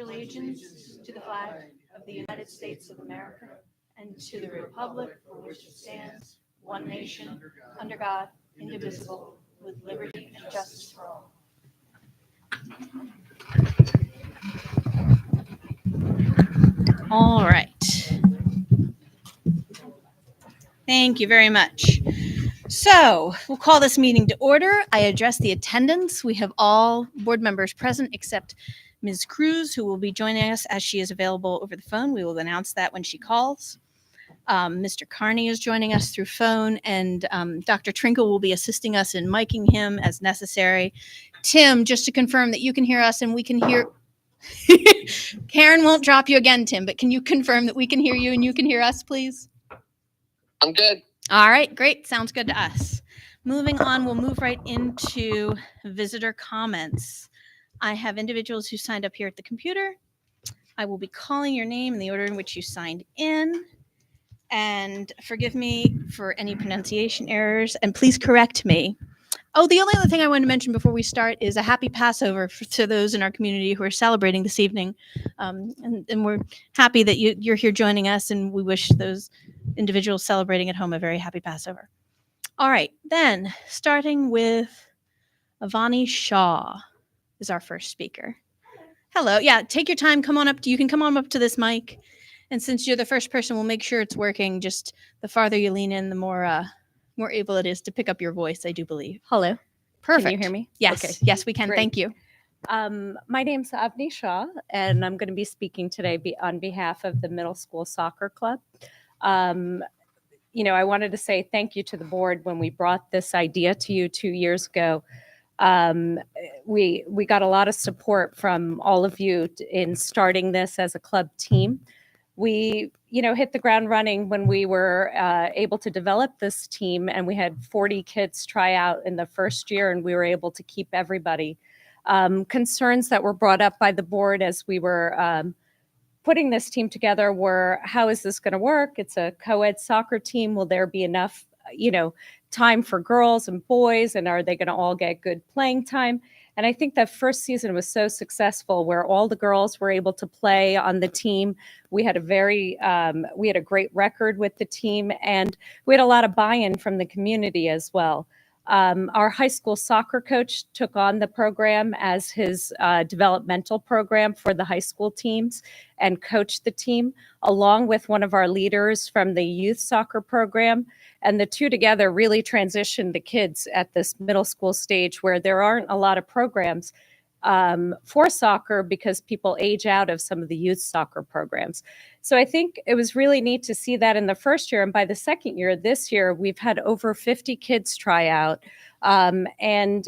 allegiance to the flag of the United States of America and to the republic for which it stands, one nation, under God, indivisible, with liberty and justice for all. All right. Thank you very much. So we'll call this meeting to order. I address the attendance. We have all board members present except Ms. Cruz, who will be joining us as she is available over the phone. We will announce that when she calls. Mr. Carney is joining us through phone, and Dr. Trinkle will be assisting us in miking him as necessary. Tim, just to confirm that you can hear us and we can hear... Karen won't drop you again, Tim, but can you confirm that we can hear you and you can hear us, please? I'm good. All right, great. Sounds good to us. Moving on, we'll move right into visitor comments. I have individuals who signed up here at the computer. I will be calling your name in the order in which you signed in. And forgive me for any pronunciation errors, and please correct me. Oh, the only other thing I want to mention before we start is a happy Passover to those in our community who are celebrating this evening. And we're happy that you're here joining us, and we wish those individuals celebrating at home a very happy Passover. All right, then, starting with Avani Shaw is our first speaker. Hello. Yeah, take your time. Come on up. You can come on up to this mic. And since you're the first person, we'll make sure it's working. Just the farther you lean in, the more able it is to pick up your voice, I do believe. Hello. Perfect. Can you hear me? Yes. Okay. Yes, we can. Great. Thank you. My name's Avni Shah, and I'm going to be speaking today on behalf of the Middle School Soccer Club. I wanted to say thank you to the board when we brought this idea to you 2 years ago. We got a lot of support from all of you in starting this as a club team. We, hit the ground running when we were able to develop this team, and we had 40 kids try out in the first year, and we were able to keep everybody. Concerns that were brought up by the board as we were putting this team together were, how is this going to work? It's a co-ed soccer team. Will there be enough, time for girls and boys? And are they going to all get good playing time? And I think that first season was so successful where all the girls were able to play on the team. We had a great record with the team, and we had a lot of buy-in from the community as well. Our high school soccer coach took on the program as his developmental program for the high school teams and coached the team along with one of our leaders from the youth soccer program. And the two together really transitioned the kids at this middle school stage where there aren't a lot of programs for soccer because people age out of some of the youth soccer programs. So I think it was really neat to see that in the first year. And by the second year, this year, we've had over 50 kids try out. And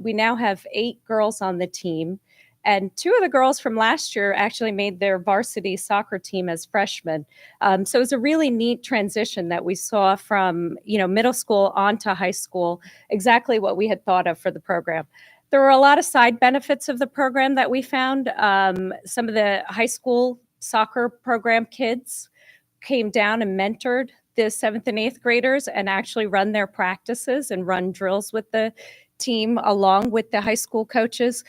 we now have 8 girls on the team. And 2 of the girls from last year actually made their varsity soccer team as freshmen. So it was a really neat transition that we saw from, middle school onto high school, exactly what we had thought of for the program. There were a lot of side benefits of the program that we found. Some of the high school soccer program kids came down and mentored the 7th and 8th graders and actually run their practices and run drills with the team along with the high school coaches.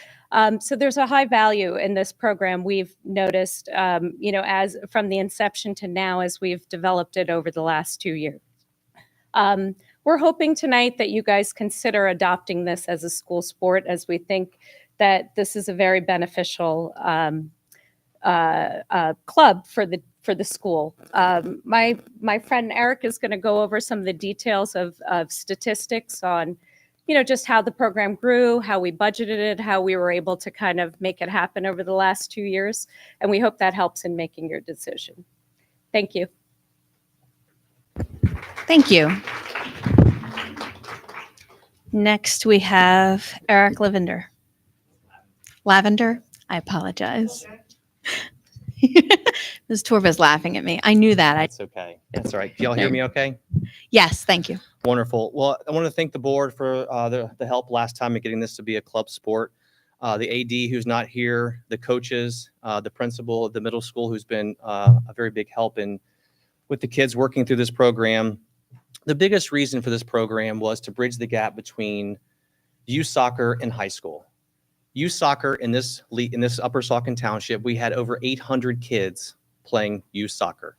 So there's a high value in this program we've noticed, as from the inception to now as we've developed it over the last 2 years. We're hoping tonight that you guys consider adopting this as a school sport, as we think that this is a very beneficial club for the school. My friend Eric is going to go over some of the details of statistics on, just how the program grew, how we budgeted it, how we were able to kind of make it happen over the last 2 years. And we hope that helps in making your decision. Thank you. Thank you. Next, we have Eric Lavender. Lavender? I apologize. Ms. Torva's laughing at me. I knew that. That's okay. That's all right. Do y'all hear me okay? Yes, thank you. Wonderful. Well, I want to thank the board for the help last time in getting this to be a club sport. The AD who's not here, the coaches, the principal of the middle school who's been a very big help with the kids working through this program. The biggest reason for this program was to bridge the gap between youth soccer and high school. Youth soccer in this in this Upper Saucon Township, we had over 800 kids playing youth soccer.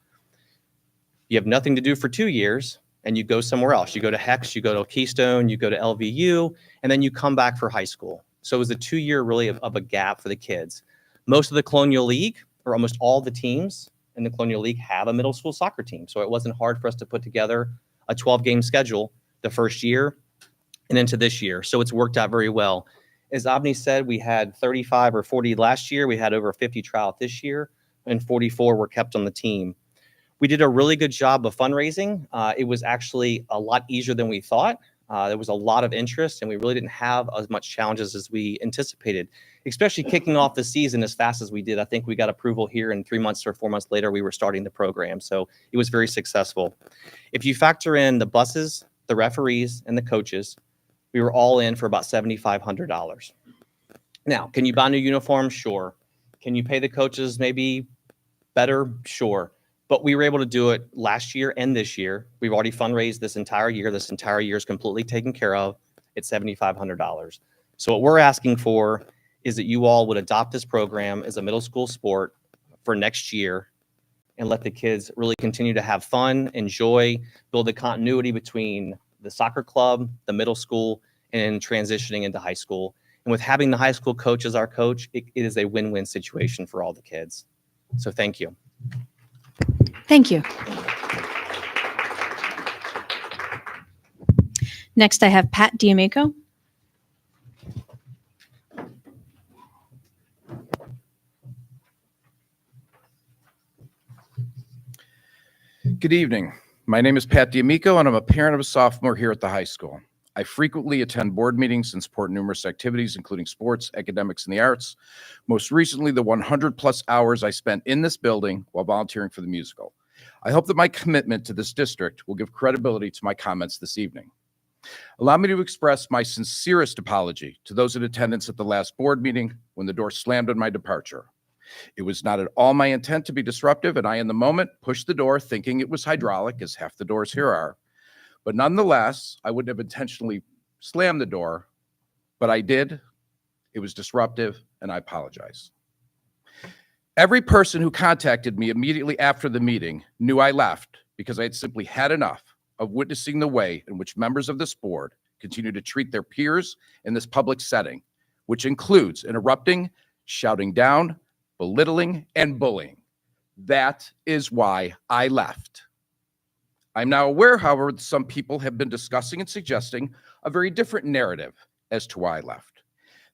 You have nothing to do for 2 years, and you go somewhere else. You go to Hex, you go to Keystone, you go to LVU, and then you come back for high school. So it was a 2-year really of a gap for the kids. Most of the Colonial League, or almost all the teams in the Colonial League, have a middle school soccer team. So it wasn't hard for us to put together a 12-game schedule the first year and into this year. So it's worked out very well. As Avni said, we had 35 or 40 last year. We had over 50 try out this year, and 44 were kept on the team. We did a really good job of fundraising. It was actually a lot easier than we thought. There was a lot of interest, and we really didn't have as much challenges as we anticipated, especially kicking off the season as fast as we did. I think we got approval here, and 3 months or 4 months later, we were starting the program. So it was very successful. If you factor in the buses, the referees, and the coaches, we were all in for about $7,500. Now, can you buy new uniforms? Sure. Can you pay the coaches maybe better? Sure. But we were able to do it last year and this year. We've already fundraised this entire year. This entire year is completely taken care of. It's $7,500. So what we're asking for is that you all would adopt this program as a middle school sport for next year and let the kids really continue to have fun, enjoy, build the continuity between the soccer club, the middle school, and transitioning into high school. And with having the high school coach as our coach, it is a win-win situation for all the kids. So thank you. Thank you. Next, I have Pat D'Amico. Good evening. My name is Pat D'Amico, and I'm a parent of a sophomore here at the high school. I frequently attend board meetings and support numerous activities, including sports, academics, and the arts. Most recently, the 100-plus hours I spent in this building while volunteering for the musical. I hope that my commitment to this district will give credibility to my comments this evening. Allow me to express my sincerest apology to those in attendance at the last board meeting when the door slammed on my departure. It was not at all my intent to be disruptive, and I, in the moment, pushed the door thinking it was hydraulic, as half the doors here are. But nonetheless, I wouldn't have intentionally slammed the door, but I did. It was disruptive, and I apologize. Every person who contacted me immediately after the meeting knew I left because I had simply had enough of witnessing the way in which members of this board continue to treat their peers in this public setting, which includes interrupting, shouting down, belittling, and bullying. That is why I left. I'm now aware, however, that some people have been discussing and suggesting a very different narrative as to why I left.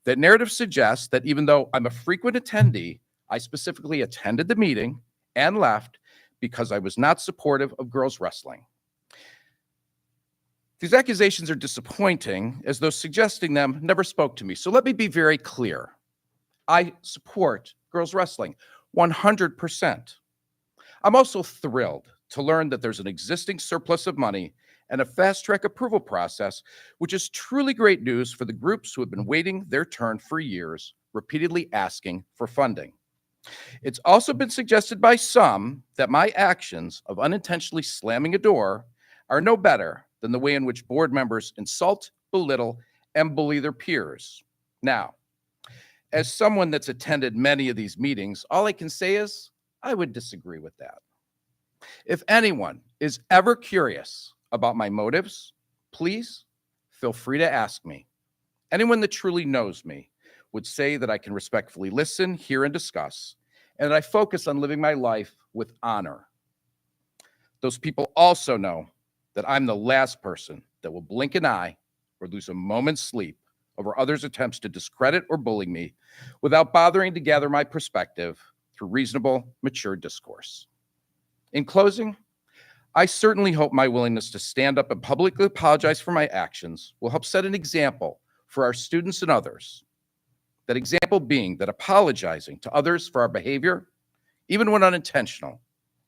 That narrative suggests that even though I'm a frequent attendee, I specifically attended the meeting and left because I was not supportive of girls wrestling. These accusations are disappointing, as those suggesting them never spoke to me. So let me be very clear. I support girls wrestling 100%. I'm also thrilled to learn that there's an existing surplus of money and a fast-track approval process, which is truly great news for the groups who have been waiting their turn for years, repeatedly asking for funding. It's also been suggested by some that my actions of unintentionally slamming a door are no better than the way in which board members insult, belittle, and bully their peers. Now, as someone that's attended many of these meetings, all I can say is I would disagree with that. If anyone is ever curious about my motives, please feel free to ask me. Anyone that truly knows me would say that I can respectfully listen, hear, and discuss, and that I focus on living my life with honor. Those people also know that I'm the last person that will blink an eye or lose a moment's sleep over others' attempts to discredit or bully me without bothering to gather my perspective through reasonable, mature discourse. In closing, I certainly hope my willingness to stand up and publicly apologize for my actions will help set an example for our students and others. That example being that apologizing to others for our behavior, even when unintentional,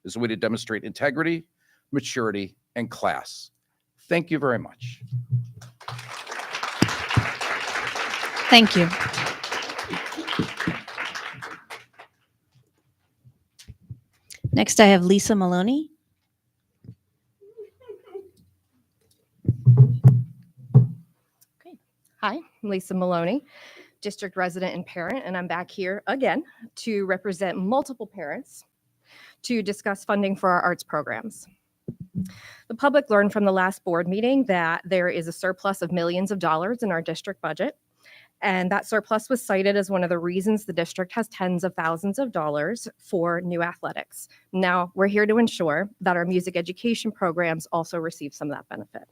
is a way to demonstrate integrity, maturity, and class. Thank you very much. Thank you. Next, I have Lisa Maloney. Hi, I'm Lisa Maloney. district resident and parent, and I'm back here again to represent multiple parents to discuss funding for our arts programs. The public learned from the last board meeting that there is a surplus of millions of dollars in our district budget, and that surplus was cited as one of the reasons the district has tens of thousands of dollars for new athletics. Now, we're here to ensure that our music education programs also receive some of that benefit.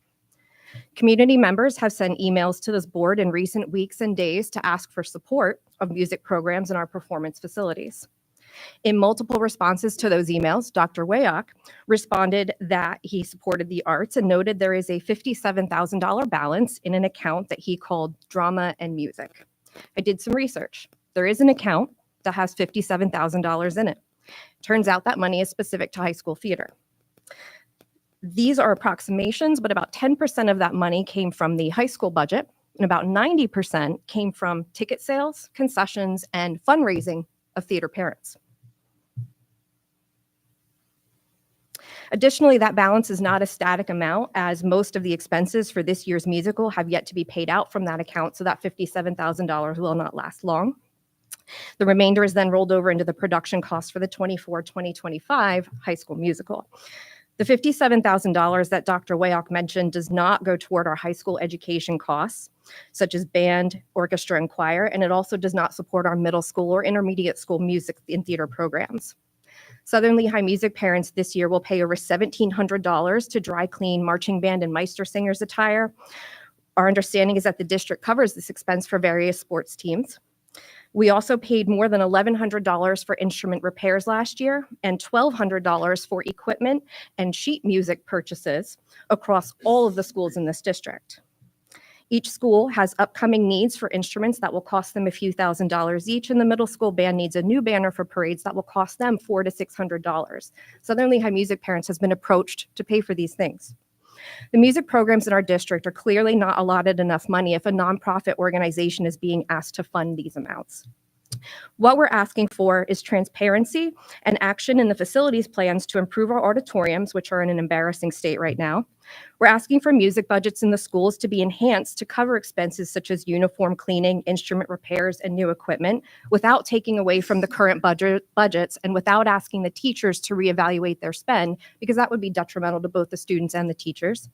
Community members have sent emails to this board in recent weeks and days to ask for support of music programs in our performance facilities. In multiple responses to those emails, Dr. Wayock responded that he supported the arts and noted there is a $57,000 balance in an account that he called Drama and Music. I did some research. There is an account that has $57,000 in it. Turns out that money is specific to high school theater. These are approximations, but about 10% of that money came from the high school budget, and about 90% came from ticket sales, concessions, and fundraising of theater parents. Additionally, that balance is not a static amount, as most of the expenses for this year's musical have yet to be paid out from that account, so that $57,000 will not last long. The remainder is then rolled over into the production costs for the 24-2025 high school musical. The $57,000 that Dr. Wayock mentioned does not go toward our high school education costs, such as band, orchestra, and choir, and it also does not support our middle school or intermediate school music and theater programs. Southern Lehigh music parents this year will pay over $1,700 to dry clean marching band and Meister singers attire. Our understanding is that the district covers this expense for various sports teams. We also paid more than $1,100 for instrument repairs last year and $1,200 for equipment and sheet music purchases across all of the schools in this district. Each school has upcoming needs for instruments that will cost them a few $1,000s each, and the middle school band needs a new banner for parades that will cost them $400 to $600. Southern Lehigh music parents has been approached to pay for these things. The music programs in our district are clearly not allotted enough money if a nonprofit organization is being asked to fund these amounts. What we're asking for is transparency and action in the facilities plans to improve our auditoriums, which are in an embarrassing state right now. We're asking for music budgets in the schools to be enhanced to cover expenses such as uniform cleaning, instrument repairs, and new equipment without taking away from the current budgets and without asking the teachers to reevaluate their spend, because that would be detrimental to both the students and the teachers.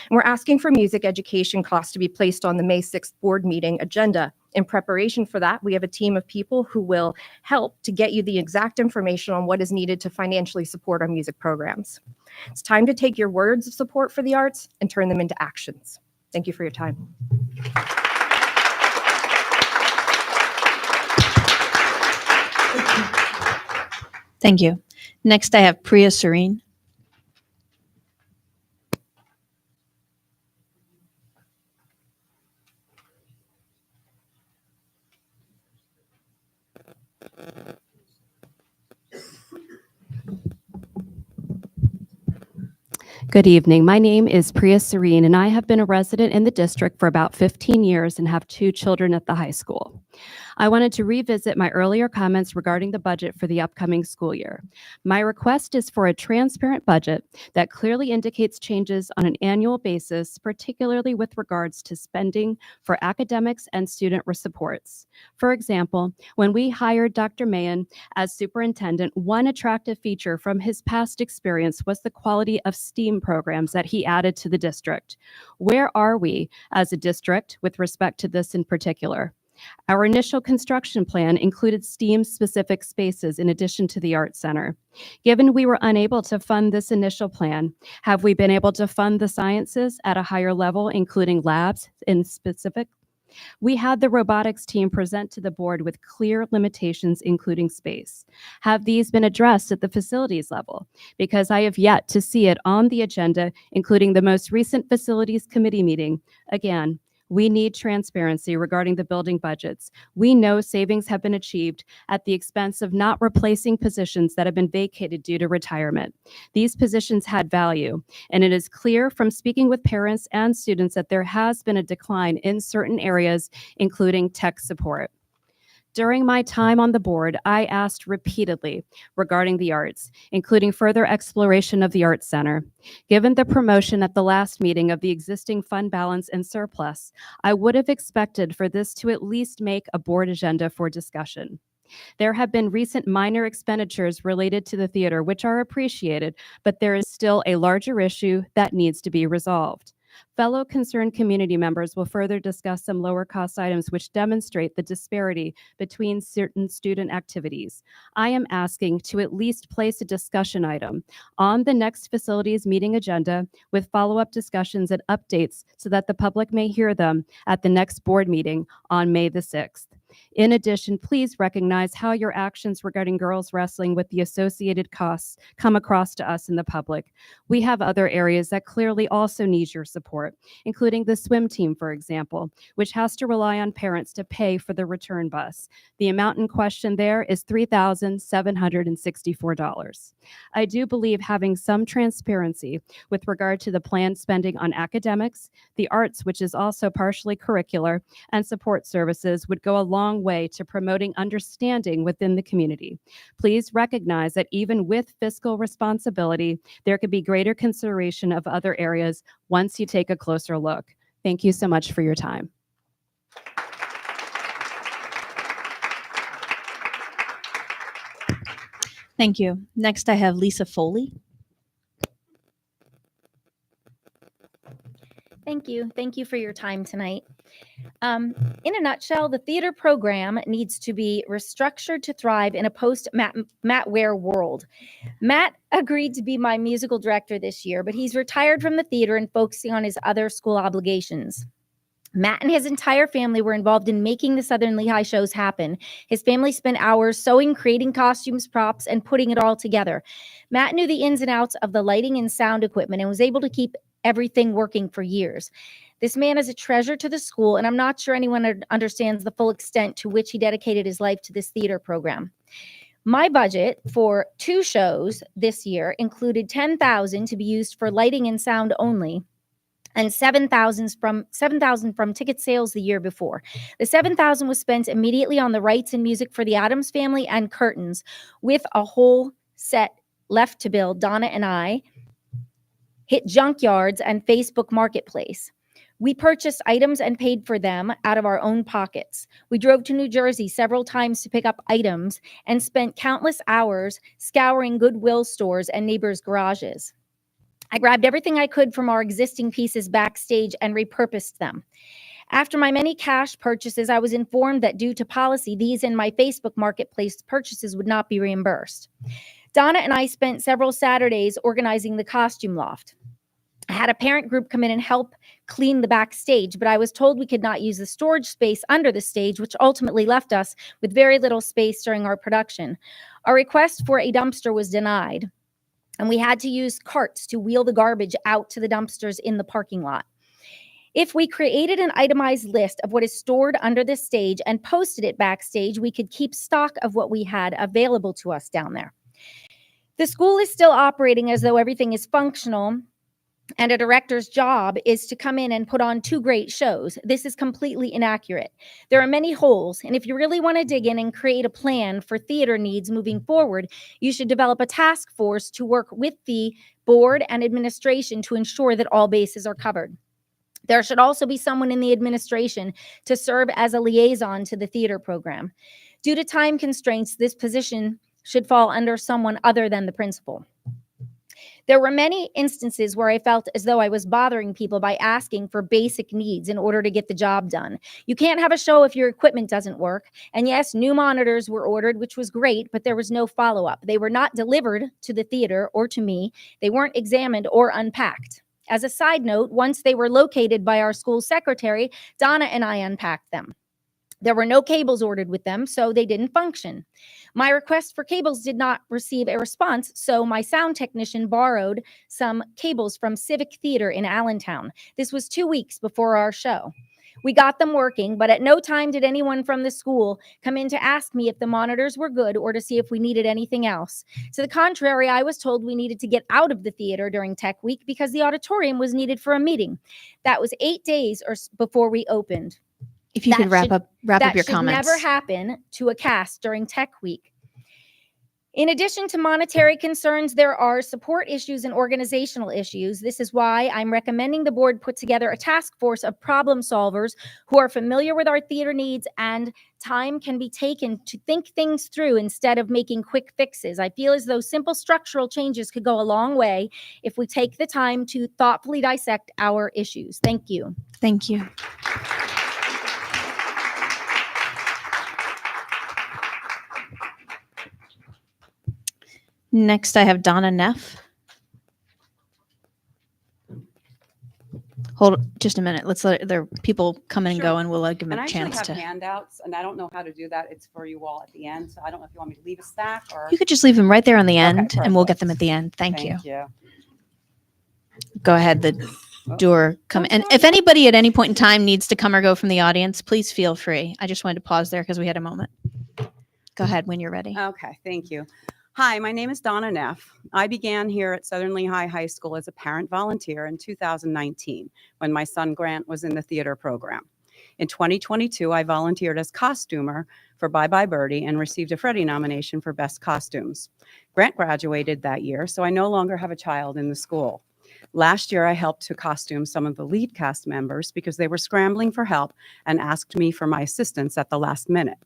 And we're asking for music education costs to be placed on the May 6th board meeting agenda. In preparation for that, we have a team of people who will help to get you the exact information on what is needed to financially support our music programs. It's time to take your words of support for the arts and turn them into actions. Thank you for your time. Thank you. Next, I have Priya Serene. Good evening. My name is Priya Serene, and I have been a resident in the district for about 15 years and have 2 children at the high school. I wanted to revisit my earlier comments regarding the budget for the upcoming school year. My request is for a transparent budget that clearly indicates changes on an annual basis, particularly with regards to spending for academics and student supports. For example, when we hired Dr. Mahan as superintendent, one attractive feature from his past experience was the quality of STEAM programs that he added to the district. Where are we as a district with respect to this in particular? Our initial construction plan included STEAM-specific spaces in addition to the Arts Center. Given we were unable to fund this initial plan, have we been able to fund the sciences at a higher level, including labs in specific? We had the robotics team present to the board with clear limitations, including space. Have these been addressed at the facilities level? Because I have yet to see it on the agenda, including the most recent facilities committee meeting. Again, we need transparency regarding the building budgets. We know savings have been achieved at the expense of not replacing positions that have been vacated due to retirement. These positions had value, and it is clear from speaking with parents and students that there has been a decline in certain areas, including tech support. During my time on the board, I asked repeatedly regarding the arts, including further exploration of the Arts Center. Given the promotion at the last meeting of the existing fund balance and surplus, I would have expected for this to at least make a board agenda for discussion. There have been recent minor expenditures related to the theater, which are appreciated, but there is still a larger issue that needs to be resolved. Fellow concerned community members will further discuss some lower cost items which demonstrate the disparity between certain student activities. I am asking to at least place a discussion item on the next facilities meeting agenda with follow-up discussions and updates so that the public may hear them at the next board meeting on May the 6th. In addition, please recognize how your actions regarding girls wrestling with the associated costs come across to us in the public. We have other areas that clearly also need your support, including the swim team, for example, which has to rely on parents to pay for the return bus. The amount in question there is $3,764. I do believe having some transparency with regard to the planned spending on academics, the arts, which is also partially curricular, and support services would go a long way to promoting understanding within the community. Please recognize that even with fiscal responsibility, there could be greater consideration of other areas once you take a closer look. Thank you so much for your time. Thank you. Next, I have Lisa Foley. Thank you. Thank you for your time tonight. In a nutshell, the theater program needs to be restructured to thrive in a post-Matt Ware world. Matt agreed to be my musical director this year, but he's retired from the theater and focusing on his other school obligations. Matt and his entire family were involved in making the Southern Lehigh shows happen. His family spent hours sewing, creating costumes, props, and putting it all together. Matt knew the ins and outs of the lighting and sound equipment and was able to keep everything working for years. This man is a treasure to the school, and I'm not sure anyone understands the full extent to which he dedicated his life to this theater program. My budget for 2 shows this year included $10,000 to be used for lighting and sound only, and $7,000 from ticket sales the year before. The $7,000 was spent immediately on the rights and music for the Addams Family and curtains, with a whole set left to build. Donna and I hit junkyards and Facebook Marketplace. We purchased items and paid for them out of our own pockets. We drove to New Jersey several times to pick up items and spent countless hours scouring Goodwill stores and neighbors' garages. I grabbed everything I could from our existing pieces backstage and repurposed them. After my many cash purchases, I was informed that due to policy, these and my Facebook Marketplace purchases would not be reimbursed. Donna and I spent several Saturdays organizing the costume loft. I had a parent group come in and help clean the backstage, but I was told we could not use the storage space under the stage, which ultimately left us with very little space during our production. Our request for a dumpster was denied, and we had to use carts to wheel the garbage out to the dumpsters in the parking lot. If we created an itemized list of what is stored under the stage and posted it backstage, we could keep stock of what we had available to us down there. The school is still operating as though everything is functional, and a director's job is to come in and put on 2 great shows. This is completely inaccurate. There are many holes, and if you really want to dig in and create a plan for theater needs moving forward, you should develop a task force to work with the board and administration to ensure that all bases are covered. There should also be someone in the administration to serve as a liaison to the theater program. Due to time constraints, this position should fall under someone other than the principal. There were many instances where I felt as though I was bothering people by asking for basic needs in order to get the job done. You can't have a show if your equipment doesn't work. And yes, new monitors were ordered, which was great, but there was no follow-up. They were not delivered to the theater or to me. They weren't examined or unpacked. As a side note, once they were located by our school secretary, Donna and I unpacked them. There were no cables ordered with them, so they didn't function. My request for cables did not receive a response, so my sound technician borrowed some cables from Civic Theater in Allentown. This was 2 weeks before our show. We got them working, but at no time did anyone from the school come in to ask me if the monitors were good or to see if we needed anything else. To the contrary, I was told we needed to get out of the theater during Tech Week because the auditorium was needed for a meeting. That was 8 days before we opened. If you That could wrap should- up that your should comments. never happen to a cast during Tech Week. In addition to monetary concerns, there are support issues and organizational issues. This is why I'm recommending the board put together a task force of problem solvers who are familiar with our theater needs, and time can be taken to think things through instead of making quick fixes. I feel as though simple structural changes could go a long way if we take the time to thoughtfully dissect our issues. Thank you. Thank you. Next, I have Donna Neff. Hold just a minute. Let's let there are people come and Sure. go, and we'll give them And a I actually chance have to. handouts, and I don't know how to do that. It's for you all at the end, so I don't know if you want me to leave a stack or. You could just leave them right there on the end, Okay, and we'll get perfect. them at the end. Thank you. you. Go ahead. The Oh. door come. And if anybody at any point in time needs to come or go from the audience, please feel free. I just wanted to pause there because we had a moment. Go ahead when you're ready. Okay, thank you. Hi, my name is Donna Neff. I began here at Southern Lehigh High School as a parent volunteer in 2019 when my son Grant was in the theater program. In 2022, I volunteered as costumer for Bye Bye Birdie and received a Freddie nomination for Best Costumes. Grant graduated that year, so I no longer have a child in the school. Last year, I helped to costume some of the lead cast members because they were scrambling for help and asked me for my assistance at the last minute.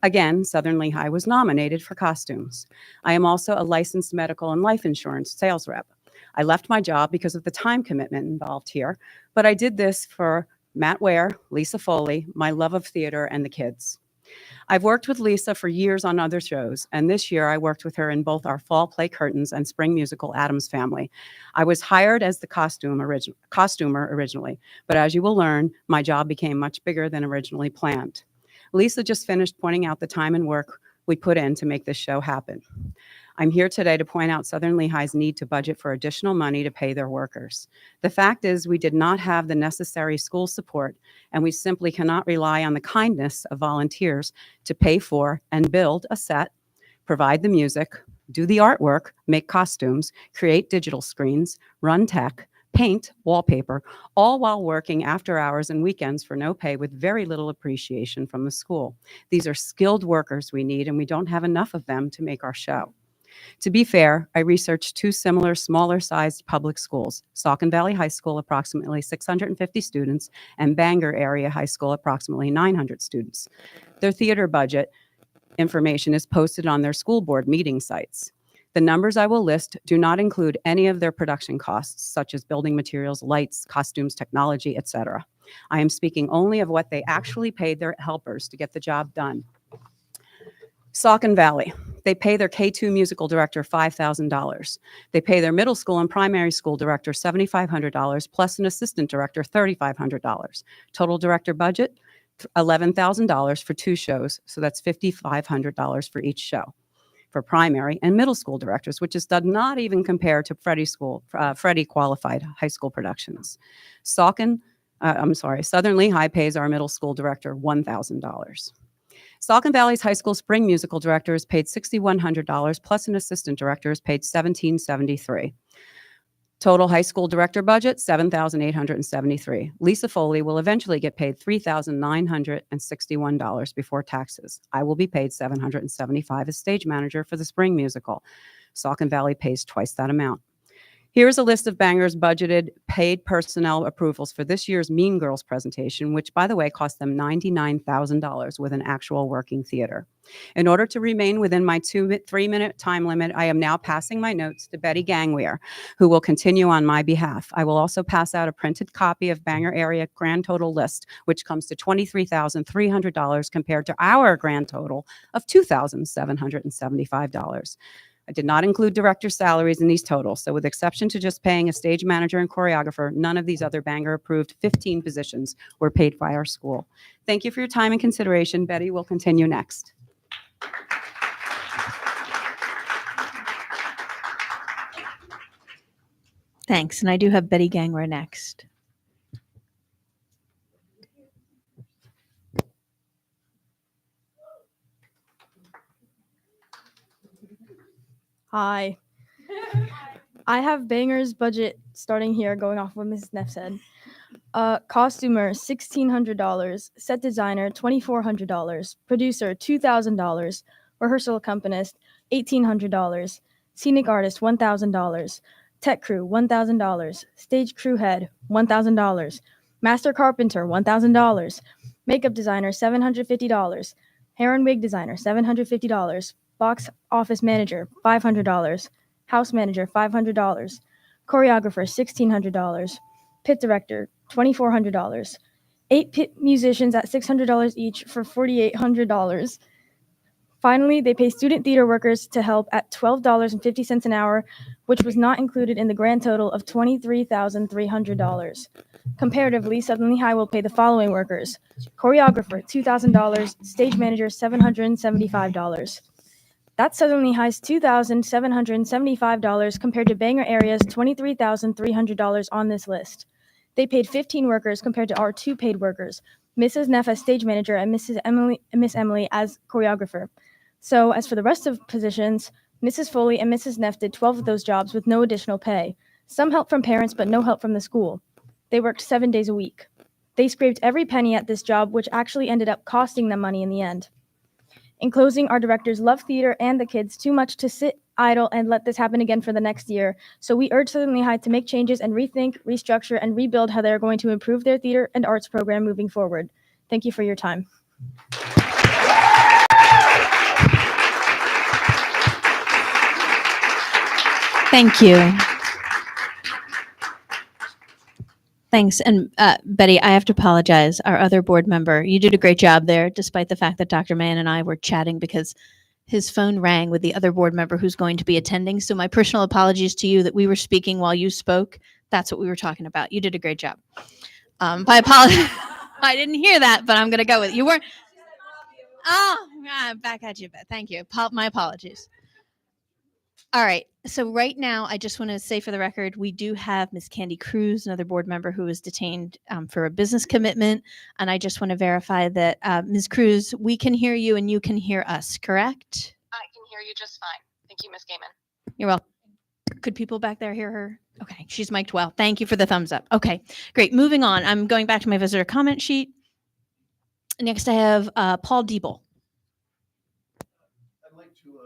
Again, Southern Lehigh was nominated for costumes. I am also a licensed medical and life insurance sales rep. I left my job because of the time commitment involved here, but I did this for Matt Ware, Lisa Foley, my love of theater, and the kids. I've worked with Lisa for years on other shows, and this year I worked with her in both our fall play Curtains and spring musical Addams Family. I was hired as the costumer originally, but as you will learn, my job became much bigger than originally planned. Lisa just finished pointing out the time and work we put in to make this show happen. I'm here today to point out Southern Lehigh's need to budget for additional money to pay their workers. The fact is we did not have the necessary school support, and we simply cannot rely on the kindness of volunteers to pay for and build a set, provide the music, do the artwork, make costumes, create digital screens, run tech, paint, wallpaper, all while working after hours and weekends for no pay with very little appreciation from the school. These are skilled workers we need, and we don't have enough of them to make our show. To be fair, I researched two similar, smaller-sized public schools, Saucon Valley High School, approximately 650 students, and Bangor Area High School, approximately 900 students. Their theater budget information is posted on their school board meeting sites. The numbers I will list do not include any of their production costs, such as building materials, lights, costumes, technology, etc. I am speaking only of what they actually paid their helpers to get the job done. Saucon Valley, they pay their K2 musical director $5,000. They pay their middle school and primary school director $7,500 plus an assistant director $3,500. Total director budget, $11,000 for 2 shows, so that's $5,500 for each show for primary and middle school directors, which does not even compare to Freddie qualified high school productions. Southern Lehigh pays our middle school director $1,000. Saucon Valley's high school spring musical director is paid $6,100 plus an assistant director is paid $1,773. Total high school director budget, $7,873. Lisa Foley will eventually get paid $3,961 before taxes. I will be paid $775 as stage manager for the spring musical. Saucon Valley pays twice that amount. Here's a list of Bangor's budgeted paid personnel approvals for this year's Mean Girls presentation, which, by the way, cost them $99,000 with an actual working theater. In order to remain within my 3-minute time limit, I am now passing my notes to Betty Gangweir, who will continue on my behalf. I will also pass out a printed copy of Bangor area grand total list, which comes to $23,300 compared to our grand total of $2,775. I did not include director salaries in these totals, so with exception to just paying a stage manager and choreographer, none of these other Bangor-approved 15 positions were paid by our school. Thank you for your time and consideration. Betty will continue next. Thanks. And I do have Betty Gangwer next. Hi. I have Banger's budget starting here, going off what Mrs. Neff said. Costumer, $1,600. Set designer, $2,400. Producer, $2,000. Rehearsal accompanist, $1,800. Scenic artist, $1,000. Tech crew, $1,000. Stage crew head, $1,000. Master carpenter, $1,000. Makeup designer, $750. Hair and wig designer, $750. Box office manager, $500. House manager, $500. Choreographer, $1,600. Pit director, $2,400. 8 pit musicians at $600 each for $4,800. Finally, they pay student theater workers to help at $12.50 an hour, which was not included in the grand total of $23,300. Comparatively, Southern Lehigh will pay the following workers: choreographer, $2,000, stage manager, $775. That's Southern Lehigh's $2,775 compared to Bangor area's $23,300 on this list. They paid 15 workers compared to our 2 paid workers, Mrs. Neff as stage manager and Miss Emily as choreographer. So as for the rest of positions, Mrs. Foley and Mrs. Neff did 12 of those jobs with no additional pay. Some help from parents, but no help from the school. They worked 7 days a week. They scraped every penny at this job, which actually ended up costing them money in the end. In closing, our directors love theater and the kids too much to sit idle and let this happen again for the next year. So we urge Southern Lehigh to make changes and rethink, restructure, and rebuild how they're going to improve their theater and arts program moving forward. Thank you for your time. Thank you. Thanks. And Betty, I have to apologize. Our other board member, you did a great job there, despite the fact that Dr. Mann and I were chatting because his phone rang with the other board member who's going to be attending. So my personal apologies to you that we were speaking while you spoke. That's what we were talking about. You did a great job. I apologize. I didn't hear that, but I'm going to go with it. You weren't. Oh, back at you, Beth. Thank you. My apologies. All right. So right now, I just want to say for the record, we do have Ms. Candy Cruz, another board member who is detained for a business commitment. And I just want to verify that, Ms. Cruz, we can hear you and you can hear us, correct? I can hear you just fine. Thank you, Ms. Gaiman. You're welcome. Could people back there hear her? Okay. She's mic'd well. Thank you for the thumbs up. Okay, great. Moving on. I'm going back to my visitor comment sheet. Next, I have Paul Diebel. I'd like to,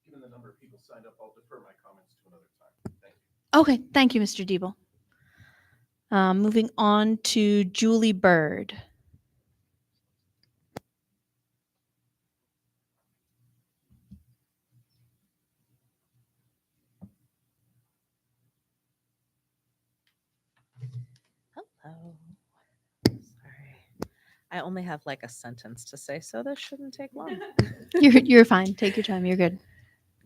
given the number of people signed up, I'll defer my comments to another time. Thank you. Okay, thank you, Mr. Diebel. Moving on to Julie Bird. Hello. Sorry. I only have like a sentence to say, so this shouldn't take long. You're fine. Take your time. You're good.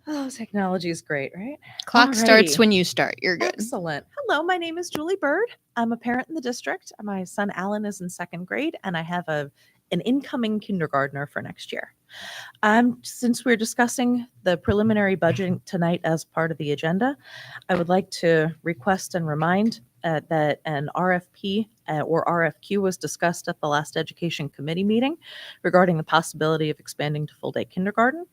Oh, technology is great, right? Clock starts Alrighty. when you start. You're good. Excellent. Hello, my name is Julie Bird. I'm a parent in the district. My son Alan is in 2nd grade, and I have an incoming kindergartner for next year. Since we're discussing the preliminary budgeting tonight as part of the agenda, I would like to request and remind that an RFP or RFQ was discussed at the last Education Committee meeting regarding the possibility of expanding to full-day kindergarten.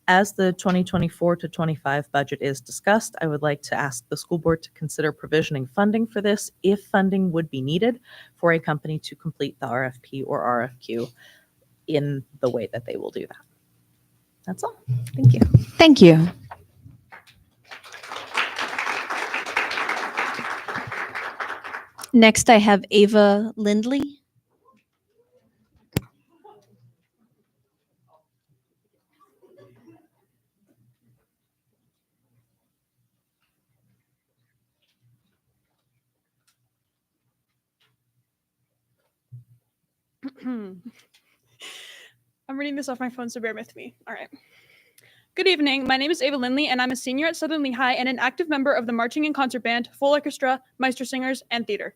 As the 2024 to 25 budget is discussed, I would like to ask the school board to consider provisioning funding for this if funding would be needed for a company to complete the RFP or RFQ in the way that they will do that. That's all. Thank you. Thank you. Next, I have Ava Lindley. I'm reading this off my phone, so bear with me. All right. Good evening. My name is Ava Lindley, and I'm a senior at Southern Lehigh and an active member of the marching and concert band, full orchestra, Meister Singers, and theater.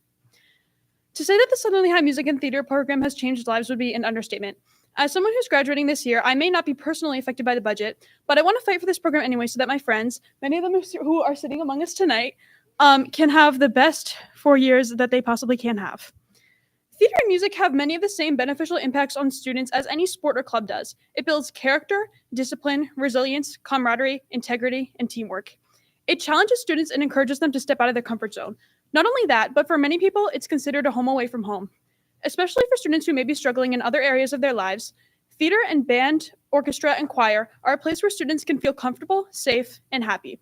To say that the Southern Lehigh Music and Theater program has changed lives would be an understatement. As someone who's graduating this year, I may not be personally affected by the budget, but I want to fight for this program anyway so that my friends, many of them who are sitting among us tonight, can have the best 4 years that they possibly can have. Theater and music have many of the same beneficial impacts on students as any sport or club does. It builds character, discipline, resilience, camaraderie, integrity, and teamwork. It challenges students and encourages them to step out of their comfort zone. Not only that, but for many people, it's considered a home away from home. Especially for students who may be struggling in other areas of their lives, theater and band, orchestra, and choir are a place where students can feel comfortable, safe, and happy.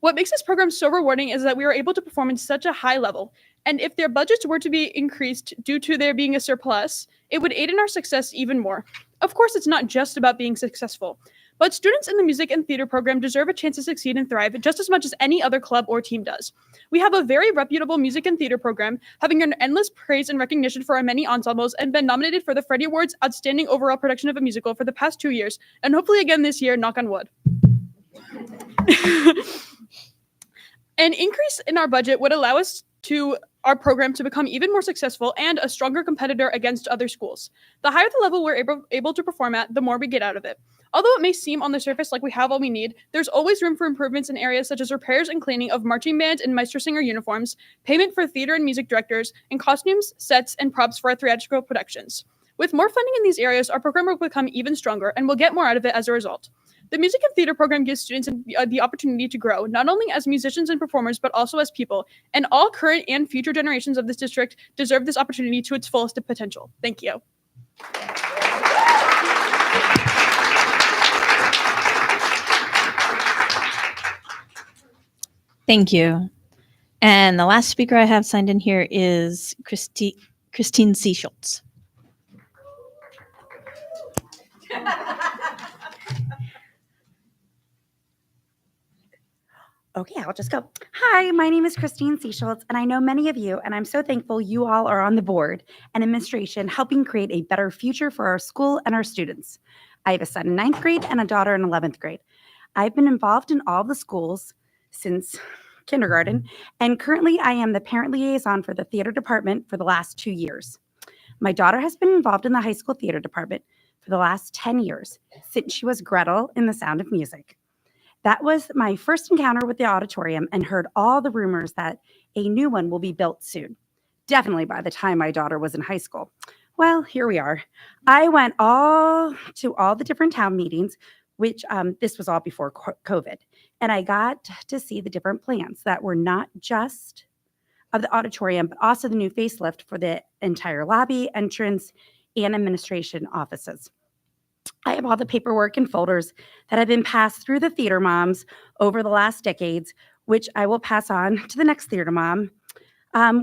What makes this program so rewarding is that we are able to perform in such a high level, and if their budgets were to be increased due to there being a surplus, it would aid in our success even more. Of course, it's not just about being successful, but students in the music and theater program deserve a chance to succeed and thrive just as much as any other club or team does. We have a very reputable music and theater program, having earned endless praise and recognition for our many ensembles and been nominated for the Freddie Awards Outstanding Overall Production of a Musical for the past 2 years, and hopefully again this year, knock on wood. An increase in our budget would allow our program to become even more successful and a stronger competitor against other schools. The higher the level we're able to perform at, the more we get out of it. Although it may seem on the surface like we have all we need, there's always room for improvements in areas such as repairs and cleaning of marching band and Maestro Singer uniforms, payment for theater and music directors, and costumes, sets, and props for our theatrical productions. With more funding in these areas, our program will become even stronger, and we'll get more out of it as a result. The music and theater program gives students the opportunity to grow, not only as musicians and performers, but also as people, and all current and future generations of this district deserve this opportunity to its fullest potential. Thank you. Thank you. And the last speaker I have signed in here is Christine C. Schultz. Okay, I'll just go. Hi, my name is Christine Seaschultz, and I know many of you, and I'm so thankful you all are on the board and administration helping create a better future for our school and our students. I have a son in 9th grade and a daughter in 11th grade. I've been involved in all the schools since kindergarten, and currently I am the parent liaison for the theater department for the last 2 years. My daughter has been involved in the high school theater department for the last 10 years, since she was Gretel in The Sound of Music. That was my first encounter with the auditorium and heard all the rumors that a new one will be built soon. Definitely by the time my daughter was in high school. Well, here we are. I went to all the different town meetings, which this was all before COVID. And I got to see the different plans that were not just of the auditorium, but also the new facelift for the entire lobby, entrance, and administration offices. I have all the paperwork and folders that have been passed through the theater moms over the last decades, which I will pass on to the next theater mom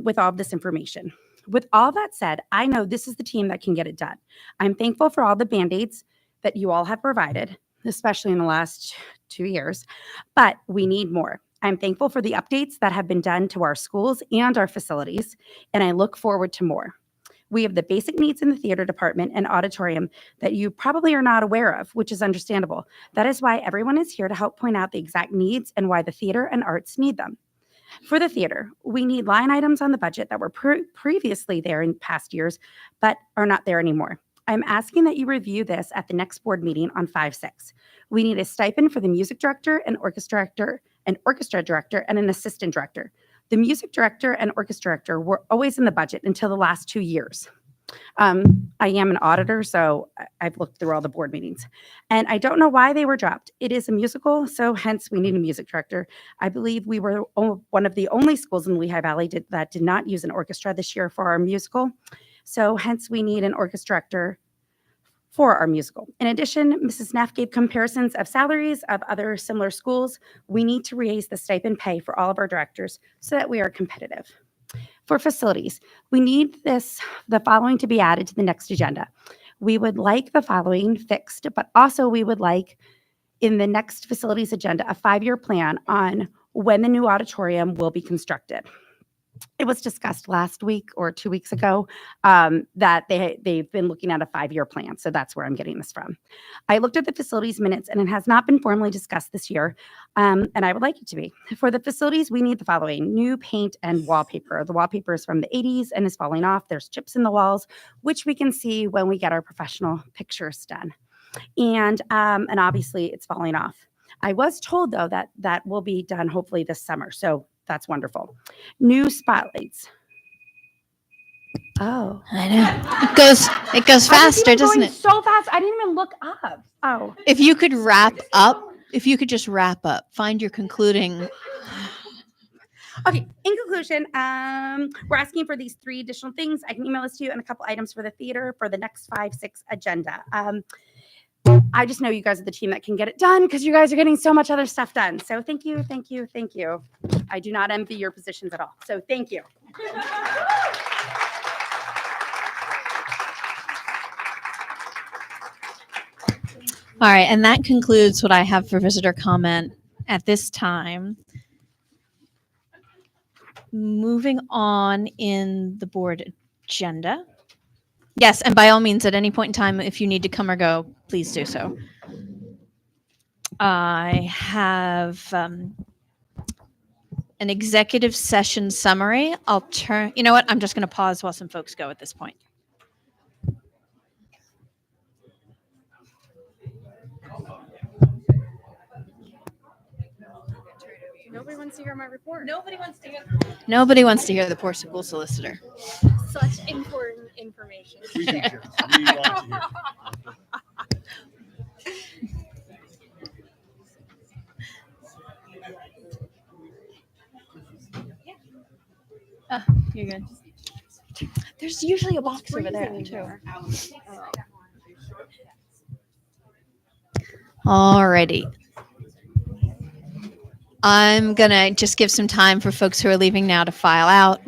with all of this information. With all that said, I know this is the team that can get it done. I'm thankful for all the Band-Aids that you all have provided, especially in the last 2 years, but we need more. I'm thankful for the updates that have been done to our schools and our facilities, and I look forward to more. We have the basic needs in the theater department and auditorium that you probably are not aware of, which is understandable. That is why everyone is here to help point out the exact needs and why the theater and arts need them. For the theater, we need line items on the budget that were previously there in past years, but are not there anymore. I'm asking that you review this at the next board meeting on 5/6. We need a stipend for the music director, an orchestra director, and an assistant director. The music director and orchestra director were always in the budget until the last 2 years. I am an auditor, so I've looked through all the board meetings. And I don't know why they were dropped. It is a musical, so hence we need a music director. I believe we were one of the only schools in the Lehigh Valley that did not use an orchestra this year for our musical. So hence we need an orchestra director for our musical. In addition, Mrs. Neff gave comparisons of salaries of other similar schools. We need to raise the stipend pay for all of our directors so that we are competitive. For facilities, we need the following to be added to the next agenda. We would like the following fixed, but also we would like in the next facilities agenda a 5-year plan on when the new auditorium will be constructed. It was discussed last week or 2 weeks ago that they've been looking at a 5-year plan. So that's where I'm getting this from. I looked at the facilities minutes and it has not been formally discussed this year. And I would like it to be. For the facilities, we need the following: new paint and wallpaper. The wallpaper is from the 80s and is falling off. There's chips in the walls, which we can see when we get our professional pictures done. And obviously it's falling off. I was told though that will be done hopefully this summer. So that's wonderful. New spotlights. Oh, I know. It goes faster, doesn't it? So fast. I didn't even look up. Oh. If you could wrap up, if you could just wrap up, find your concluding. Okay, in conclusion, we're asking for these 3 additional things. I can email this to you and a couple items for the theater for the next 5-6 agenda. I just know you guys are the team that can get it done because you guys are getting so much other stuff done. So thank you, thank you, thank you. I do not envy your positions at all. So thank you. All right, and that concludes what I have for visitor comment at this time. Moving on in the board agenda. Yes, and by all means, at any point in time, if you need to come or go, please do so. I have an executive session summary. You know what? I'm just going to pause while some folks go at this point. Nobody wants to hear my report. Nobody wants to hear the poor school solicitor. Such important information. We do, Jim. We want to hear. You're good. There's usually a box over there too. Alrighty. I'm gonna just give some time for folks who are leaving now to file out.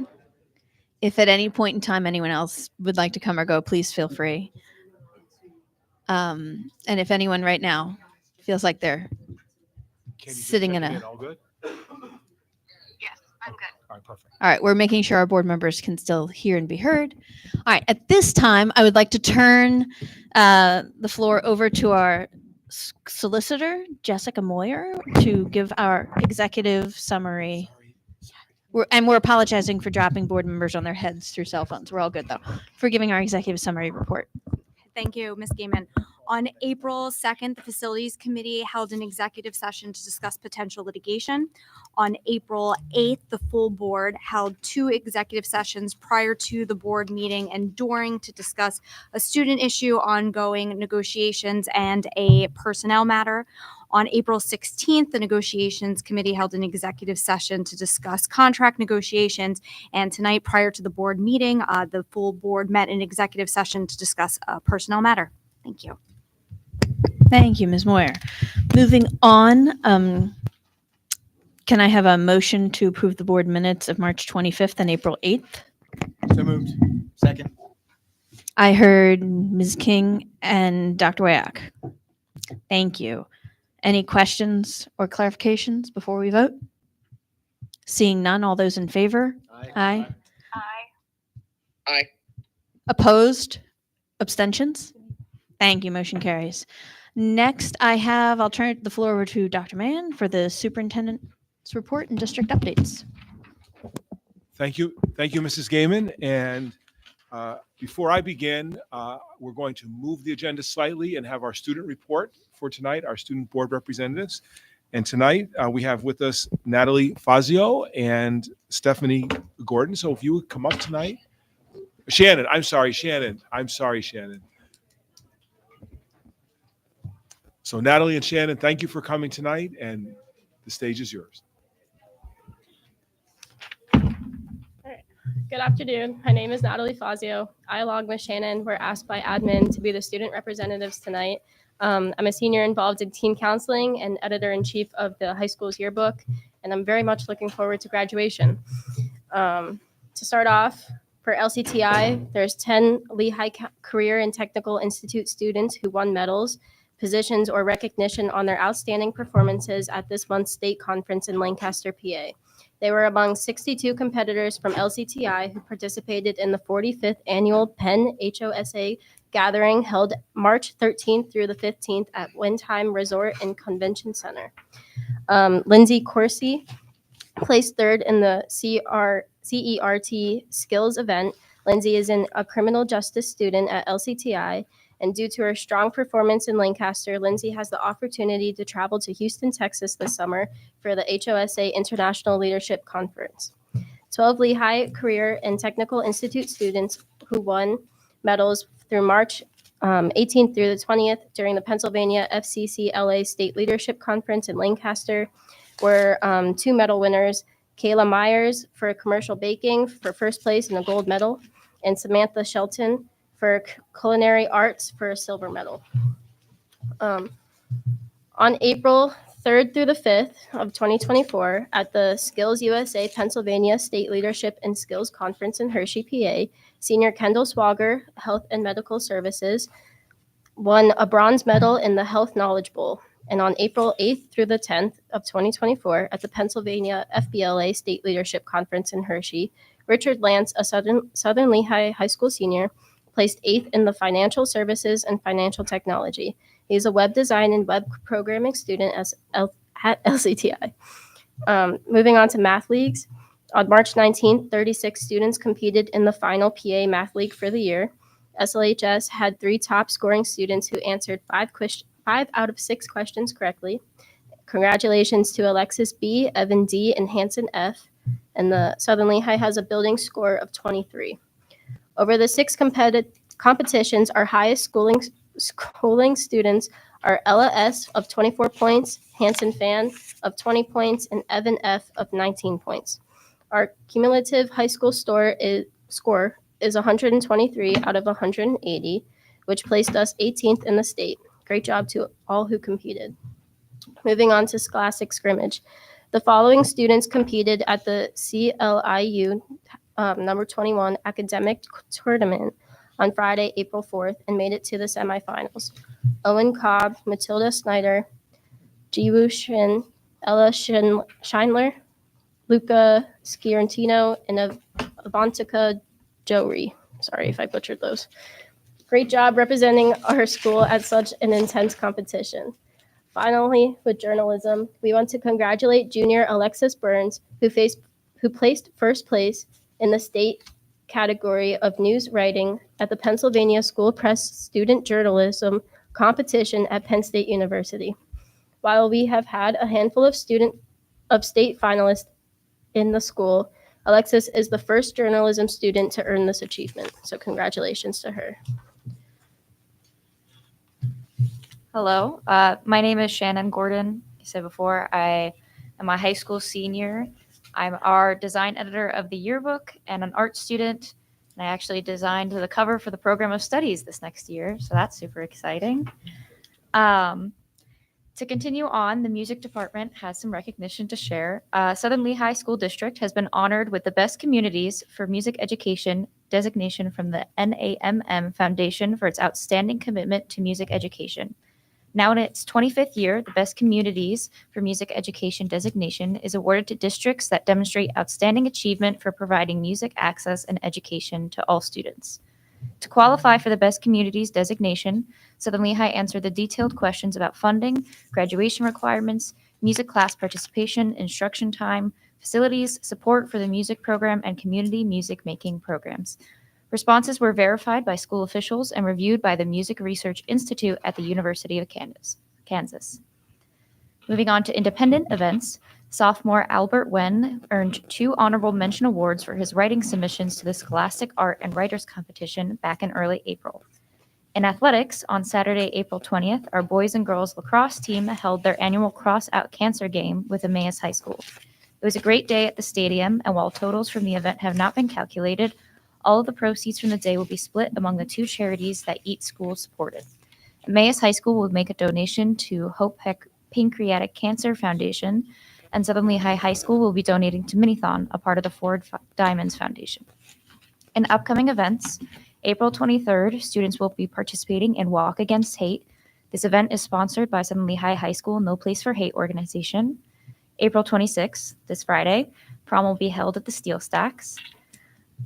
If at any point in time anyone else would like to come or go, please feel free. And if anyone right now feels like they're sitting in a... All good? Yes, I'm good. All right, perfect. All right, we're making sure our board members can still hear and be heard. All right, at this time, I would like to turn the floor over to our solicitor, Jessica Moyer, to give our executive summary. We're apologizing for dropping board members on their heads through cell phones. We're all good, though, for giving our executive summary report. Thank you, Ms. Gaiman. On April 2nd, the Facilities Committee held an executive session to discuss potential litigation. On April 8th, the full board held 2 executive sessions prior to the board meeting and during to discuss a student issue, ongoing negotiations, and a personnel matter. On April 16th, the Negotiations Committee held an executive session to discuss contract negotiations. And tonight, prior to the board meeting, the full board met in executive session to discuss a personnel matter. Thank you. Thank you, Ms. Moyer. Moving on, can I have a motion to approve the board minutes of March 25th and April 8th? So moved. Second. I heard Ms. King and Dr. Wayak. Thank you. Any questions or clarifications before we vote? Seeing none, all those in favor? Aye. Aye. Opposed? Abstentions? Thank you. Motion carries. Next, I'll turn the floor over to Dr. Mann for the superintendent's report and district updates. Thank you. Thank you, Mrs. Gaiman. And before I begin, we're going to move the agenda slightly and have our student report for tonight, our student board representatives. And tonight we have with us Natalie Fazio and Stephanie Gordon. So if you would come up tonight. Shannon. I'm sorry, Shannon. So Natalie and Shannon, thank you for coming tonight, and the stage is yours. Good afternoon. My name is Natalie Fazio. I, along with Shannon, were asked by admin to be the student representatives tonight. I'm a senior involved in teen counseling and editor-in-chief of the high school's yearbook, and I'm very much looking forward to graduation. To start off, for LCTI, there's 10 Lehigh Career and Technical Institute students who won medals, positions, or recognition on their outstanding performances at this month's state conference in Lancaster, PA. They were among 62 competitors from LCTI who participated in the 45th annual Penn HOSA gathering held March 13th through the 15th at Windtime Resort and Convention Center. Lindsay Corsi placed third in the CERT skills event. Lindsay is a criminal justice student at LCTI, and due to her strong performance in Lancaster, Lindsay has the opportunity to travel to Houston, Texas this summer for the HOSA International Leadership Conference. 12 Lehigh Career and Technical Institute students who won medals through March 18th through the 20th during the Pennsylvania FCCLA State Leadership Conference in Lancaster were 2 medal winners, Kayla Myers for commercial baking for first place and a gold medal, and Samantha Shelton for culinary arts for a silver medal. On April 3rd through the 5th of 2024 at the Skills USA Pennsylvania State Leadership and Skills Conference in Hershey, PA, Senior Kendall Swager, Health and Medical Services, won a bronze medal in the Health Knowledge Bowl. And on April 8th through the 10th of 2024 at the Pennsylvania FBLA State Leadership Conference in Hershey, Richard Lance, a Southern Lehigh High School senior, placed 8th in the Financial Services and Financial Technology. He is a web design and web programming student at LCTI. Moving on to math leagues. On March 19th, 36 students competed in the final PA Math League for the year. SLHS had 3 top scoring students who answered 5 out of 6 questions correctly. Congratulations to Alexis B., Evan D., and Hanson F. And the Southern Lehigh has a building score of 23. Over the 6 competitions, our highest schooling students are Ella S. of 24 points, Hanson Fan of 20 points, and Evan F. of 19 points. Our cumulative high school score is 123 out of 180, which placed us 18th in the state. Great job to all who competed. Moving on to Scholastic Scrimmage. The following students competed at the CLIU number 21 academic tournament on Friday, April 4th, and made it to the semifinals. Owen Cobb, Matilda Snyder, Jiwoo Shin, Ella Schindler, Luca Sciarantino, and Avantika Jory. Sorry if I butchered those. Great job representing our school at such an intense competition. Finally, with journalism, we want to congratulate junior Alexis Burns, who placed first place in the state category of news writing at the Pennsylvania School Press Student Journalism competition at Penn State University. While we have had a handful of state finalists in the school, Alexis is the first journalism student to earn this achievement. So congratulations to her. Hello, my name is Shannon Gordon. I said before, I am a high school senior. I'm our design editor of the yearbook and an art student. And I actually designed the cover for the program of studies this next year, so that's super exciting. To continue on, the music department has some recognition to share. Southern Lehigh School District has been honored with the Best Communities for Music Education designation from the NAMM Foundation for its outstanding commitment to music education. Now in its 25th year, the Best Communities for Music Education designation is awarded to districts that demonstrate outstanding achievement for providing music access and education to all students. To qualify for the Best Communities designation, Southern Lehigh answered the detailed questions about funding, graduation requirements, music class participation, instruction time, facilities, support for the music program, and community music making programs. Responses were verified by school officials and reviewed by the Music Research Institute at the University of Kansas. Moving on to independent events, sophomore Albert Wen earned 2 honorable mention awards for his writing submissions to the Scholastic Art and Writers Competition back in early April. In athletics, on Saturday, April 20th, our boys and girls lacrosse team held their annual Cross Out Cancer game with Emmaus High School. It was a great day at the stadium, and while totals from the event have not been calculated, all of the proceeds from the day will be split among the 2 charities that each school supported. Emmaus High School will make a donation to Hope Pancreatic Cancer Foundation, and Southern Lehigh High School will be donating to Minithon, a part of the Ford Diamonds Foundation. In upcoming events, April 23rd, students will be participating in Walk Against Hate. This event is sponsored by Southern Lehigh High School No Place for Hate organization. April 26th, this Friday, prom will be held at the Steel Stacks.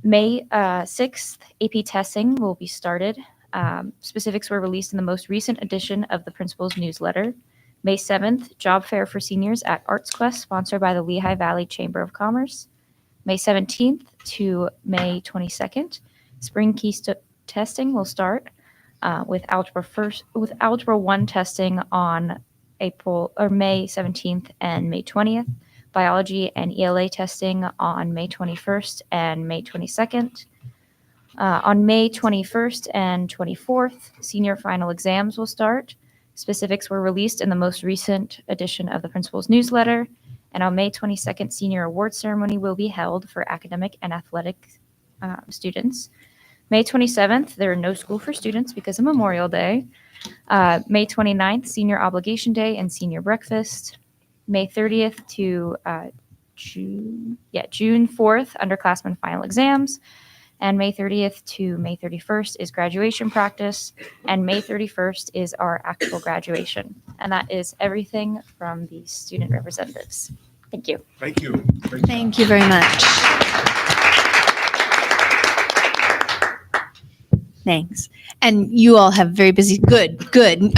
May 6th, AP testing will be started. Specifics were released in the most recent edition of the principal's newsletter. May 7th, job fair for seniors at Arts Quest, sponsored by the Lehigh Valley Chamber of Commerce. May 17th to May 22nd, spring key testing will start with Algebra 1 testing on May 17th and May 20th. Biology and ELA testing on May 21st and May 22nd. On May 21st and 24th, senior final exams will start. Specifics were released in the most recent edition of the principal's newsletter. And on May 22nd, senior award ceremony will be held for academic and athletic students. May 27th, there are no school for students because of Memorial Day. May 29th, senior obligation day and senior breakfast. May 30th to June 4th, underclassmen final exams. And May 30th to May 31st is graduation practice. And May 31st is our actual graduation. And that is everything from the student representatives. Thank you. Thank you. Thank you very much. Thanks. And you all have very busy, good.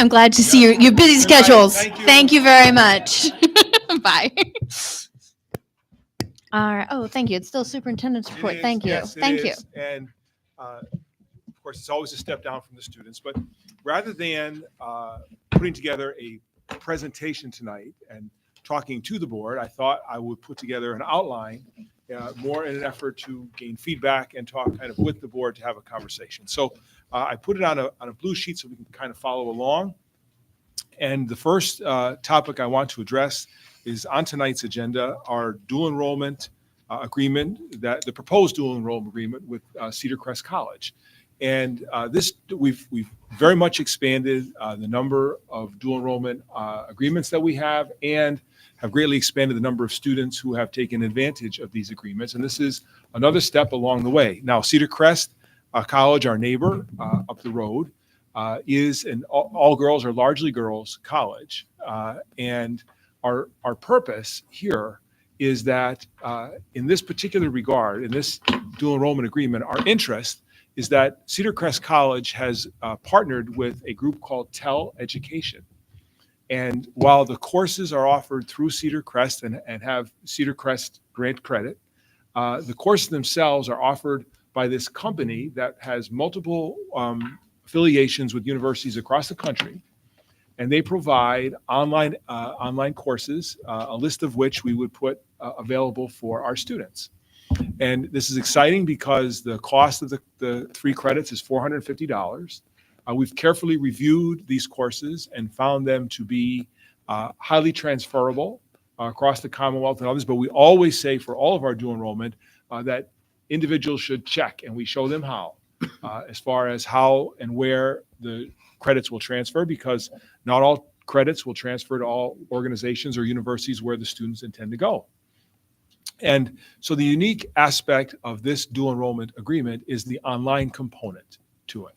I'm glad to see your busy schedules. Thank you very much. Bye. All right. Oh, thank you. It's still superintendent's report. It is, Thank you. yes, it Thank you. is. And of course, it's always a step down from the students. But rather than putting together a presentation tonight and talking to the board, I thought I would put together an outline more in an effort to gain feedback and talk kind of with the board to have a conversation. So I put it on a blue sheet so we can kind of follow along. And the first topic I want to address is on tonight's agenda, our dual enrollment agreement, that the proposed dual enrollment agreement with Cedar Crest College. And we've very much expanded the number of dual enrollment agreements that we have, and have greatly expanded the number of students who have taken advantage of these agreements. And this is another step along the way. Now, Cedar Crest College, our neighbor up the road, is an all girls or largely girls college. And our purpose here is that in this particular regard, in this dual enrollment agreement, our interest is that Cedar Crest College has partnered with a group called TEL Education. And while the courses are offered through Cedar Crest and have Cedar Crest grant credit, the courses themselves are offered by this company that has multiple affiliations with universities across the country. And they provide online courses, a list of which we would put available for our students. And this is exciting because the cost of the 3 credits is $450. We've carefully reviewed these courses and found them to be highly transferable across the Commonwealth and others. But we always say for all of our dual enrollment that individuals should check, and we show them how, as far as how and where the credits will transfer, because not all credits will transfer to all organizations or universities where the students intend to go. And so the unique aspect of this dual enrollment agreement is the online component to it.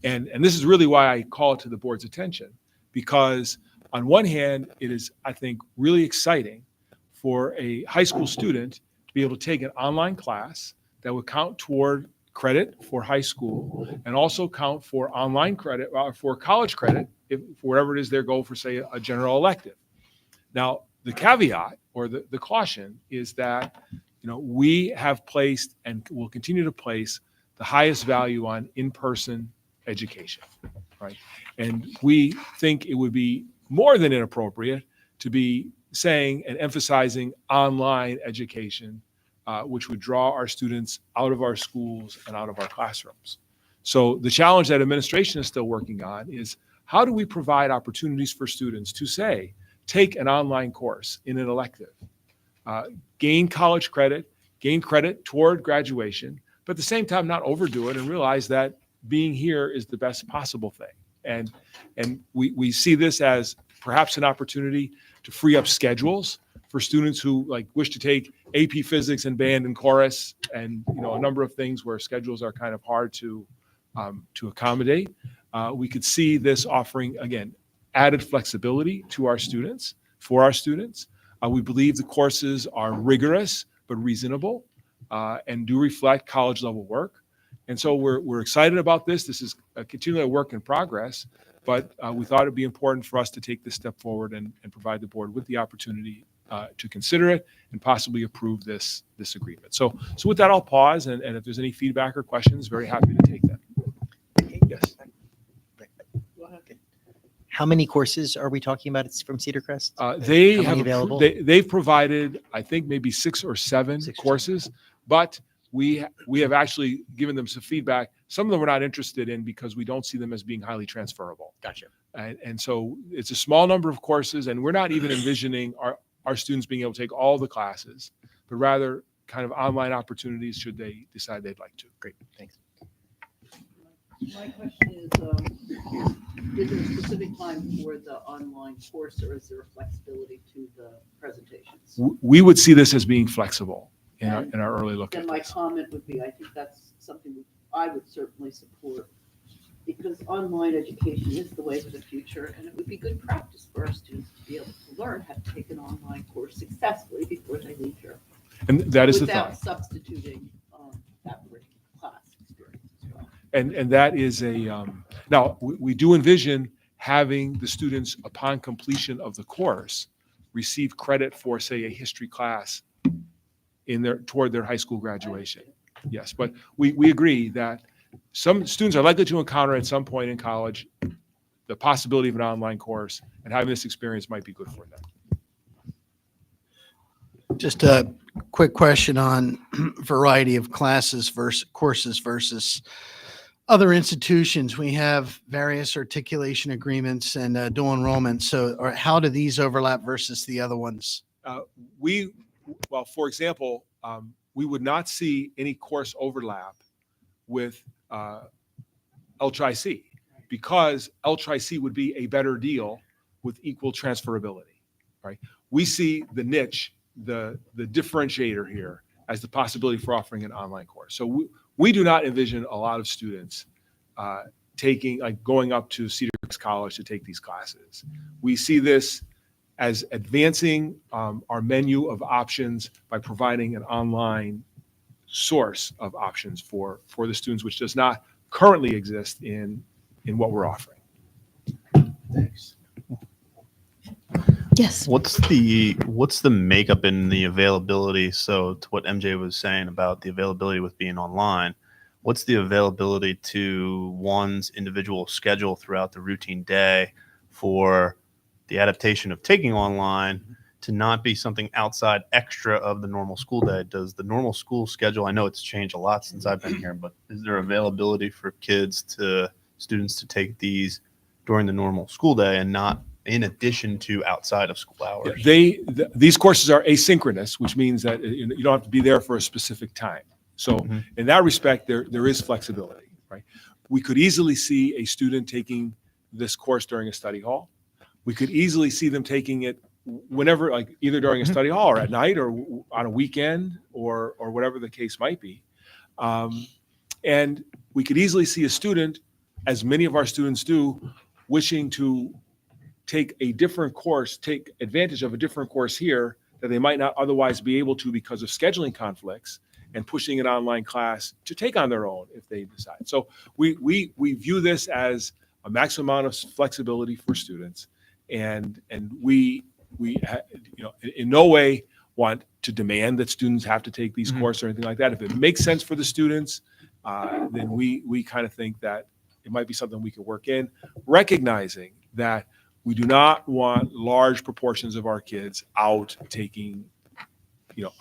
And this is really why I call it to the board's attention, because on one hand, it is, I think, really exciting for a high school student to be able to take an online class that would count toward credit for high school and also count for online credit, for college credit, if for whatever it is their goal for, say, a general elective. Now, the caveat or the caution is that, we have placed and will continue to place the highest value on in-person education, right? And we think it would be more than inappropriate to be saying and emphasizing online education, which would draw our students out of our schools and out of our classrooms. So the challenge that administration is still working on is how do we provide opportunities for students to, say, take an online course in an elective, gain college credit, gain credit toward graduation, but at the same time not overdo it and realize that being here is the best possible thing. And we see this as perhaps an opportunity to free up schedules for students who wish to take AP Physics and band and chorus and a number of things where schedules are kind of hard to accommodate. We could see this offering, again, added flexibility to our students, for our students. We believe the courses are rigorous but reasonable and do reflect college level work. And so we're excited about this. This is continually a work in progress, but we thought it'd be important for us to take this step forward and provide the board with the opportunity to consider it and possibly approve this agreement. So with that, I'll pause, and if there's any feedback or questions, very happy to take them. Yes. How many courses are we talking about? It's from Cedar Crest? They How have many available? they've provided, I think, maybe 6 or 7 courses, but we have actually given them some feedback. Some of them we're not interested in because we don't see them as being highly transferable. Gotcha. And so it's a small number of courses, and we're not even envisioning our our students being able to take all the classes, but rather kind of online opportunities should they decide they'd like to. Great, thanks. My question is there a specific time for the online course, or is there a flexibility to the presentations? We would see this as being flexible in our early look Then at my this. comment would be, I think that's something I would certainly support, because online education is the way for the future, and it would be good practice for our students to be able to learn how to take an online course successfully before they leave here. And that is the without thought. substituting that class experience as well. And that is a, now we do envision having the students upon completion of the course receive credit for, say, a history class toward their high school graduation. Yes, but we agree that some students are likely to encounter at some point in college the possibility of an online course, and having this experience might be good for them. Just a quick question on variety of classes versus courses versus other institutions. We have various articulation agreements and dual enrollment. So how do these overlap versus the other ones? Well, for example, we would not see any course overlap with LTRI-C, because LTRI-C would be a better deal with equal transferability, right? We see the niche, the differentiator here as the possibility for offering an online course. So we do not envision a lot of students going up to Cedar Crest College to take these classes. We see this as advancing our menu of options by providing an online source of options for the students, which does not currently exist in what we're offering. Thanks. Yes. What's the makeup and the availability? So to what MJ was saying about the availability with being online, what's the availability to one's individual schedule throughout the routine day for the adaptation of taking online to not be something outside extra of the normal school day? Does the normal school schedule, I know it's changed a lot since I've been here, but is there availability for students to take these during the normal school day and not in addition to outside of school hours? These courses are asynchronous, which means that you don't have to be there for a specific time. So in that respect, there is flexibility, right? We could easily see a student taking this course during a study hall. We could easily see them taking it whenever, like either during a study hall or at night or on a weekend or whatever the case might be. And we could easily see a student, as many of our students do, wishing to take a different course, take advantage of a different course here that they might not otherwise be able to because of scheduling conflicts, and pushing an online class to take on their own if they decide. So we view this as a maximum amount of flexibility for students, and we in no way want to demand that students have to take these courses or anything like that. If it makes sense for the students, then we kind of think that it might be something we could work in, recognizing that we do not want large proportions of our kids out taking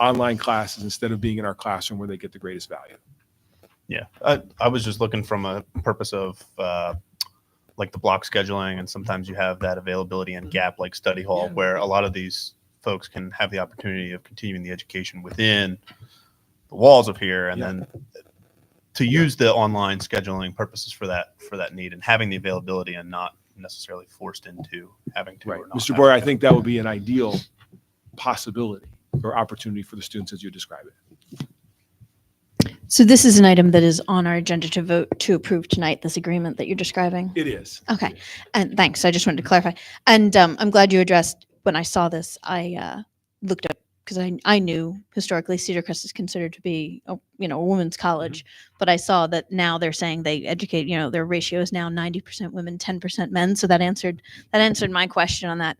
online classes instead of being in our classroom where they get the greatest value. Yeah, I was just looking from a purpose of like the block scheduling, and sometimes you have that availability and gap like study hall where a lot of these folks can have the opportunity of continuing the education within the walls of here, and then to use the online scheduling purposes for that need, and having the availability and not necessarily forced into having to. Right, or not Mr. having Boyer, I to. think that would be an ideal possibility or opportunity for the students as you describe it. So this is an item that is on our agenda to vote to approve tonight, this agreement that you're describing? It is. Okay. And thanks. I just wanted to clarify. And I'm glad you addressed, when I saw this, I looked up, because I knew historically Cedar Crest is considered to be a women's college, but I saw that now they're saying they educate, their ratio is now 90% women, 10% men. So that answered my question on that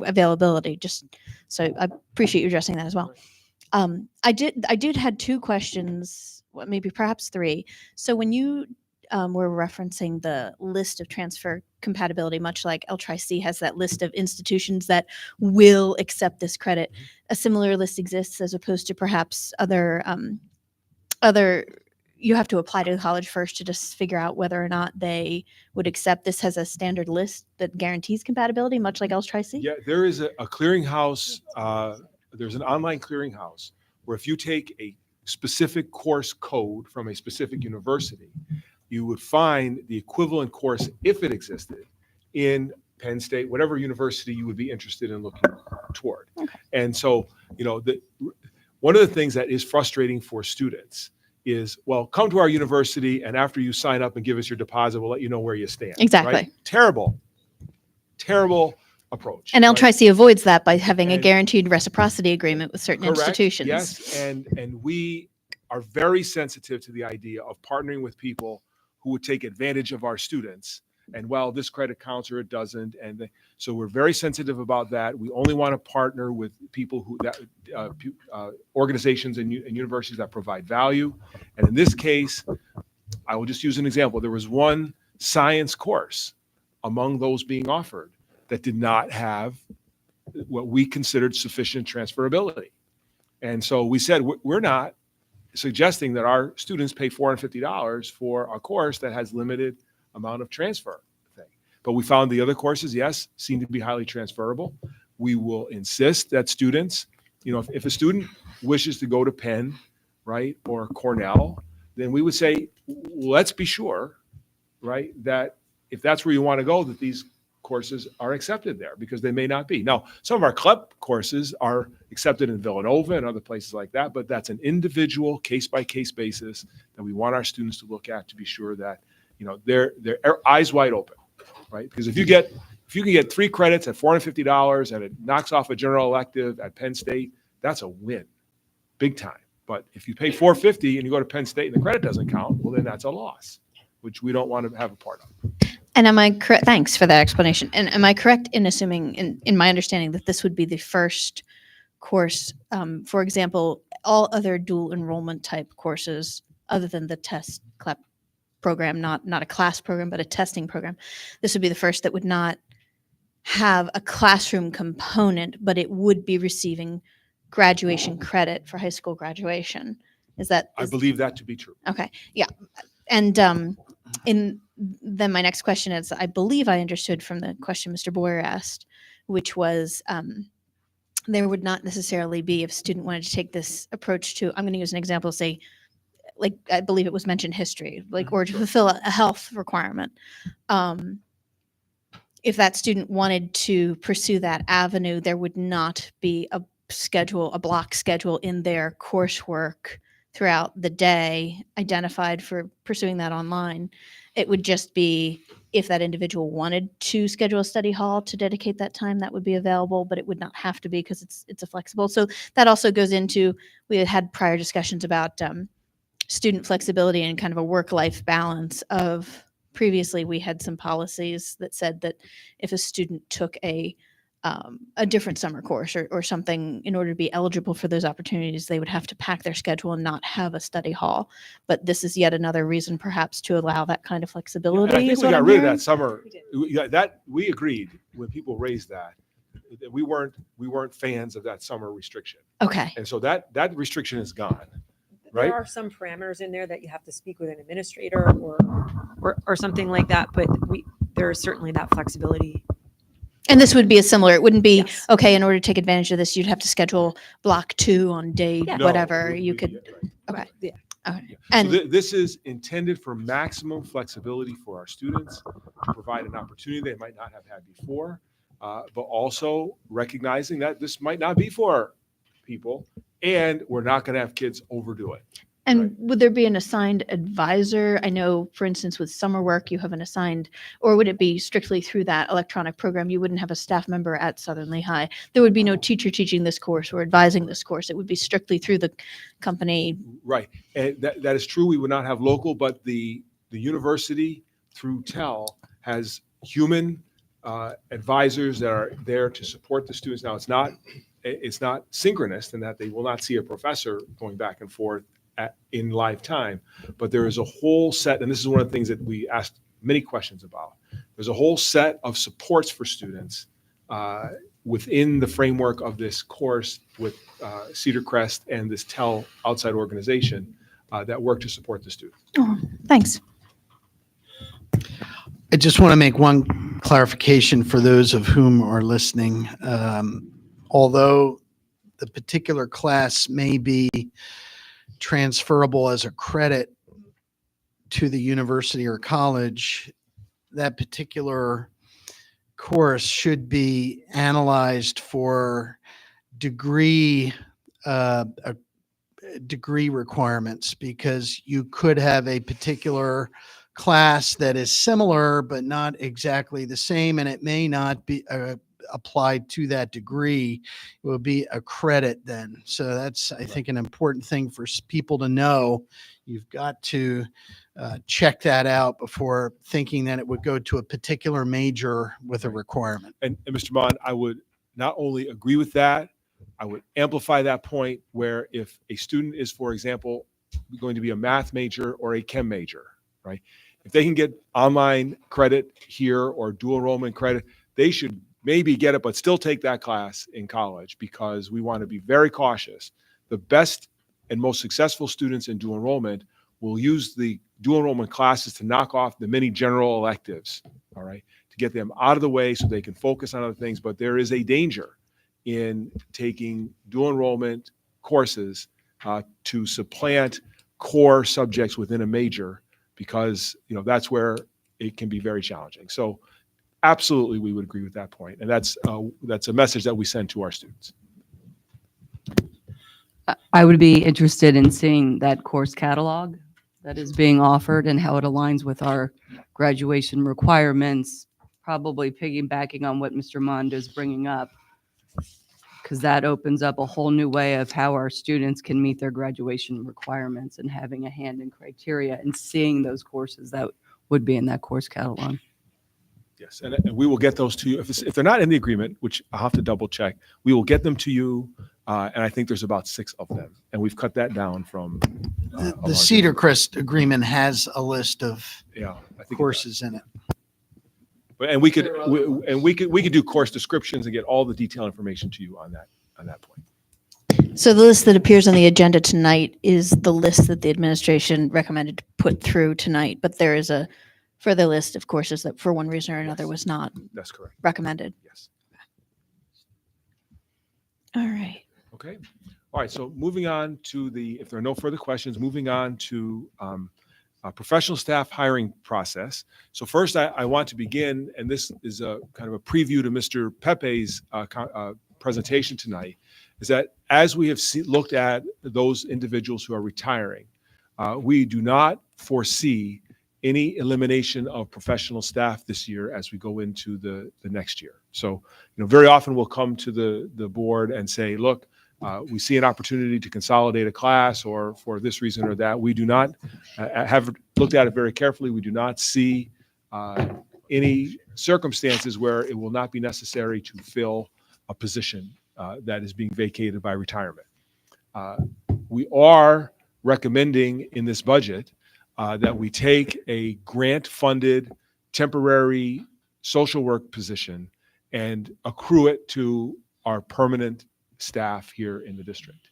availability. Just so I appreciate you addressing that as well. I did had two questions, maybe perhaps three. So when you were referencing the list of transfer compatibility, much like LTRI-C has that list of institutions that will accept this credit, a similar list exists as opposed to perhaps other you have to apply to the college first to just figure out whether or not they would accept. This has a standard list that guarantees compatibility, much like L-Tri-C? Yeah, there is a clearinghouse. There's an online clearinghouse where if you take a specific course code from a specific university, you would find the equivalent course, if it existed, in Penn State, whatever university you would be interested in looking toward. Okay. And so, one of the things that is frustrating for students is, well, come to our university, and after you sign up and give us your deposit, we'll let you know where you stand. Exactly. Right? Terrible approach. And right? L-Tri-C avoids that by having a And- guaranteed reciprocity agreement with certain Correct, institutions. yes, and we are very sensitive to the idea of partnering with people who would take advantage of our students. And well, this credit counts or it doesn't, so we're very sensitive about that. We only want to partner with people organizations and universities that provide value. And in this case, I will just use an example. There was one science course among those being offered that did not have what we considered sufficient transferability. And so we said, we're not suggesting that our students pay $450 for a course that has limited amount of transfer thing. But we found the other courses, yes, seem to be highly transferable. We will insist that students, if a student wishes to go to Penn, right, or Cornell, then we would say, let's be sure, right, that if that's where you want to go, that these courses are accepted there, because they may not be. Now, some of our CLEP courses are accepted in Villanova and other places like that, but that's an individual case-by-case basis that we want our students to look at to be sure that, they're eyes wide open, right? Because if you can get 3 credits at $450 and it knocks off a general elective at Penn State, that's a win, big time. But if you pay $450 and you go to Penn State and the credit doesn't count, well, then that's a loss, which we don't want to have a part of. And am I correct? Thanks for that explanation. And am I correct in assuming, in my understanding, that this would be the first course, for example, all other dual enrollment type courses other than the test CLEP program, not a class program, but a testing program. This would be the first that would not have a classroom component, but it would be receiving graduation credit for high school graduation. I believe that to be true. Okay. Yeah. And then my next question is, I believe I understood from the question Mr. Boyer asked, which was there would not necessarily be, if a student wanted to take this approach to, I'm going to use an example, say, like I believe it was mentioned history, like, or to fulfill a health requirement. If that student wanted to pursue that avenue, there would not be a block schedule in their coursework throughout the day identified for pursuing that online. It would just be, if that individual wanted to schedule a study hall to dedicate that time, that would be available, but it would not have to be, because it's a flexible. So that also goes into, we had prior discussions about student flexibility and kind of a work-life balance of, previously we had some policies that said that if a student took a different summer course or something, in order to be eligible for those opportunities, they would have to pack their schedule and not have a study hall. But this is yet another reason perhaps to allow that kind of flexibility. And I think is we what got I'm rid of hearing. that summer. We agreed when people raised that we weren't fans of that summer restriction. Okay. And so that restriction is gone. Right? There are some parameters in there that you have to speak with an administrator or something like that, but there is certainly that flexibility. And this would be a similar, it wouldn't be, okay, in order to take advantage of this, you'd have to schedule block 2 on day whatever. You could, okay. Yeah. Okay. And so this is intended for maximum flexibility for our students, to provide an opportunity they might not have had before, but also recognizing that this might not be for people, and we're not going to have kids overdo it. And would there be an assigned advisor? I know, for instance, with summer work, you have an assigned, or would it be strictly through that electronic program? You wouldn't have a staff member at Southern Lehigh. There would be no teacher teaching this course or advising this course. It would be strictly through the company. Right. And that is true. We would not have local, but the university through TEL has human advisors that are there to support the students. Now, it's not synchronous in that they will not see a professor going back and forth in live time, but there is a whole set, and this is one of the things that we asked many questions about. There's a whole set of supports for students within the framework of this course with Cedar Crest and this TEL outside organization that work to support the student. Oh, thanks. I just want to make one clarification for those of whom are listening. Although the particular class may be transferable as a credit to the university or college, that particular course should be analyzed for degree degree requirements, because you could have a particular class that is similar but not exactly the same, and it may not be applied to that degree. It will be a credit then. So that's, I think, an important thing for people to know. You've got to check that out before thinking that it would go to a particular major with a requirement. And Mr. Mon, I would not only agree with that, I would amplify that point, where if a student is, for example, going to be a math major or a chem major, right? If they can get online credit here or dual enrollment credit, they should maybe get it, but still take that class in college, because we want to be very cautious. The best and most successful students in dual enrollment will use the dual enrollment classes to knock off the many general electives, all right, to get them out of the way so they can focus on other things. But there is a danger in taking dual enrollment courses to supplant core subjects within a major, because that's where it can be very challenging. So absolutely, we would agree with that point, and that's a message that we send to our students. I would be interested in seeing that course catalog that is being offered and how it aligns with our graduation requirements, probably piggybacking on what Mr. Mondo is bringing up, because that opens up a whole new way of how our students can meet their graduation requirements, and having a hand in criteria and seeing those courses that would be in that course catalog. Yes, and we will get those to you. If they're not in the agreement, which I'll have to double check, we will get them to you, and I think there's about 6 of them, and we've cut that down from the Cedar Crest agreement has a list of I think courses in it. But we could do course descriptions and get all the detailed information to you on that point. So the list that appears on the agenda tonight is the list that the administration recommended to put through tonight, but there is a further list of courses that for one reason or another was not That's correct. recommended. Yes. All right. Okay. All right. So moving on to if there are no further questions, moving on to professional staff hiring process. So first, I want to begin, and this is a kind of a preview to Mr. Pepe's presentation tonight, is that as we have looked at those individuals who are retiring, we do not foresee any elimination of professional staff this year as we go into the next year. So, very often we'll come to the board and say, look, we see an opportunity to consolidate a class, or for this reason or that. We do not have looked at it very carefully. We do not see any circumstances where it will not be necessary to fill a position that is being vacated by retirement. We are recommending in this budget that we take a grant-funded temporary social work position and accrue it to our permanent staff here in the district,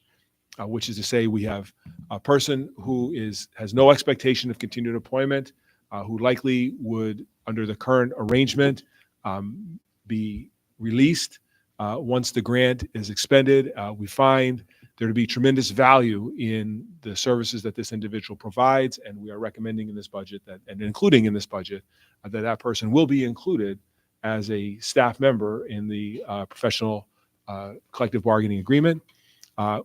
which is to say we have a person who has no expectation of continued employment, who likely would, under the current arrangement, be released once the grant is expended. We find there to be tremendous value in the services that this individual provides, and we are recommending in this budget and including in this budget that person will be included as a staff member in the professional collective bargaining agreement.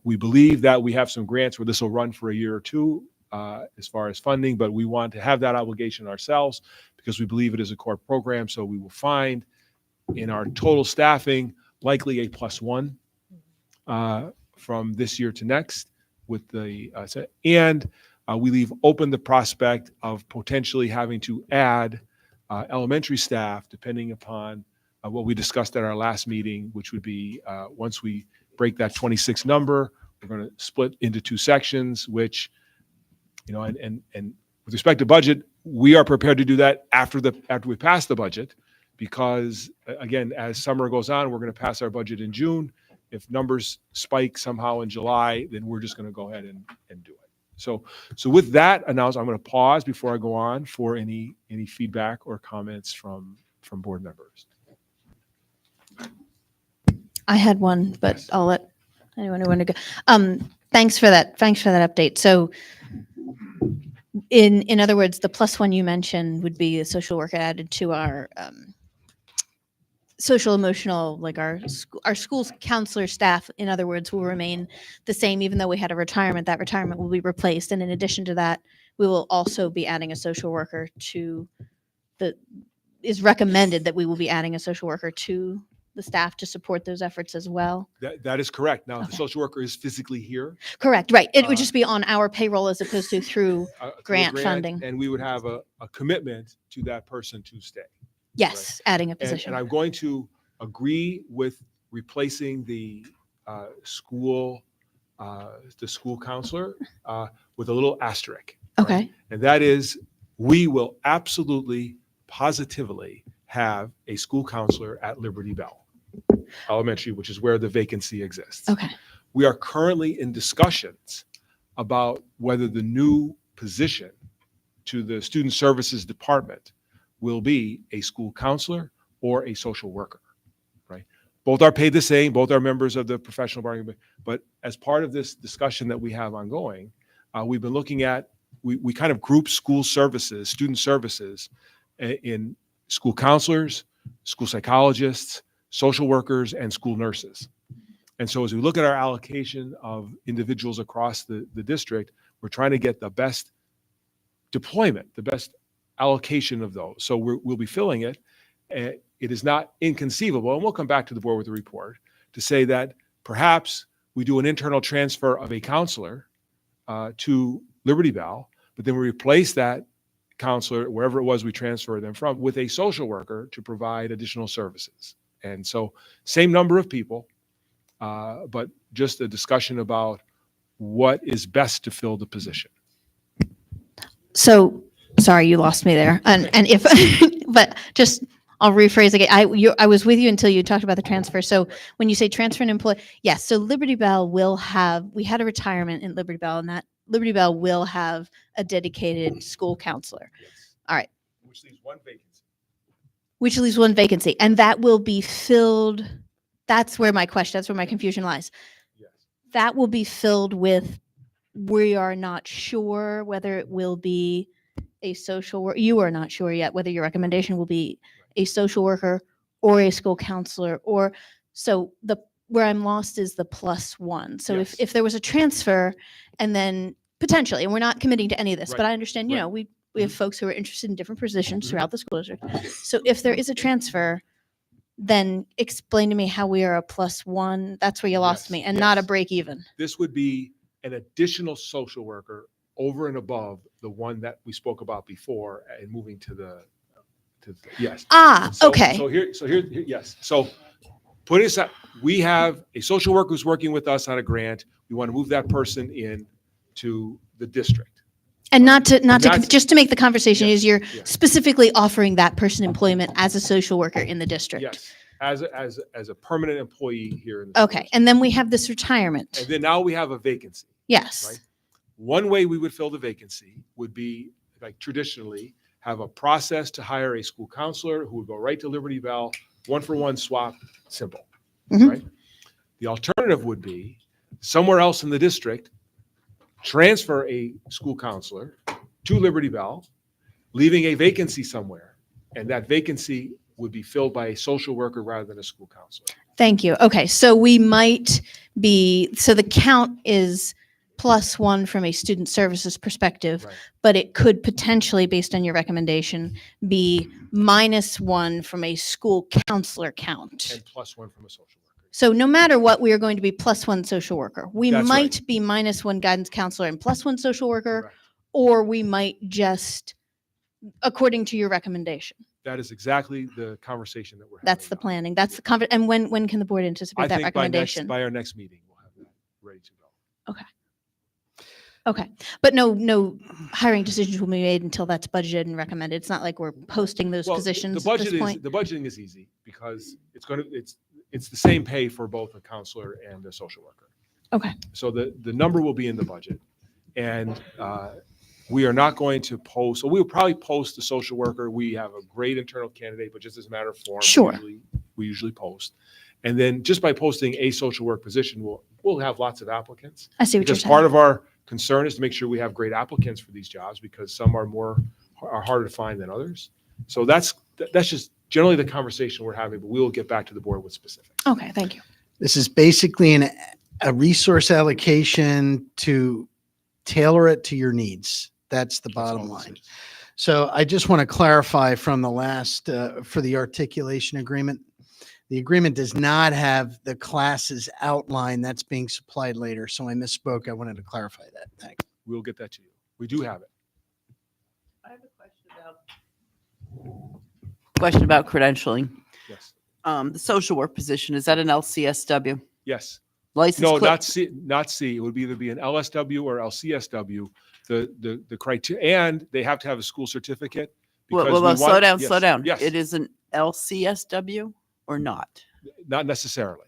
We believe that we have some grants where this will run for a year or two as far as funding, but we want to have that obligation ourselves because we believe it is a core program. So we will find in our total staffing likely a +1 from this year to next with the we leave open the prospect of potentially having to add elementary staff depending upon what we discussed at our last meeting, which would be once we break that 26 number, we're going to split into 2 sections, which, and with respect to budget, we are prepared to do that after we pass the budget, because again, as summer goes on, we're going to pass our budget in June. If numbers spike somehow in July, then we're just going to go ahead and do it. So with that announcement, I'm going to pause before I go on for any feedback or comments from board members. I had one, but I'll let anyone who want to go. Thanks for that. Thanks for that update. So, in other words, the +1 you mentioned would be a social worker added to our social emotional, like our school's counselor staff. In other words, will remain the same, even though we had a retirement. That retirement will be replaced, and in addition to that, we will also be adding a social worker to the. Is recommended that we will be adding a social worker to the staff to support those efforts as well. That is correct. Now, the social worker is physically here. Correct. Right. It would just be on our payroll as opposed to through through a grant funding. And we would have a commitment to that person to stay. Yes, adding a And, position. and I'm going to agree with replacing the school counselor with a little asterisk. Okay. And that is, we will absolutely, positively have a school counselor at Liberty Bell Elementary, which is where the vacancy exists. Okay. We are currently in discussions about whether the new position to the Student Services Department will be a school counselor or a social worker, right? Both are paid the same, both are members of the professional bargaining, but as part of this discussion that we have ongoing, we've been looking at, we kind of group school services, student services in school counselors, school psychologists, social workers, and school nurses. And so as we look at our allocation of individuals across the district, we're trying to get the best deployment, the best allocation of those. So we'll be filling it. It is not inconceivable, and we'll come back to the board with a report to say that perhaps we do an internal transfer of a counselor to Liberty Bell, but then we replace that counselor, wherever it was we transfer them from, with a social worker to provide additional services. And so same number of people, but just a discussion about what is best to fill the position. So, sorry, you lost me there. And if, but just, I'll rephrase again. I was with you until you talked about the transfer. So when you say transfer an employee, yes. So Liberty Bell will have, we had a retirement in Liberty Bell, and that Liberty Bell will have a dedicated school counselor. All right. Which leaves one vacancy. Which leaves one vacancy. And that will be filled. That's where my confusion lies. Yes. That will be filled with, we are not sure whether it will be a social worker. You are not sure yet whether your recommendation will be a social worker or a school counselor, or so where I'm lost is the +1. So Yes. if there was a transfer and then potentially, and we're not committing to any of this, but Right. I understand, Right. we have folks who are interested in different positions throughout the school district. So if there is a transfer, then explain to me how we are a +1. That's where you lost Yes, me, and not a yes. break even. This would be an additional social worker over and above the one that we spoke about before and moving to the yes. Okay. So here, yes. So put it aside, we have a social worker who's working with us on a grant. We want to move that person in to the district. And not to that's- just to make the conversation Yes, easier, yes. specifically offering that person employment as a social worker in the district. Yes, as a permanent employee here in the Okay. And then we have this retirement. And then now we have a vacancy. Yes. Right? One way we would fill the vacancy would be, like traditionally, have a process to hire a school counselor who would go right to Liberty Bell, 1-for-1 swap, simple, Mhm. right? The alternative would be somewhere else in the district, transfer a school counselor to Liberty Bell, leaving a vacancy somewhere, and that vacancy would be filled by a social worker rather than a school counselor. Thank you. Okay. So we might be, so the count is +1 from a student services perspective, Right. but it could potentially, based on your recommendation, be -1 from a school counselor count. And +1 from a social worker. So no matter what, we are going to be +1 social worker. We That's might right. be -1 guidance counselor and +1 social worker, Correct. or we might just, according to your recommendation. That is exactly the conversation that we're having. That's the planning. That's the and when can the board anticipate I that think recommendation? by our next meeting, we'll have that ready to go. Okay. But no hiring decisions will be made until that's budgeted and recommended. It's not like we're posting those Well, positions the at this budget point. the budgeting is easy because it's the same pay for both a counselor and a social worker. Okay. So the number will be in the budget. And we are not going to post, so we'll probably post the social worker. We have a great internal candidate, but just as a matter of form, Sure. we usually post. And then just by posting a social work position, we'll have lots of applicants. I see what you're Because saying. part of our concern is to make sure we have great applicants for these jobs, because some are harder to find than others. So that's just generally the conversation we're having, but we will get back to the board with specifics. Okay, thank you. This is basically a resource allocation to tailor it to your needs. That's the bottom line. So I just want to clarify from the last, for the articulation agreement, the agreement does not have the classes outline that's being supplied later. So I misspoke. I wanted to clarify that. Thanks. We'll get that to you. We do have it. I have a question about credentialing. Yes. The social work position, is that an LCSW? Yes. License No, clerk- not C. Not C. It would either be an LSW or LCSW. The criteria, and they have to have a school certificate. Well, slow down, yes, slow down. Yes. It is an LCSW or not? Not necessarily.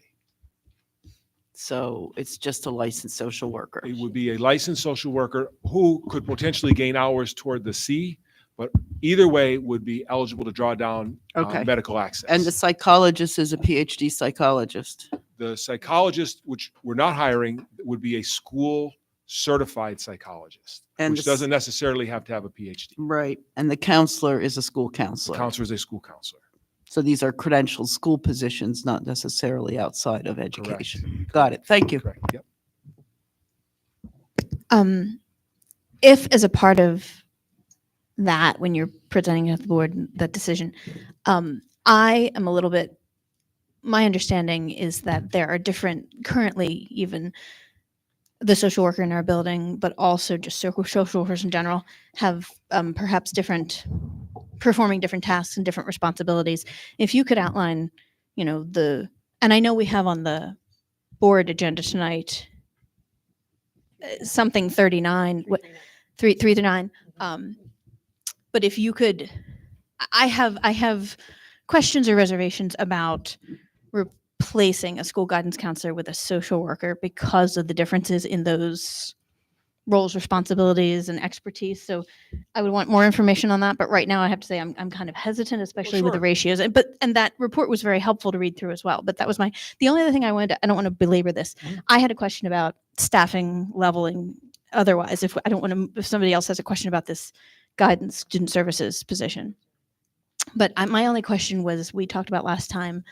So it's just a licensed social worker. It would be a licensed social worker who could potentially gain hours toward the C, but either way would be eligible to draw down Okay. medical access. And the psychologist is a PhD psychologist. The psychologist, which we're not hiring, would be a school certified psychologist, And which the- doesn't necessarily have to have a PhD. Right. And the counselor is a school counselor. Counselor is a school counselor. So these are credentialed school positions, not necessarily outside of education. Got it. Thank you. Correct. Yep. If as a part of that, when you're presenting at the board that decision, I am a little bit, my understanding is that there are different, currently even the social worker in our building, but also just social workers in general have perhaps performing different tasks and different responsibilities. If you could outline, and I know we have on the board agenda tonight, something 39, 3 through 9. But if you could, I have questions or reservations about replacing a school guidance counselor with a social worker because of the differences in those roles, responsibilities, and expertise. So I would want more information on that. But right now I have to say I'm kind of hesitant, especially with the ratios. And that report was very helpful to read through as well. But that was the only other thing I don't want to belabor this. I had a question about staffing leveling otherwise. If somebody else has a question about this guidance student services position. But my only question was, we talked about last time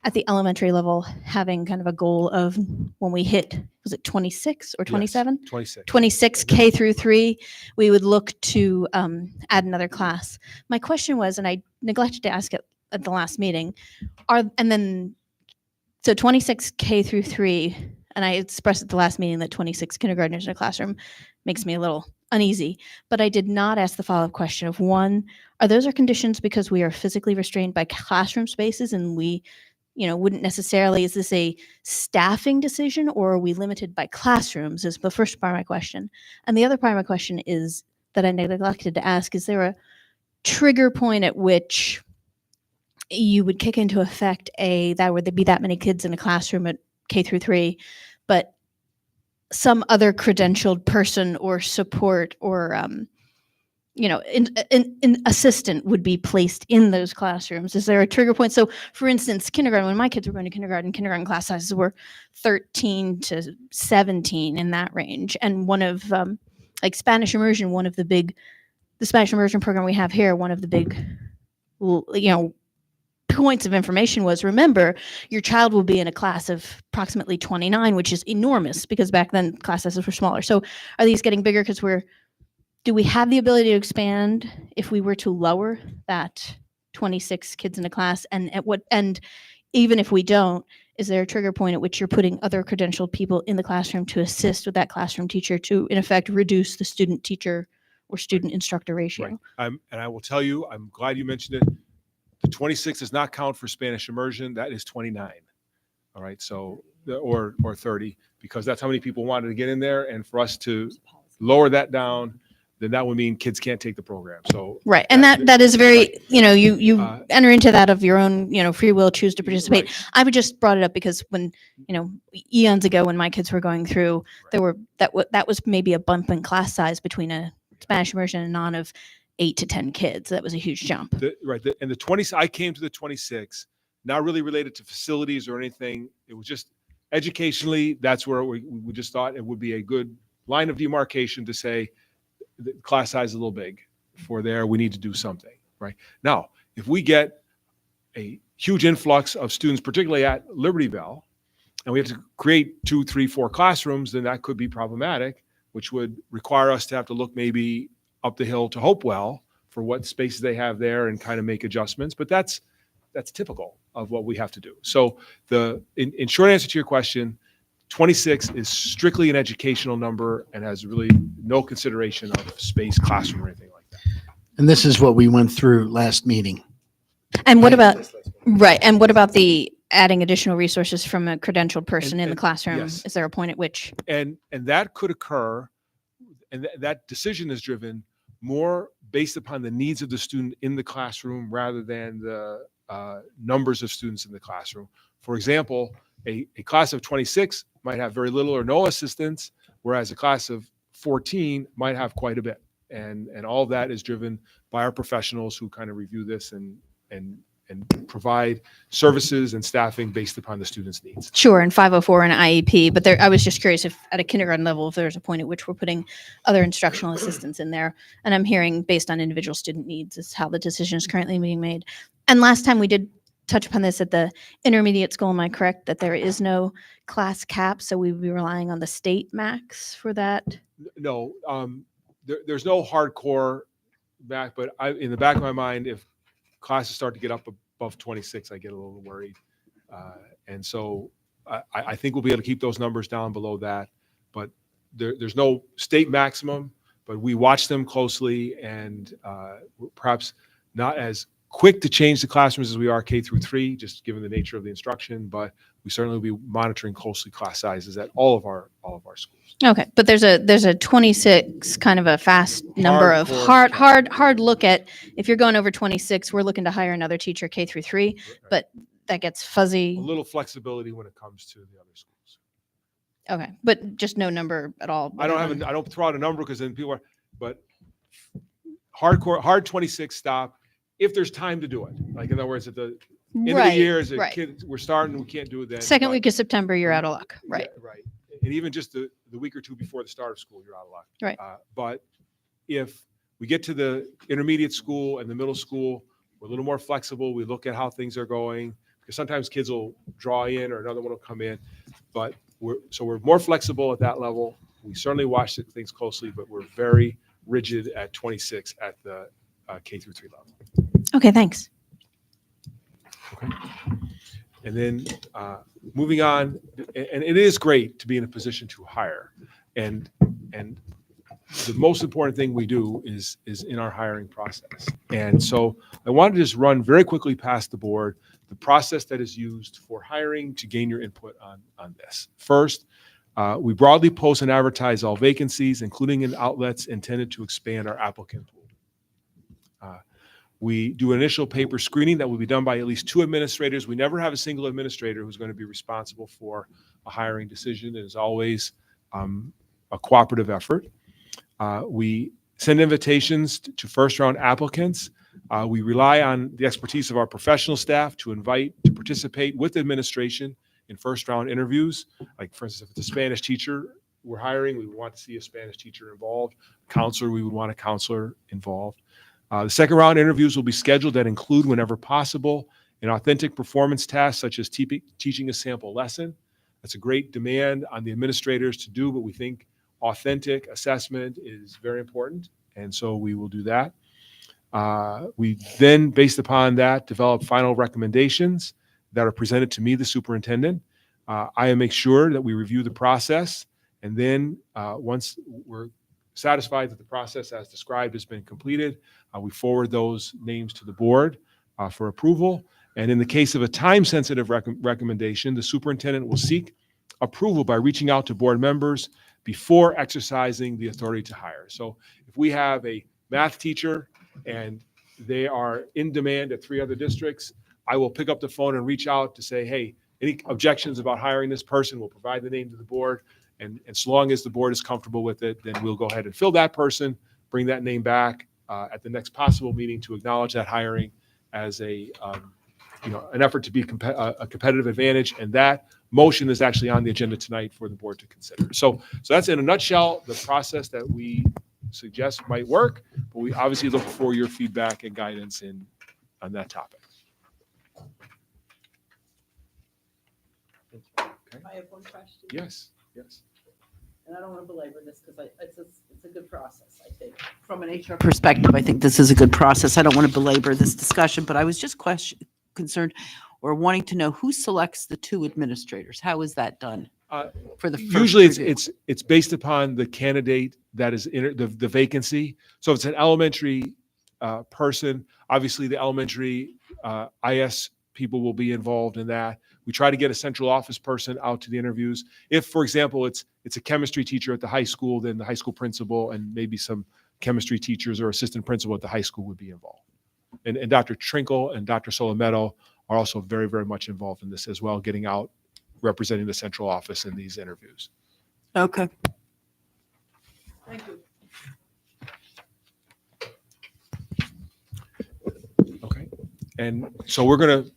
at the elementary level having kind of a goal of when we hit, was it 26 or 27? Yes, 26. 26 K through 3, we would look to add another class. My question was, and I neglected to ask it at the last meeting, so 26 K through 3, and I expressed at the last meeting that 26 kindergartners in a classroom makes me a little uneasy, but I did not ask the follow-up question of, one, are those our conditions because we are physically restrained by classroom spaces and we wouldn't necessarily, is this a staffing decision or are we limited by classrooms, is the first part of my question. And the other part of my question is that I neglected to ask, is there a trigger point at which you would kick into effect that would there be that many kids in a classroom at K through 3, but some other credentialed person or support or an assistant would be placed in those classrooms? Is there a trigger point? So for instance, kindergarten, when my kids were going to kindergarten class sizes were 13 to 17 in that range. And one of like Spanish immersion, the Spanish immersion program we have here, one of the big, points of information was, remember, your child will be in a class of approximately 29, which is enormous because back then class sizes were smaller. So are these getting bigger because do we have the ability to expand if we were to lower that 26 kids in a class? And even if we don't, is there a trigger point at which you're putting other credentialed people in the classroom to assist with that classroom teacher to, in effect, reduce the student teacher or student instructor ratio? Right. And I will tell you, I'm glad you mentioned it. The 26 does not count for Spanish immersion. That is 29. All right. So, or 30, because that's how many people wanted to get in there. And for us to lower that down, then that would mean kids can't take the program. So Right. And that is very, you Uh, enter into that of your own, free will, choose to participate. right. I would just brought it up because when, eons ago when my kids were going through, that was maybe a bump in class size between a Spanish immersion and non of 8 to 10 kids. That was a huge jump. And the 20, I came to the 26, not really related to facilities or anything. It was just educationally, that's where we just thought it would be a good line of demarcation to say the class size is a little big for there. We need to do something, right? Now, if we get a huge influx of students, particularly at Liberty Bell, and we have to create 2, 3, 4 classrooms, then that could be problematic, which would require us to have to look maybe up the hill to Hopewell for what spaces they have there and kind of make adjustments. But that's typical of what we have to do. So in short answer to your question, 26 is strictly an educational number and has really no consideration of space, classroom, or anything like that. And this is what we went through last meeting. And what about, right. And what about the adding additional resources from a credentialed person in the classroom? Yes. Is there a point at which? And that could occur, and that decision is driven more based upon the needs of the student in the classroom rather than the numbers of students in the classroom. For example, a class of 26 might have very little or no assistance, whereas a class of 14 might have quite a bit. And all of that is driven by our professionals who kind of review this and provide services and staffing based upon the student's needs. Sure, and 504 and IEP, but I was just curious if at a kindergarten level, if there's a point at which we're putting other instructional assistants in there. And I'm hearing based on individual student needs is how the decision is currently being made. And last time we did touch upon this at the intermediate school, am I correct that there is no class cap? So we would be relying on the state max for that? No, there's no hardcore back, but in the back of my mind, if classes start to get up above 26, I get a little worried. And so I think we'll be able to keep those numbers down below that, but there's no state maximum, but we watch them closely and perhaps not as quick to change the classrooms as we are K through 3, just given the nature of the instruction, but we certainly will be monitoring closely class sizes at all of our schools. Okay, but there's a 26 kind of a fast number of hard look at, if you're going over 26, we're looking to hire another teacher K through 3, but that gets fuzzy. A little flexibility when it comes to the other schools. Okay, but just no number at all. I don't throw out a number because then people are, but hard 26 stop if there's time to do it. Like in other words, at the end of the year, as a kid, we're starting, we can't do it then. Second week of September, you're out of luck. Right. Yeah, right. And even just the week or two before the start of school, you're out of luck. Right. But if we get to the intermediate school and the middle school, we're a little more flexible. We look at how things are going because sometimes kids will draw in or another one will come in. But we're more flexible at that level. We certainly watch things closely, but we're very rigid at 26 at the K through 3 level. Okay, thanks. Okay. And then moving on, and it is great to be in a position to hire. And the most important thing we do is in our hiring process. And so I wanted to just run very quickly past the board the process that is used for hiring to gain your input on this. First, we broadly post and advertise all vacancies, including in outlets intended to expand our applicant pool. We do an initial paper screening that will be done by at least 2 administrators. We never have a single administrator who's going to be responsible for a hiring decision. It is always a cooperative effort. We send invitations to first-round applicants. We rely on the expertise of our professional staff to participate with administration in first-round interviews. Like, for instance, if it's a Spanish teacher we're hiring, we would want to see a Spanish teacher involved. Counselor, we would want a counselor involved. The second round interviews will be scheduled that include, whenever possible, an authentic performance task such as teaching a sample lesson. That's a great demand on the administrators to do, but we think authentic assessment is very important, and so we will do that. We then, based upon that, develop final recommendations that are presented to me, the superintendent. I make sure that we review the process, and then once we're satisfied that the process as described has been completed, we forward those names to the board for approval. And in the case of a time-sensitive recommendation, the superintendent will seek approval by reaching out to board members before exercising the authority to hire. So if we have a math teacher and they are in demand at 3 other districts, I will pick up the phone and reach out to say, hey, any objections about hiring this person? We'll provide the name to the board. And so long as the board is comfortable with it, then we'll go ahead and fill that person, bring that name back at the next possible meeting to acknowledge that hiring as an effort to be a competitive advantage. And that motion is actually on the agenda tonight for the board to consider. So that's in a nutshell the process that we suggest might work, but we obviously look for your feedback and guidance on that topic. Okay. I have one question. Yes. And I don't want to belabor this because it's a good process, I think. From an HR perspective, I think this is a good process. I don't want to belabor this discussion, but I was just concerned or wanting to know who selects the 2 administrators. How is that done? For the first Usually review? it's based upon the candidate that is in the vacancy. So if it's an elementary person, obviously the elementary IS people will be involved in that. We try to get a central office person out to the interviews. If, for example, it's a chemistry teacher at the high school, then the high school principal and maybe some chemistry teachers or assistant principal at the high school would be involved. And Dr. Trinkle and Dr. Solometto are also very, very much involved in this as well, getting out, representing the central office in these interviews. Okay. Thank you. Okay. And so we're going to,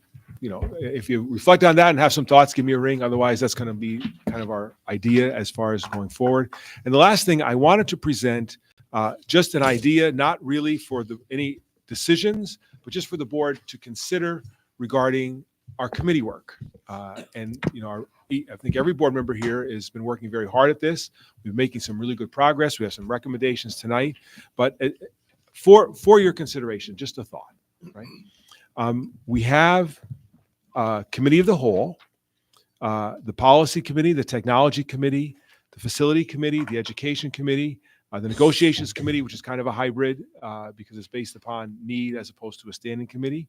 if you reflect on that and have some thoughts, give me a ring. Otherwise, that's going to be kind of our idea as far as going forward. And the last thing I wanted to present, just an idea, not really for any decisions, but just for the board to consider regarding our committee work. I think every board member here has been working very hard at this. We've been making some really good progress. We have some recommendations tonight, but for your consideration, just a thought, right? We have committee of the whole, the policy committee, the technology committee, the facility committee, the education committee, the negotiations committee, which is kind of a hybrid because it's based upon need as opposed to a standing committee.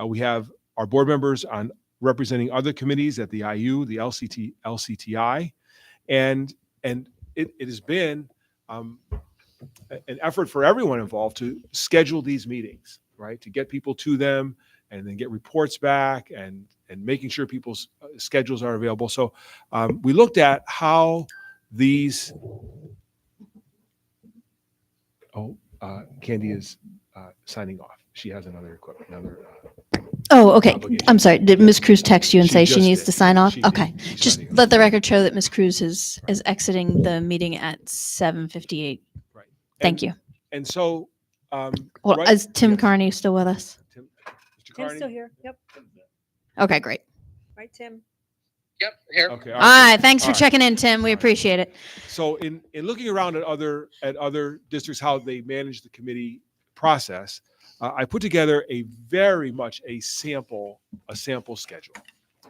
We have our board members on representing other committees at the IU, the LCTI, and it has been an effort for everyone involved to schedule these meetings, right? To get people to them and then get reports back and making sure people's schedules are available. So we looked at how these. Candy is signing off. She has another. Oh, okay. Obligation. I'm sorry. Did Ms. Cruz text you and She say she just needs did. to sign off? She did. Okay. She's Just signing off. let the record show that Ms. Cruz is exiting the meeting at 7:58. Right. Thank you. And so, Well, right- is Tim yes. Carney still with us? Mr. Tim's Carney? still here. Yep. Okay, great. Right, Tim? Yep, here. Okay. All right. Thanks for All right. checking in, Tim. We appreciate it. So in looking around at other districts, how they manage the committee process, I put together a very much a sample schedule,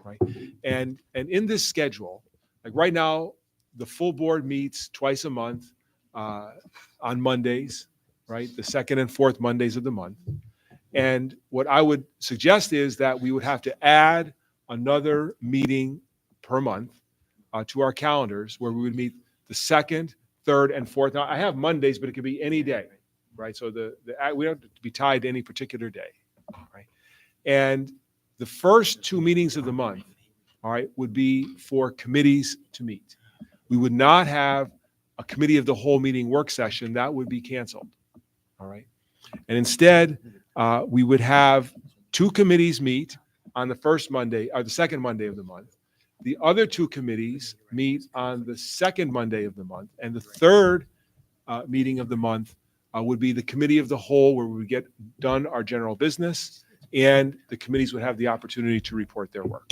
right? And in this schedule, like right now, the full board meets twice a month on Mondays, right? The second and fourth Mondays of the month. And what I would suggest is that we would have to add another meeting per month to our calendars where we would meet the second, third, and fourth. Now, I have Mondays, but it could be any day, right? So we don't have to be tied to any particular day, right? And the first 2 meetings of the month, all right, would be for committees to meet. We would not have a committee of the whole meeting work session. That would be canceled, all right? And instead, we would have 2 committees meet on the first Monday or the second Monday of the month. The other 2 committees meet on the second Monday of the month. And the third meeting of the month would be the committee of the whole, where we would get done our general business and the committees would have the opportunity to report their work.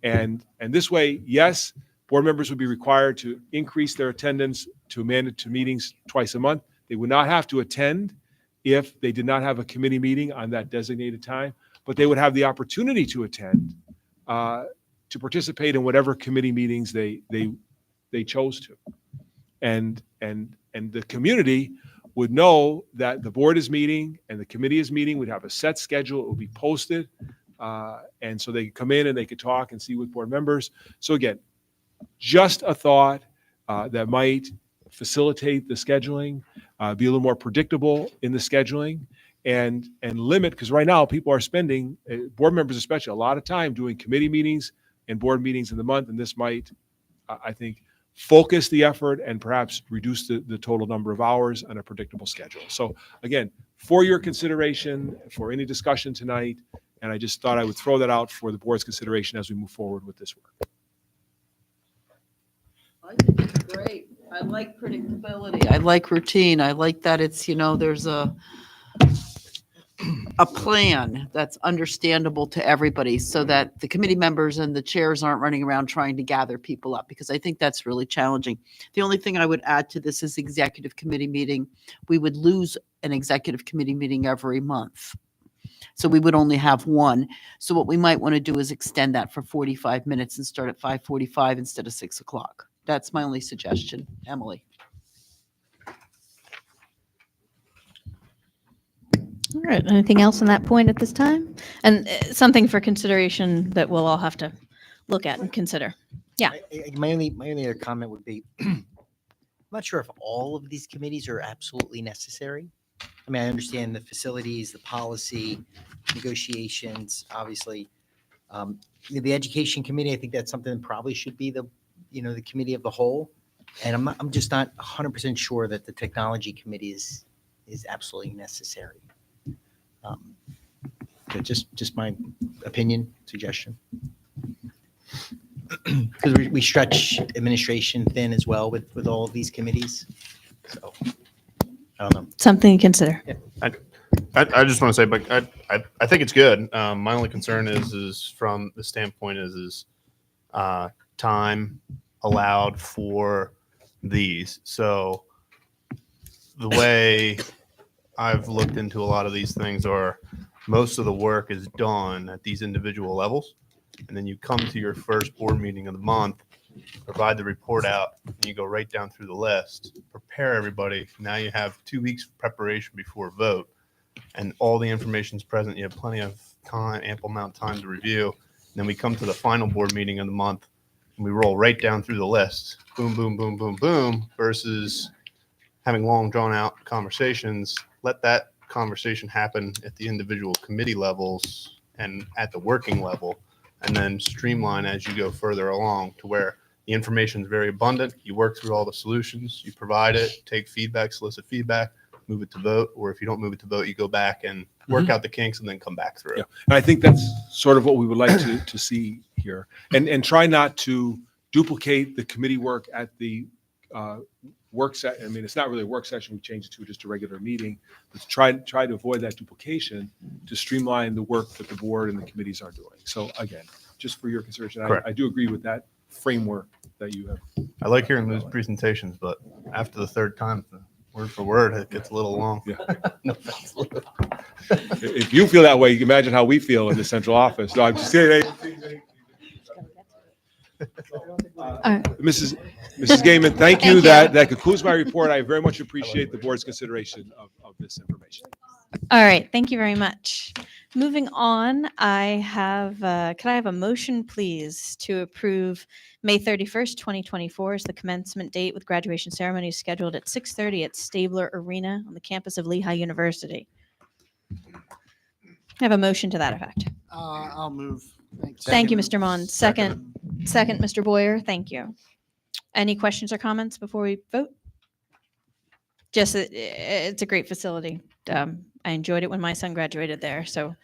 And this way, yes, board members would be required to increase their attendance to meetings twice a month. They would not have to attend if they did not have a committee meeting on that designated time, but they would have the opportunity to attend, to participate in whatever committee meetings they chose to. And the community would know that the board is meeting and the committee is meeting. We'd have a set schedule. It would be posted. And so they could come in and they could talk and see with board members. So again, just a thought. that might facilitate the scheduling, be a little more predictable in the scheduling, and limit, because right now people are spending, board members especially, a lot of time doing committee meetings and board meetings in the month, and this might, I think, focus the effort and perhaps reduce the total number of hours on a predictable schedule. So again, for your consideration, for any discussion tonight, and I just thought I would throw that out for the board's consideration as we move forward with this work. I think it's great. I like predictability. I like routine. I like that it's, there's a plan that's understandable to everybody so that the committee members and the chairs aren't running around trying to gather people up, because I think that's really challenging. The only thing I would add to this is executive committee meeting. We would lose an executive committee meeting every month. So we would only have one. So what we might want to do is extend that for 45 minutes and start at 5:45 instead of 6 o'clock. That's my only suggestion. Emily. All right. Anything else on that point at this time? And something for consideration that we'll all have to look at and consider. Yeah. My only other comment would be, I'm not sure if all of these committees are absolutely necessary. I mean, I understand the facilities, the policy, negotiations, obviously. The education committee, I think that's something that probably should be the committee of the whole. And I'm just not 100% sure that the technology committee is absolutely necessary. But just my opinion, suggestion. Because we stretch administration thin as well with all of these committees. So I don't know. Something to consider. Yeah. I just want to say, but I think it's good. My only concern is from the standpoint is time allowed for these. So the way I've looked into a lot of these things are most of the work is done at these individual levels. And then you come to your first board meeting of the month, provide the report out, and you go right down through the list, prepare everybody. Now you have 2 weeks of preparation before vote, and all the information's present. You have plenty of time, ample amount of time to review. And then we come to the final board meeting of the month, and we roll right down through the list. Boom, boom, boom, boom, boom, versus having long, drawn-out conversations. Let that conversation happen at the individual committee levels and at the working level, and then streamline as you go further along to where the information is very abundant. You work through all the solutions, you provide it, take feedback, solicit feedback, move it to vote, or if you don't move it to vote, you go back and work out the kinks and then come back through. Yeah. And I think that's sort of what we would like to see here, and try not to duplicate the committee work at the work session. I mean, it's not really a work session. We changed it to just a regular meeting, but try to avoid that duplication to streamline the work that the board and the committees are doing. So again, just for your consideration, I do agree with that framework that you have. I like hearing those presentations, but after the third time, word for word, it gets a little long. Yeah. No, if you feel that way, you can imagine how we feel in the central office. No, I'm just saying. Mrs. Gaiman, thank you. That concludes my report. I very much appreciate the board's consideration of this information. All right. Thank you very much. Moving on, I have, could I have a motion, please, to approve May 31st, 2024 as the commencement date with graduation ceremony scheduled at 6:30 at Stabler Arena on the campus of Lehigh University. I have a motion to that effect. I'll move. Thanks. Thank you, Mr. Mon. Second, Mr. Boyer. Thank you. Any questions or comments before we vote? Just, it's a great facility. I enjoyed it when my son graduated there, so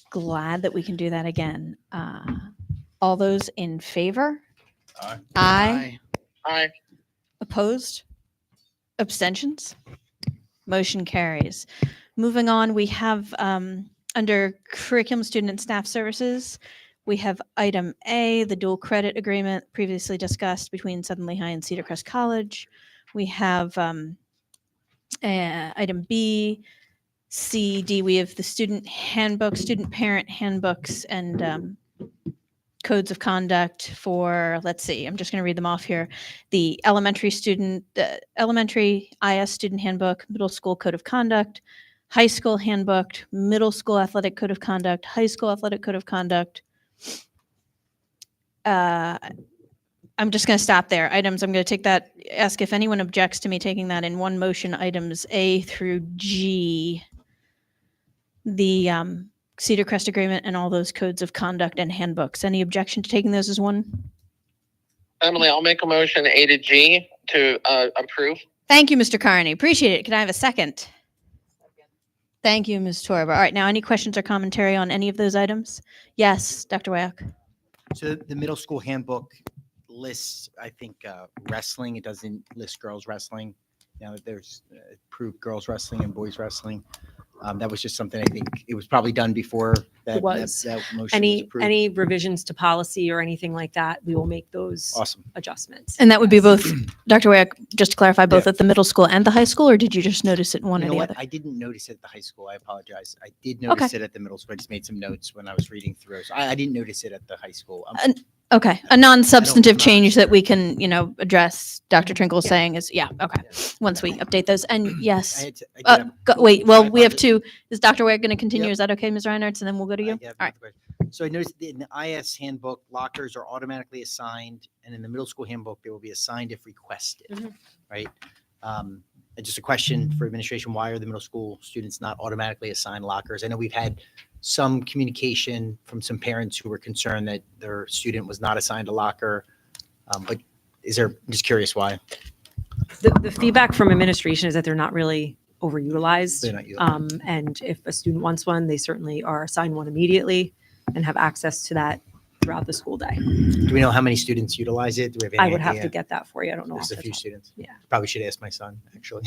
glad that we can do that again. All those in favor? Aye. Aye. Aye. Opposed? Abstentions? Motion carries. Moving on, we have under Curriculum, Student, and Staff Services, we have item A, the dual credit agreement previously discussed between Southern Lehigh and Cedar Crest College. We have item B, C, D. We have the student handbook, student parent handbooks, and codes of conduct for, let's see, I'm just going to read them off here. The elementary IS student handbook, middle school code of conduct, high school handbook, middle school athletic code of conduct, high school athletic code of conduct, I'm just going to stop there. Items, I'm going to take that, ask if anyone objects to me taking that in one motion, items A through G, the Cedar Crest Agreement and all those codes of conduct and handbooks. Any objection to taking those as one? Emily, I'll make a motion A to G to approve. Thank you, Mr. Carney. Appreciate it. Can I have a second? Thank you, Ms. Torba. All right, now any questions or commentary on any of those items? Yes, Dr. Wyok. So the middle school handbook lists, I think, wrestling. It doesn't list girls wrestling. Now that there's approved girls wrestling and boys wrestling. That was just something I think it was probably done before that, It was. that motion was approved. Any revisions to policy or anything like that, we will make those Awesome. adjustments. And that would be both, Dr. Wyok, just to clarify, both Yeah. at the middle school and the high school, or did you just notice it in one You or know the what? other? I didn't notice it at the high school. I apologize. I did notice it at the middle school. I just made some notes when I was reading through. So I didn't notice it at the high school. Okay, a non-substantive change that we can, address. Dr. Trinkle is saying is, okay, once we update those. And yes, I did have- wait, well, I we have apologize. two. Is Dr. Wyok going to continue? Yep. Is that okay, Ms. Reinhardt? And then we'll go to you? Yeah, All right. So I noticed that in the IS handbook, lockers are automatically assigned, and in the middle school handbook, they will be assigned if requested, right? And just a question for administration, why are the middle school students not automatically assigned lockers? I know we've had some communication from some parents who were concerned that their student was not assigned a locker, but I'm just curious why. The feedback from administration is that they're not really overutilized. They're not utilized. And if a student wants one, they certainly are assigned one immediately and have access to that throughout the school day. Do we know how many students utilize it? Do we have any I would have to idea? get that for you. I don't know. There's off a the few top. students. Yeah. Probably should ask my son, actually.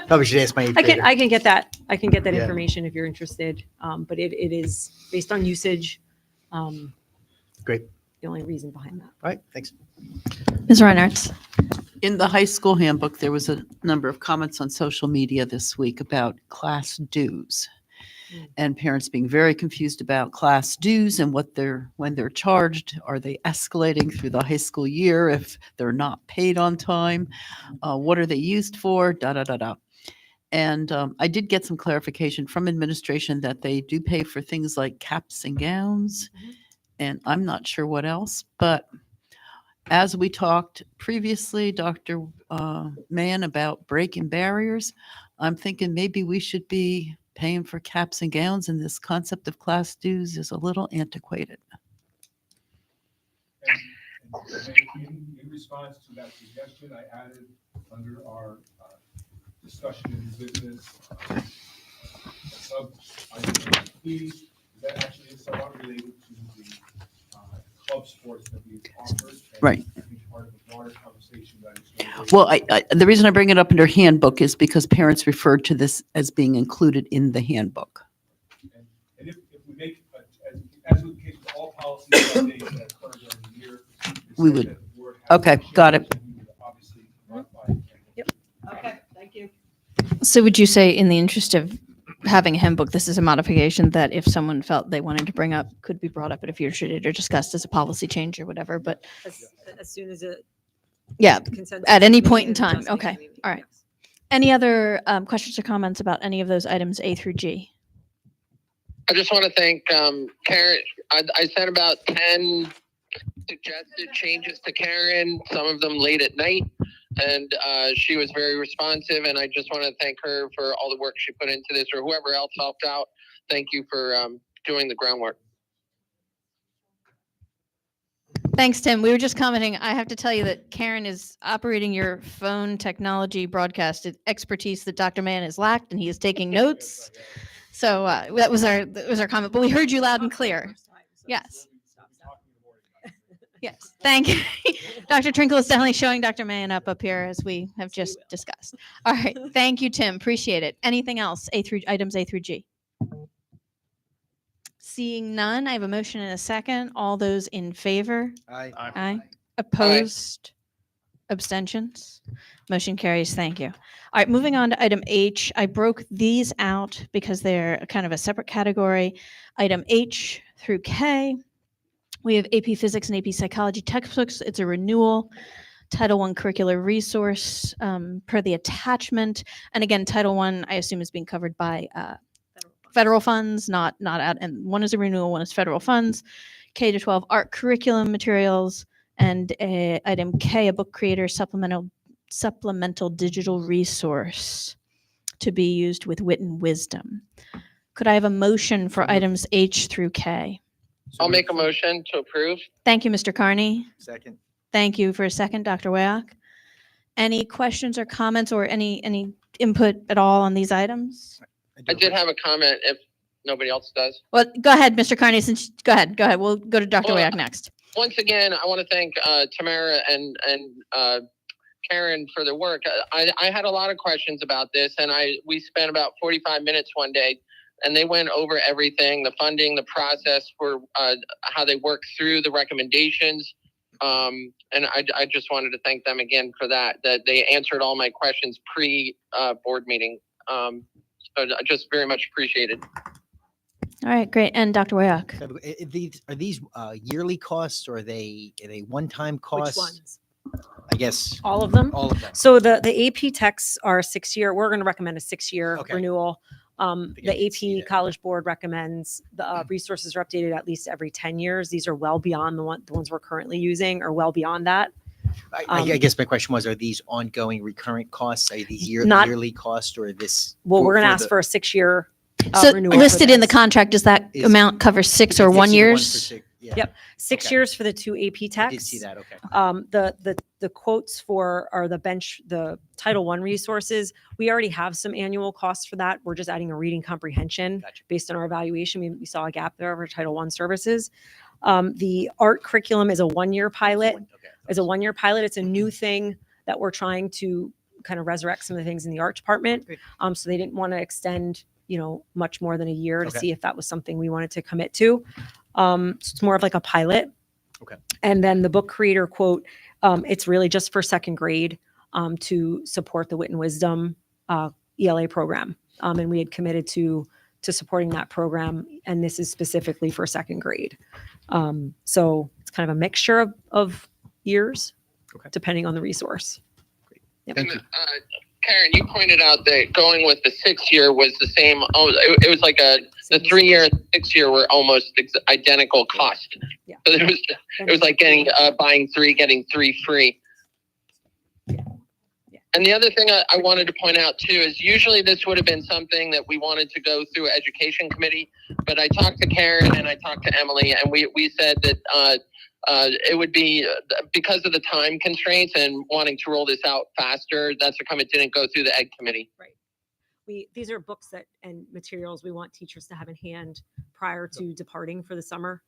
Probably should ask my eighth I can grader. get that. I can get that Yeah. information if you're interested. But it is based on usage. Great. The only reason behind that. All right, thanks. Ms. Reinhardt. In the high school handbook, there was a number of comments on social media this week about class dues and parents being very confused about class dues and when they're charged. Are they escalating through the high school year if they're not paid on time? What are they used for? Da, da, da, da. And I did get some clarification from administration that they do pay for things like caps and gowns. And I'm not sure what else, but as we talked previously, Dr. Mann, about breaking barriers, I'm thinking maybe we should be paying for caps and gowns, and this concept of class dues is a little antiquated. In response to that suggestion, I added under our discussion in business sub item B, that actually is somewhat related to the club sports that we've offered. And Right. I think part of the broader conversation that is going to raise- Well, the reason I bring it up under handbook is because parents referred to this as being included in the handbook. And if we make, as with the case with all policy updates that occur during the year, We would, okay, got it. obviously modify. Okay, thank you. So would you say, in the interest of having a handbook, this is a modification that if someone felt they wanted to bring up, could be brought up at a future date or discussed as a policy change or whatever, but As soon as it. yeah, consensus at is any made point in and time. adjustment Okay, can be made, all right. Any other questions or comments about any of those items A through G? I just want to thank Karen. I sent about 10 suggested changes to Karen, some of them late at night, and she was very responsive, and I just want to thank her for all the work she put into this, or whoever else helped out. Thank you for doing the groundwork. Thanks, Tim. We were just commenting. I have to tell you that Karen is operating your phone technology broadcast expertise that Dr. Mann has lacked, and he is taking notes. So that was our comment. But we heard you loud and clear. Yes. Yes. Thank you. Dr. Trinkle is definitely showing Dr. Mann up here as we have just discussed. All right. Thank you, Tim. Appreciate it. Anything else? Items A through G. Seeing none, I have a motion and a second. All those in favor? Aye. Aye. Opposed? Abstentions? Motion carries. Thank you. All right, moving on to item H. I broke these out because they're kind of a separate category. Item H through K. We have AP Physics and AP Psychology textbooks. It's a renewal. Title I curricular resource per the attachment. And again, Title I, I assume, is being covered by federal funds, not out. And one is a renewal, one is federal funds. K-12 art curriculum materials, And item K, a book creator supplemental digital resource to be used with wit and wisdom. Could I have a motion for items H through K? I'll make a motion to approve. Thank you, Mr. Carney. Second. Thank you for a second, Dr. Wayock. Any questions or comments or any input at all on these items? I did have a comment if nobody else does. Well, go ahead, Mr. Carney. Go ahead. We'll go to Dr. Well, Wayock next. Once again, I want to thank Tamara and Karen for their work. I had a lot of questions about this, and we spent about 45 minutes one day, and they went over everything, the funding, the process for how they work through the recommendations. And I just wanted to thank them again for that they answered all my questions pre-board meeting. So I just very much appreciated. All right, great. And Dr. Wayock. Are these yearly costs or are they one-time costs? Which ones? I guess All of them? all of them. So the AP texts are 6-year. We're going to recommend a 6-year Okay. renewal. think I The did see AP College Board recommends the resources are updated at least every 10 years. These are well beyond the ones we're currently using, or well beyond that. I guess my question was, are these ongoing recurrent costs? Are these Not- yearly costs or this? Well, we're going to for ask the- for a 6-year So renewal. listed for in the this. contract, does that Is- amount cover 6 or Because 1 this is the one for years? six- yeah. Yep, 6 Okay. years for the 2 AP texts. I did see that. Okay. The quotes for are the Title I resources. We already have some annual costs for that. We're just adding a reading comprehension Gotcha. based on our evaluation. We saw a gap there for Title I services. The art curriculum is a 1-year pilot. It's a new thing that we're trying to kind of resurrect some of the things in the art department. Great. So they didn't want to extend, much more than a year to Okay. see if that was something we wanted to commit to. So it's more of like a pilot. Okay. And then the book creator quote, it's really just for second grade to support the Wit and Wisdom ELA program. And we had committed to supporting that program. And this is specifically for second grade. So it's kind of a mixture of years, Okay. depending on the resource. Yep. And Karen, you pointed out that going with the 6-year was the same. Oh, it was like the 3-year and 6-year were almost identical cost. Yeah. So it was like buying 3, getting 3 free. And the other thing I wanted to point out too is usually this would have been something that we wanted to go through education committee, but I talked to Karen and I talked to Emily, and we said that it would be because of the time constraints and wanting to roll this out faster. That's how come it didn't go through the ed committee. These are books and materials we want teachers to have in hand prior to departing for the summer.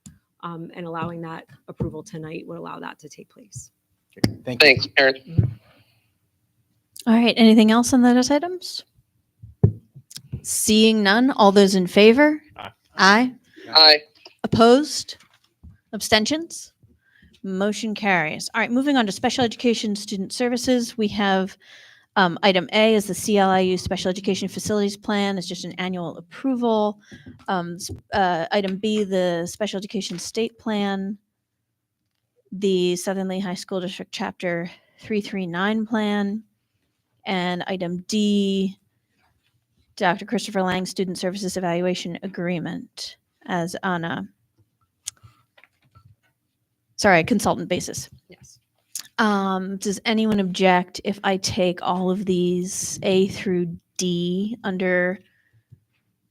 And allowing that approval tonight would allow that to take place. Thanks, Karen. All right, anything else on those items? Seeing none, all those in favor? Aye. Aye. Opposed? Abstentions? Motion carries. All right, moving on to special education student services. We have item A is the CLIU Special Education Facilities Plan. It's just an annual approval. Item B, the Special Education State Plan. The Southern Lehigh School District Chapter 339 Plan. And item D, Dr. Christopher Lang Student Services Evaluation Agreement as on a consultant basis. Yes. Does anyone object if I take all of these A through D under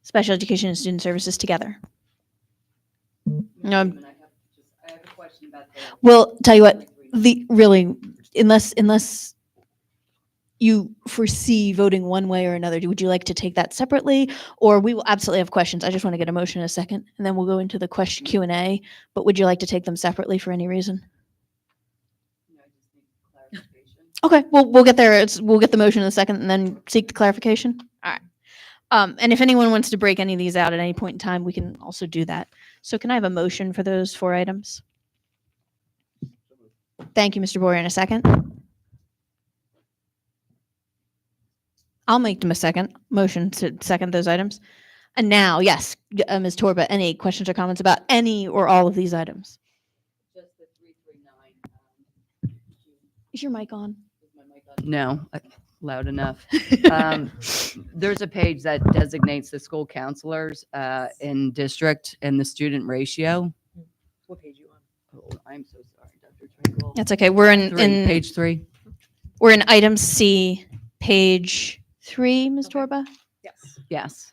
special education and student services together? No. I have a question about that. Well, tell you what, unless you foresee voting one way or another, would you like to take that separately? Or we will absolutely have questions. I just want to get a motion in a second, and then we'll go into the question Q&A. But would you like to take them separately for any reason? Okay, well, we'll get there. We'll get the motion in a second and then seek the clarification. All right. And if anyone wants to break any of these out at any point in time, we can also do that. So can I have a motion for those 4 items? Thank you, Mr. Boyer. In a second. I'll make them a motion to second those items. And now, yes, Ms. Torba, any questions or comments about any or all of these items? Just the 339. Is your mic on? No, loud enough. There's a page that designates the school counselors in district and the student ratio. What page you on? Oh, I'm so sorry, Dr. That's okay. We're in page 3. We're in item C, page 3, Ms. Torba. Yes. Yes.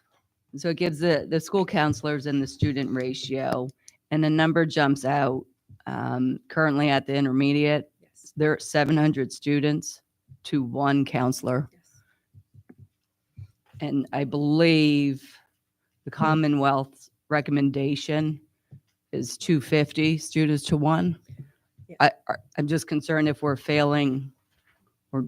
So it gives the school counselors and the student ratio, and a number jumps out. Currently at the intermediate, there are 700 students to 1 counselor. And I believe the Commonwealth's recommendation is 250 students to 1. I'm just concerned if we're failing or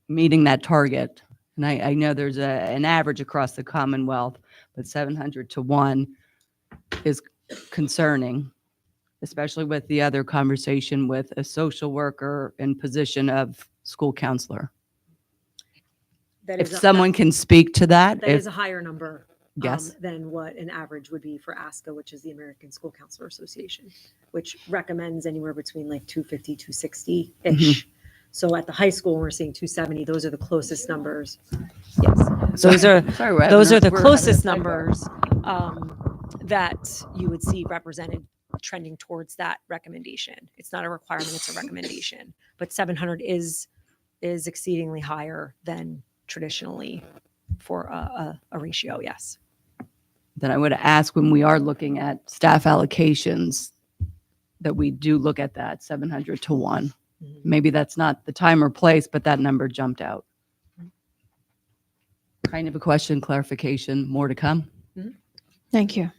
meeting that target. And I know there's an average across the Commonwealth, but 700 to 1 is concerning, especially with the other conversation with a social worker in position of school counselor. If someone can speak to that. That is a higher number Yes. than what an average would be for ASCA, which is the American School Counselor Association, which recommends anywhere between like 250, 260-ish. So at the high school, we're seeing 270. Those are the closest numbers. Yes. Those are the closest numbers that you would see represented trending towards that recommendation. It's not a requirement, it's a recommendation. But 700 is exceedingly higher than traditionally for a ratio, yes. Then I would ask, when we are looking at staff allocations, that we do look at that 700 to 1. Maybe that's not the time or place, but that number jumped out. Kind of a question, clarification, more to come. Thank you.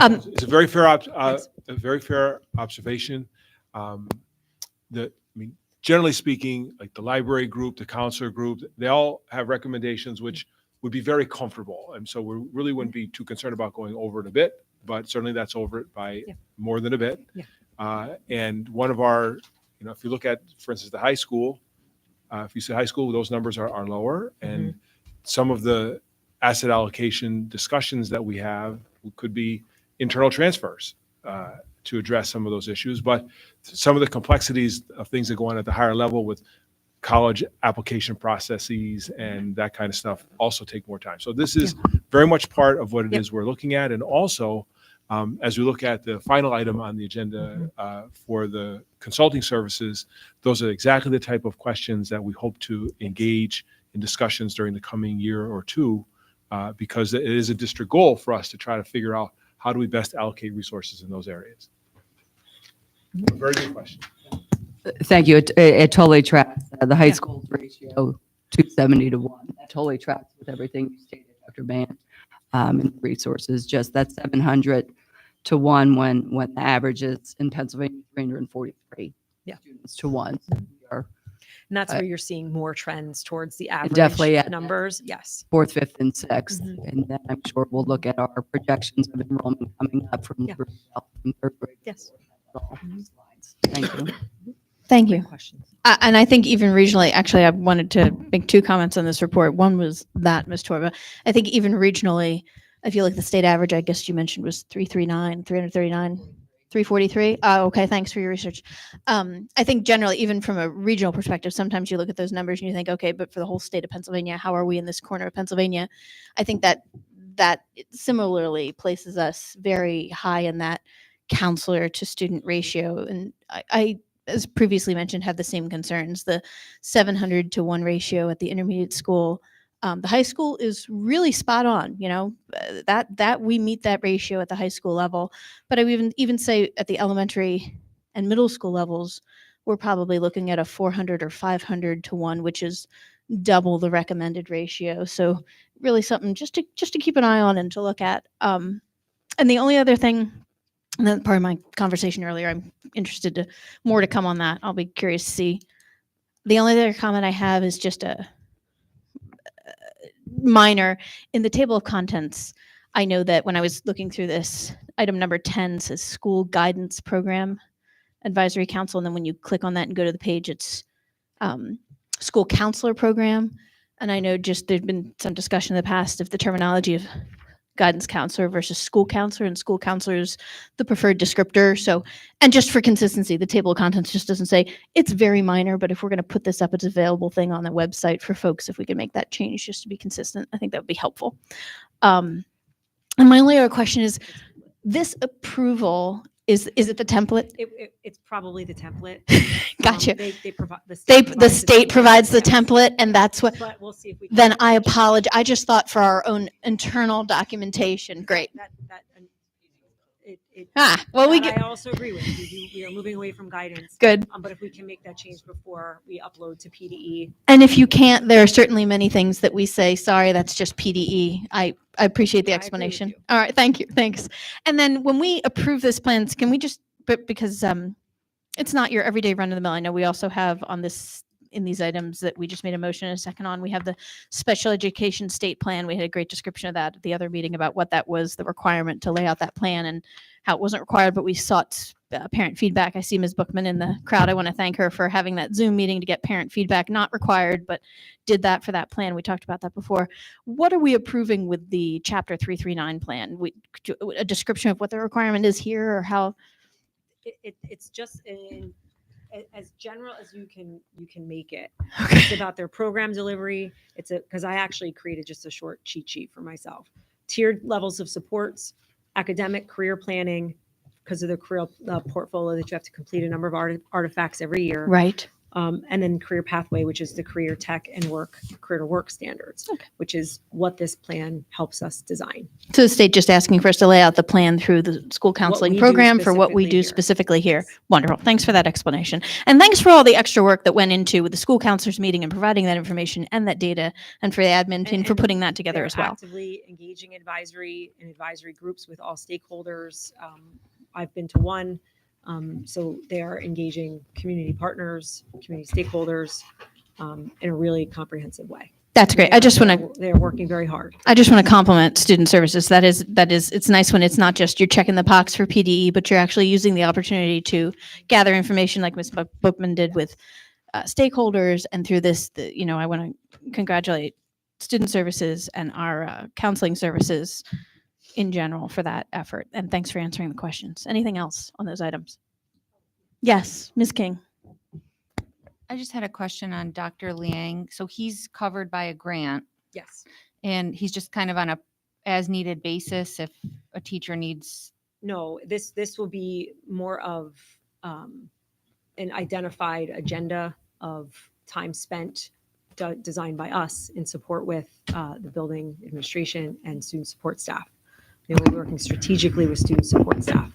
It's a very fair observation. Generally speaking, like the library group, the counselor group, they all have recommendations which would be very comfortable. And so we really wouldn't be too concerned about going over it a bit, but certainly that's over it by more than a bit. And one of our, if you look at, for instance, the high school, if you say high school, those numbers are lower. And some of the asset allocation discussions that we have could be internal transfers to address some of those issues. But some of the complexities of things that go on at the higher level with college application processes and that kind of stuff also take more time. So this is very much part of what it is we're looking at. And also, as we look at the final item on the agenda for the consulting services, those are exactly the type of questions that we hope to engage in discussions during the coming year or two, because it is a district goal for us to try to figure out how do we best allocate resources in those areas. Very good question. Thank you. It totally tracks the high school ratio 270 to 1. That totally tracks with everything you stated, Dr. Band, and resources. Just that 700 to 1 when the average is in Pennsylvania 343 students to 1. And that's where you're seeing more trends towards the average definitely numbers. Yes. 4th, 5th, and 6th. And then I'm sure we'll look at our projections of enrollment coming up from third grade. Yes. Thank you. Thank you. And I think even regionally, actually, I wanted to make 2 comments on this report. One was that, Ms. Torba. I think even regionally, I feel like the state average, I guess you mentioned, was 339, 343. Okay, thanks for your research. I think generally, even from a regional perspective, sometimes you look at those numbers and you think, okay, but for the whole state of Pennsylvania, how are we in this corner of Pennsylvania? I think that similarly places us very high in that counselor to student ratio. And I, as previously mentioned, have the same concerns. The 700 to 1 ratio at the intermediate school. The high school is really spot on, that we meet that ratio at the high school level. But I would even say at the elementary and middle school levels, we're probably looking at a 400 or 500 to 1, which is double the recommended ratio. So really something just to keep an eye on and to look at. And the only other thing, and then part of my conversation earlier, I'm interested to more to come on that. I'll be curious to see. The only other comment I have is just a minor. In the table of contents, I know that when I was looking through this, item number 10 says School Guidance Program Advisory Council, and then when you click on that and go to the page, it's School Counselor Program. And I know just there's been some discussion in the past of the terminology of guidance counselor versus school counselor, and school counselor is the preferred descriptor. So, and just for consistency, the table of contents just doesn't say it's very minor, but if we're going to put this up, it's an available thing on the website for folks. If we can make that change just to be consistent, I think that would be helpful. And my only other question is, this approval Is it the template? It's probably the template. Gotcha. They provide the The state state provides the template, and that's what. But we'll see if we can. Then I apologize. I just thought for our own internal documentation. Great. Well, we That get. I also agree with. We are moving away from guidance. Good. But if we can make that change before we upload to PDE. And if you can't, there are certainly many things that we say, sorry, that's just PDE. I appreciate the explanation. All right, thank you, thanks. And then when we approve this plans, can we just, but because it's not your everyday run of the mill. I know we also have on this, in these items that we just made a motion and a second on, we have the special education state plan. We had a great description of that at the other meeting about what that was, the requirement to lay out that plan and how it wasn't required, but we sought parent feedback. I see Ms. Bookman in the crowd. I want to thank her for having that Zoom meeting to get parent feedback, not required, but did that for that plan. We talked about that before. What are we approving with the Chapter 339 plan? A description of what the requirement is here or how? It's just as general as you can make it. It's about their program delivery. Because I actually created just a short cheat sheet for myself. Tiered levels of supports, academic career planning, because of the career portfolio that you have to complete a number of artifacts every year. Right. And then career pathway, which is the career tech and career to work standards, which is what this plan helps us design. So the state just asking for us to lay out the plan through the school counseling we do program for what we do specifically here. Wonderful. Thanks for that explanation. And thanks for all the extra work that went into with the school counselors meeting and providing that information and that data, and for the admin team for putting that together They're as well. Actively engaging advisory groups with all stakeholders. I've been to one. So they are engaging community partners, community stakeholders in a really comprehensive way. That's great. I just want to. They're working very hard. I just want to compliment student services. That is. It's nice when it's not just you're checking the box for PDE, but you're actually using the opportunity to gather information, like Ms. Bookman did with stakeholders, and through this, I want to congratulate student services and our counseling services in general for that effort. And thanks for answering the questions. Anything else on those items? Yes, Ms. King. I just had a question on Dr. Liang. So he's covered by a grant. Yes. And he's just kind of on a as needed basis if a teacher needs. No, this will be more of an identified agenda of time spent designed by us in support with the building administration and student support staff. We'll be working strategically with student support staff.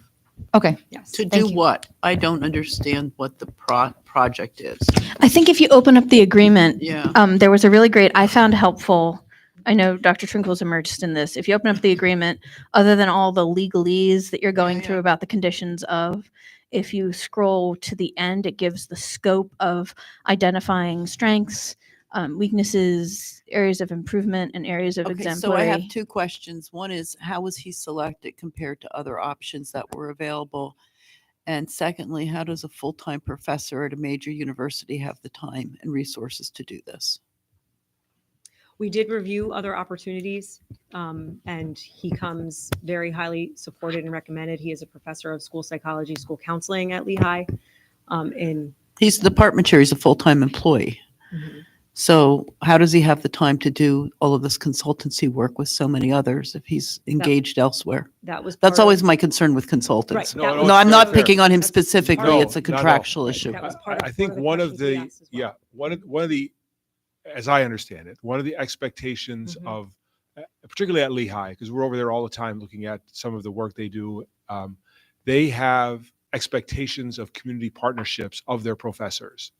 Okay. Yes. To do what? I don't understand what the project is. I think if you open up the agreement, Yeah. There was a really great, I found helpful. I know Dr. Trinkle's immersed in this. If you open up the agreement, other than all the legalese that you're going through about the conditions of, if you scroll to the end, it gives the scope of identifying strengths, weaknesses, areas of improvement, and areas of Okay, exemplary. so I have two questions. One is, how was he selected compared to other options that were available? And secondly, how does a full-time professor at a major university have the time and resources to do this? We did review other opportunities, and he comes very highly supported and recommended. He is a professor of school psychology, school counseling at Lehigh. He's the department chair. He's a full-time employee. Mhm. So how does he have the time to do all of this consultancy work with so many others if he's engaged elsewhere? That's That's always my concern with consultants. Right, No, I'm not picking on him specifically. No, It's a not at all. contractual issue. I think one of the as I understand it, one of the expectations of, particularly at Lehigh, because we're over there all the time looking at some of the work they do, they have expectations of community partnerships of their professors.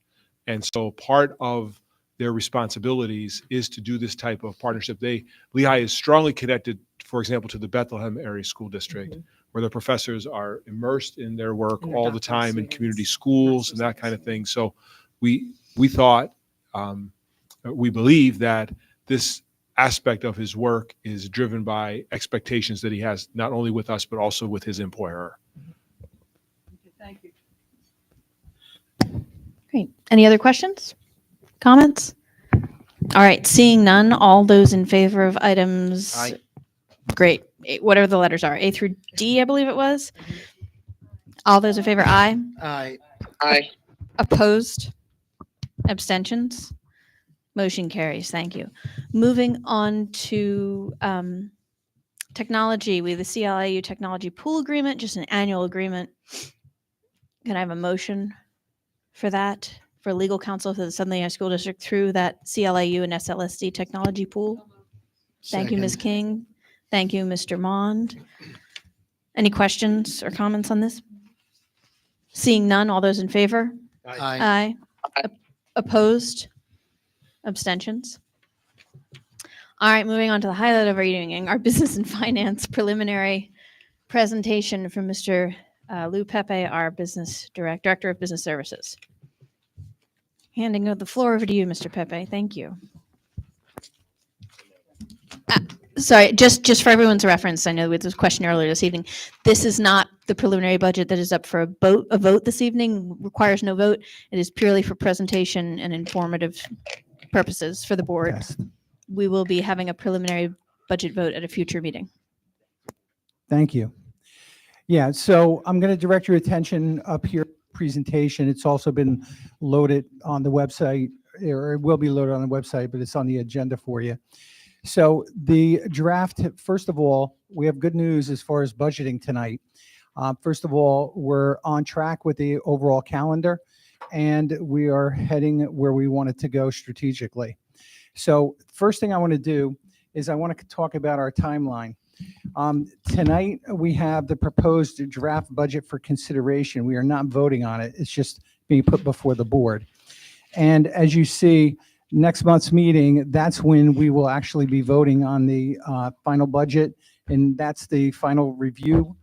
And so part of their responsibilities is to do this type of partnership. Lehigh is strongly connected, for example, to the Bethlehem area school district, where the professors are immersed in their work all the time in community schools and that kind of thing. So we thought, we believe that this aspect of his work is driven by expectations that he has not only with us, but also with his employer. Thank you. Great. Any other questions? Comments? All right. Seeing none, all those in favor of items. Aye. Great. Whatever the letters are, A through D, I believe it was. All those in favor, aye. Aye. Aye. Opposed? Abstentions? Motion carries. Thank you. Moving on to Technology, we have the CLIU technology pool agreement, just an annual agreement. Can I have a motion for that, for legal counsel for the Southern Lehigh School District through that CLIU and SLSD technology pool? Thank you, Ms. Second. King. Thank you, Mr. Mond. Any questions or comments on this? Seeing none, all those in favor? Aye. Opposed? Abstentions? All right, moving on to the highlight of our evening, our business and finance preliminary presentation from Mr. Lou Pepe, our director of business services. Handing the floor over to you, Mr. Pepe. Thank you. Sorry, just for everyone's reference, I know there was a question earlier this evening. This is not the preliminary budget that is up for a vote this evening. Requires no vote. It is purely for presentation and informative purposes for the board. Yes. We will be having a preliminary budget vote at a future meeting. Thank you. Yeah, so I'm going to direct your attention up here, presentation. It's also been loaded on the website, or it will be loaded on the website, but it's on the agenda for you. So the draft, first of all, we have good news as far as budgeting tonight. First of all, we're on track with the overall calendar, and we are heading where we wanted to go strategically. So first thing I want to do is I want to talk about our timeline. Tonight, we have the proposed draft budget for consideration. We are not voting on it. It's just being put before the board. And as you see, next month's meeting, that's when we will actually be voting on the final budget, and that's the final review.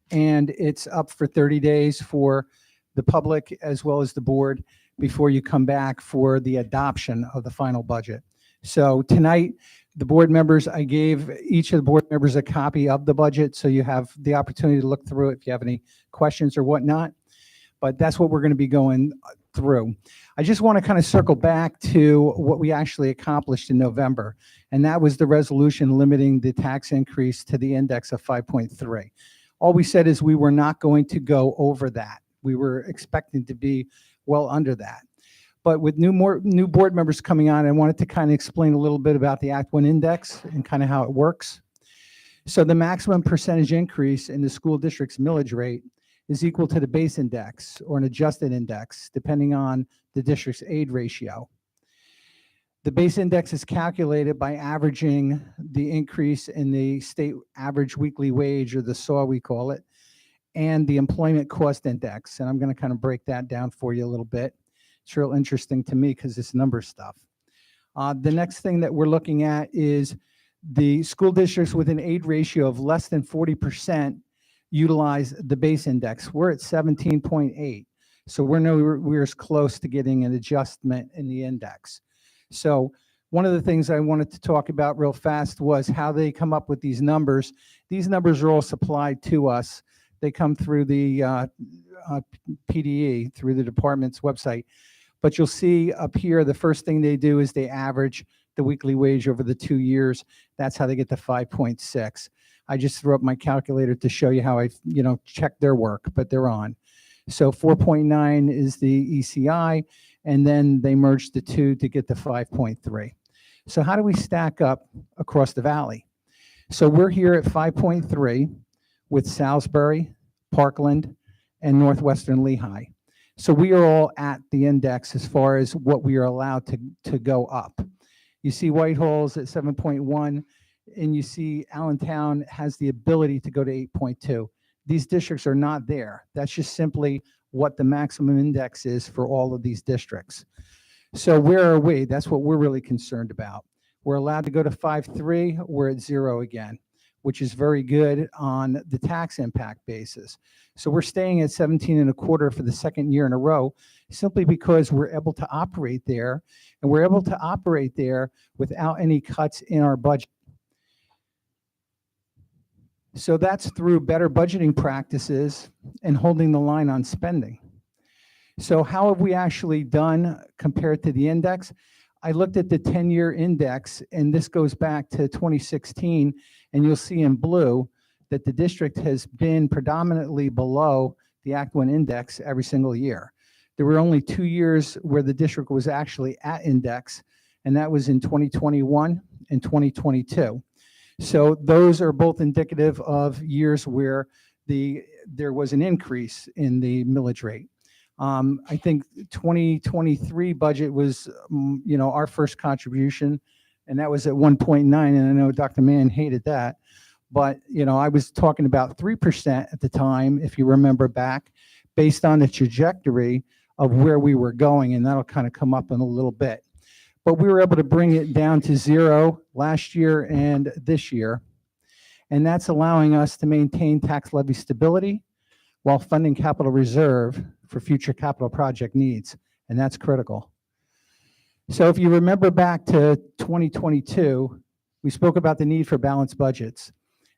And it's up for 30 days for the public as well as the board before you come back for the adoption of the final budget. So tonight, the board members, I gave each of the board members a copy of the budget, so you have the opportunity to look through it if you have any questions or whatnot. But that's what we're going to be going through. I just want to kind of circle back to what we actually accomplished in November, and that was the resolution limiting the tax increase to the index of 5.3. All we said is we were not going to go over that. We were expecting to be well under that. But with new board members coming on, I wanted to kind of explain a little bit about the Act 1 index and kind of how it works. So the maximum percentage increase in the school district's millage rate is equal to the base index or an adjusted index, depending on the district's aid ratio. The base index is calculated by averaging the increase in the state average weekly wage, or the SAW we call it, and the employment cost index. And I'm going to kind of break that down for you a little bit. It's real interesting to me because it's number stuff. The next thing that we're looking at is the school districts with an aid ratio of less than 40% utilize the base index. We're at 17.8. So we're as close to getting an adjustment in the index. So one of the things I wanted to talk about real fast was how they come up with these numbers. These numbers are all supplied to us. They come through the PDE, through the department's website. But you'll see up here, the first thing they do is they average the weekly wage over the 2 years. That's how they get to 5.6. I just threw up my calculator to show you how I, checked their work, but they're on. So 4.9 is the ECI, and then they merge the two to get to 5.3. So how do we stack up across the valley? So we're here at 5.3 with Salisbury, Parkland, and Northwestern Lehigh. So we are all at the index as far as what we are allowed to go up. You see Whitehall's at 7.1, and you see Allentown has the ability to go to 8.2. These districts are not there. That's just simply what the maximum index is for all of these districts. So where are we? That's what we're really concerned about. We're allowed to go to 5.3. We're at 0 again, which is very good on the tax impact basis. So we're staying at 17.25 for the second year in a row, simply because we're able to operate there, and we're able to operate there without any cuts in our budget. So that's through better budgeting practices and holding the line on spending. So how have we actually done compared to the index? I looked at the 10-year index, and this goes back to 2016, and you'll see in blue that the district has been predominantly below the Act 1 index every single year. There were only 2 years where the district was actually at index, and that was in 2021 and 2022. So those are both indicative of years where there was an increase in the millage rate. I think 2023 budget was, our first contribution, and that was at 1.9. And I know Dr. Mann hated that, but I was talking about 3% at the time, if you remember back, based on the trajectory of where we were going, and that'll kind of come up in a little bit. But we were able to bring it down to 0 last year and this year, and that's allowing us to maintain tax levy stability while funding capital reserve for future capital project needs, and that's critical. So if you remember back to 2022, we spoke about the need for balanced budgets,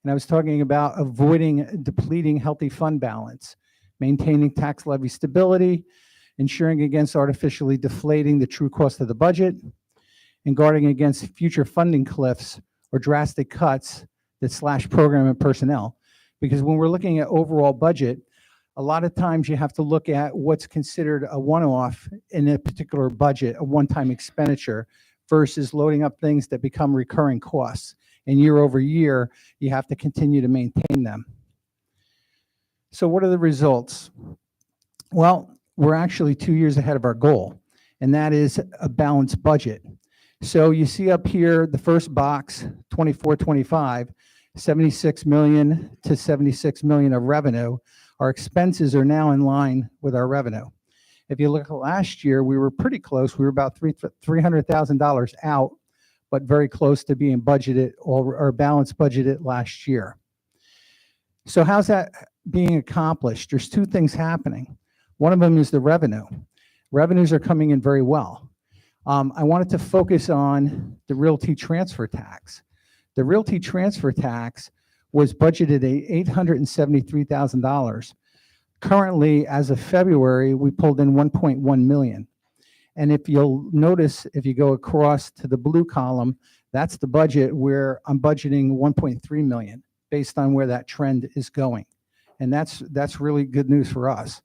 and I was talking about avoiding depleting healthy fund balance, maintaining tax levy stability, ensuring against artificially deflating the true cost of the budget, and guarding against future funding cliffs or drastic cuts that slash program and personnel. Because when we're looking at overall budget, a lot of times you have to look at what's considered a one-off in a particular budget, a one-time expenditure, versus loading up things that become recurring costs. And year over year, you have to continue to maintain them. So what are the results? Well, we're actually 2 years ahead of our goal, and that is a balanced budget. So you see up here, the first box, 24-25, 76 million to 76 million of revenue. Our expenses are now in line with our revenue. If you look at last year, we were pretty close. We were about $300,000 out, but very close to being budgeted or balanced budgeted last year. So how's that being accomplished? There's two things happening. One of them is the revenue. Revenues are coming in very well. I wanted to focus on the realty transfer tax. The realty transfer tax was budgeted at $873,000. Currently, as of February, we pulled in 1.1 million. And if you'll notice, if you go across to the blue column, that's the budget where I'm budgeting 1.3 million based on where that trend is going. And that's really good news for us.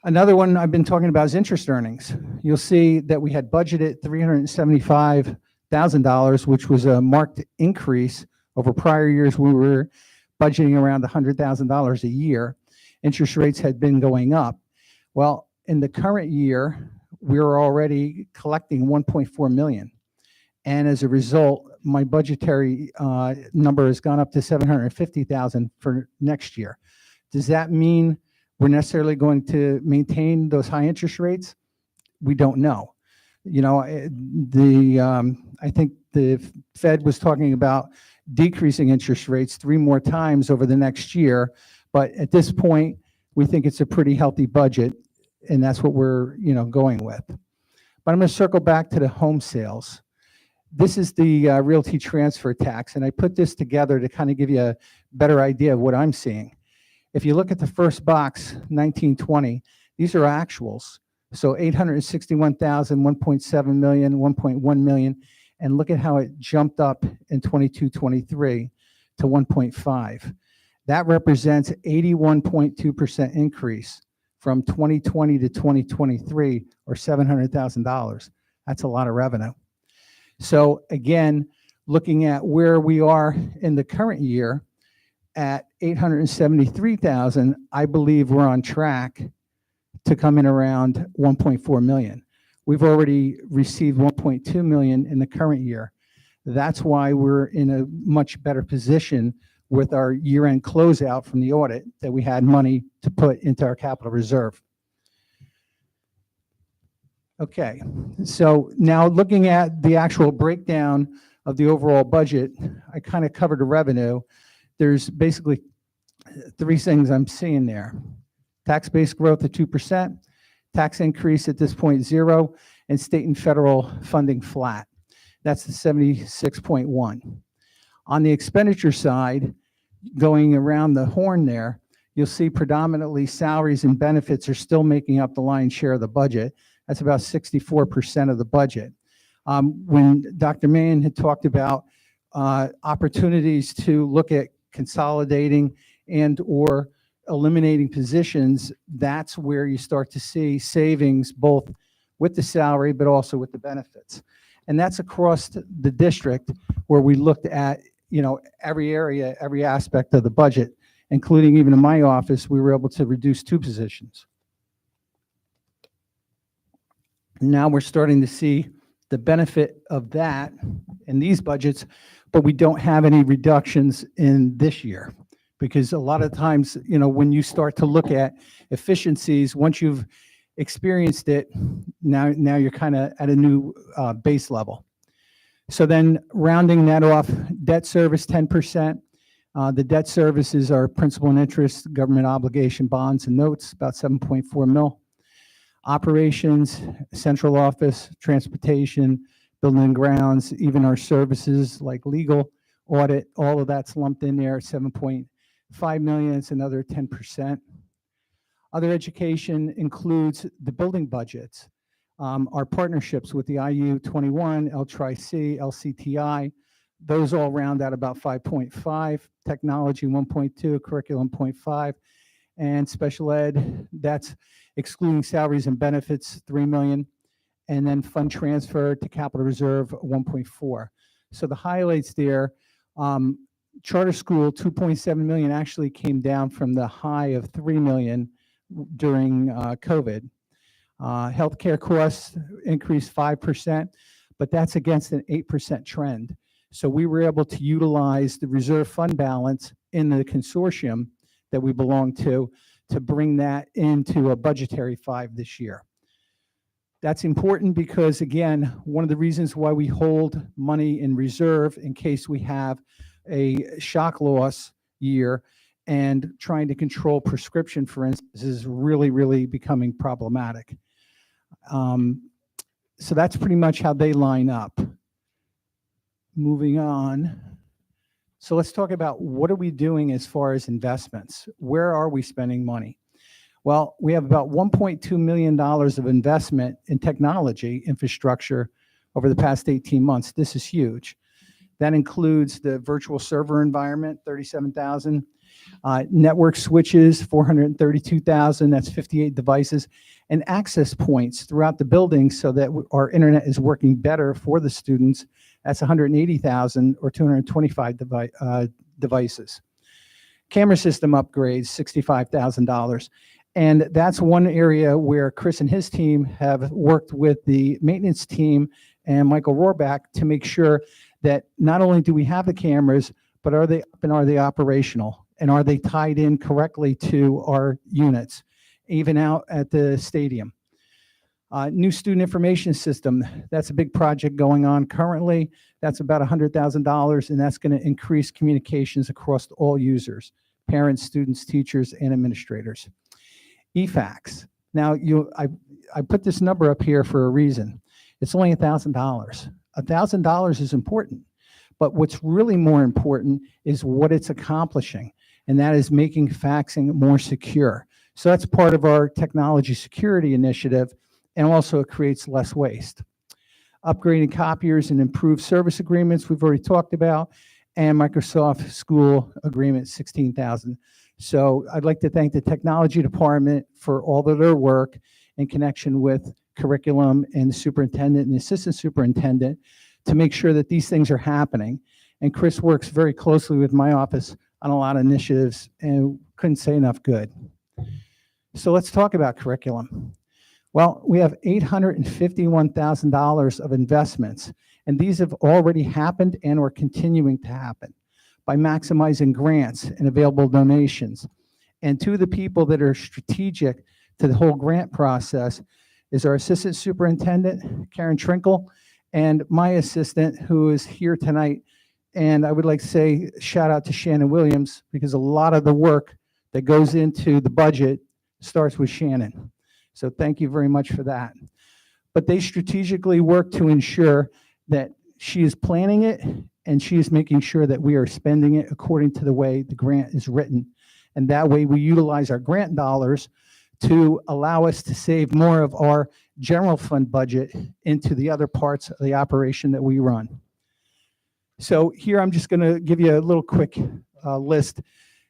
Another one I've been talking about is interest earnings. You'll see that we had budgeted $375,000, which was a marked increase over prior years. We were budgeting around $100,000 a year. Interest rates had been going up. Well, in the current year, we're already collecting 1.4 million. And as a result, my budgetary number has gone up to 750,000 for next year. Does that mean we're necessarily going to maintain those high interest rates? We don't know. I think the Fed was talking about decreasing interest rates 3 more times over the next year. But at this point, we think it's a pretty healthy budget, and that's what we're, going with. But I'm going to circle back to the home sales. This is the realty transfer tax, and I put this together to kind of give you a better idea of what I'm seeing. If you look at the first box, 1920, these are actuals. So 861,000, 1.7 million, 1.1 million, and look at how it jumped up in 22-23 to 1.5. That represents 81.2% increase from 2020 to 2023, or $700,000. That's a lot of revenue. So again, looking at where we are in the current year at 873,000, I believe we're on track to come in around 1.4 million. We've already received 1.2 million in the current year. That's why we're in a much better position with our year-end closeout from the audit, that we had money to put into our capital reserve. Okay, so now looking at the actual breakdown of the overall budget, I kind of covered the revenue. There's basically 3 things I'm seeing there. Tax-based growth of 2%, tax increase at this point 0, and state and federal funding flat. That's the 76.1. On the expenditure side, going around the horn there, you'll see predominantly salaries and benefits are still making up the lion's share of the budget. That's about 64% of the budget. When Dr. Mann had talked about opportunities to look at consolidating and or eliminating positions, that's where you start to see savings, both with the salary but also with the benefits. And that's across the district where we looked at, every area, every aspect of the budget, including even in my office, we were able to reduce 2 positions. Now we're starting to see the benefit of that in these budgets, but we don't have any reductions in this year. Because a lot of times, when you start to look at efficiencies, once you've experienced it, now you're kind of at a new base level. So then rounding that off, debt service 10%. The debt services are principal and interest, government obligation bonds and notes, about 7.4 mil. Operations, central office, transportation, building and grounds, even our services like legal, audit, all of that's lumped in there, 7.5 million. It's another 10%. Other education includes the building budgets, our partnerships with the IU 21, L-Tri-C, LCTI, those all round out about 5.5, technology 1.2, curriculum 0.5, and special ed, that's excluding salaries and benefits, 3 million, and then fund transfer to capital reserve, 1.4. So the highlights there, charter school, 2.7 million actually came down from the high of 3 million during COVID. Healthcare costs increased 5%, but that's against an 8% trend. So we were able to utilize the reserve fund balance in the consortium that we belong to bring that into a budgetary 5 this year. That's important because, again, one of the reasons why we hold money in reserve in case we have a shock loss year and trying to control prescription, for instance, is really, really becoming problematic. So that's pretty much how they line up. Moving on. So let's talk about what are we doing as far as investments? Where are we spending money? Well, we have about $1.2 million of investment in technology infrastructure over the past 18 months. This is huge. That includes the virtual server environment, 37,000, network switches, 432,000, that's 58 devices, and access points throughout the building so that our internet is working better for the students. That's 180,000 or 225 devices. Camera system upgrades, $65,000. And that's one area where Chris and his team have worked with the maintenance team and Michael Rohrbach to make sure that not only do we have the cameras, but are they up and are they operational? And are they tied in correctly to our units, even out at the stadium? New student information system, that's a big project going on currently. That's about $100,000, and that's going to increase communications across all users, parents, students, teachers, and administrators. eFax. Now, I put this number up here for a reason. It's only $1,000. $1,000 is important, but what's really more important is what it's accomplishing, and that is making faxing more secure. So that's part of our technology security initiative, and also it creates less waste. Upgrading copiers and improved service agreements we've already talked about, and Microsoft School Agreement, 16,000. So I'd like to thank the technology department for all of their work in connection with curriculum and the superintendent and the assistant superintendent to make sure that these things are happening. And Chris works very closely with my office on a lot of initiatives, and couldn't say enough good. So let's talk about curriculum. Well, we have $851,000 of investments, and these have already happened and are continuing to happen by maximizing grants and available donations. And two of the people that are strategic to the whole grant process is our assistant superintendent, Karen Trinkle, and my assistant, who is here tonight. And I would like to say shout out to Shannon Williams, because a lot of the work that goes into the budget starts with Shannon. So thank you very much for that. But they strategically work to ensure that she is planning it and she is making sure that we are spending it according to the way the grant is written. And that way we utilize our grant dollars to allow us to save more of our general fund budget into the other parts of the operation that we run. So here I'm just going to give you a little quick list.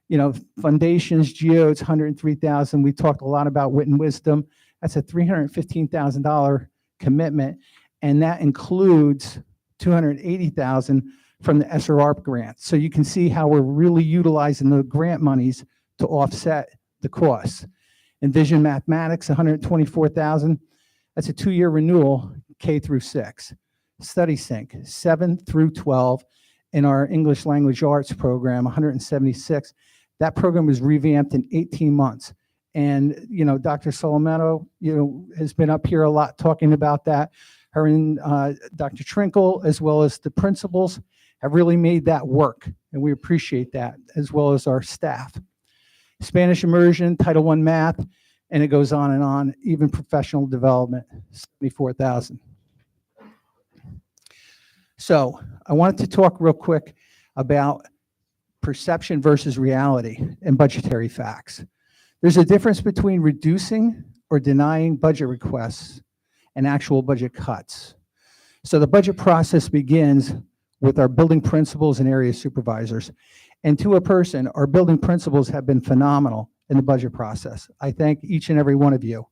You know, foundations, geodes, 103,000. We talked a lot about wit and wisdom. That's a $315,000 commitment. and that includes 280,000 from the SRARP grant. So you can see how we're really utilizing the grant monies to offset the costs. Envision Mathematics, 124,000. That's a 2-year renewal, K through 6. Study Sync, 7 through 12. In our English Language Arts program, 176. That program was revamped in 18 months. And, Dr. Solomento, has been up here a lot talking about that. Her and Dr. Trinkle, as well as the principals, have really made that work. And we appreciate that, as well as our staff. Spanish immersion, Title I math, and it goes on, even professional development, 74,000. So I wanted to talk real quick about perception versus reality and budgetary facts. There's a difference between reducing or denying budget requests and actual budget cuts. So the budget process begins with our building principals and area supervisors. And to a person, our building principals have been phenomenal in the budget process. I thank each and every one of you.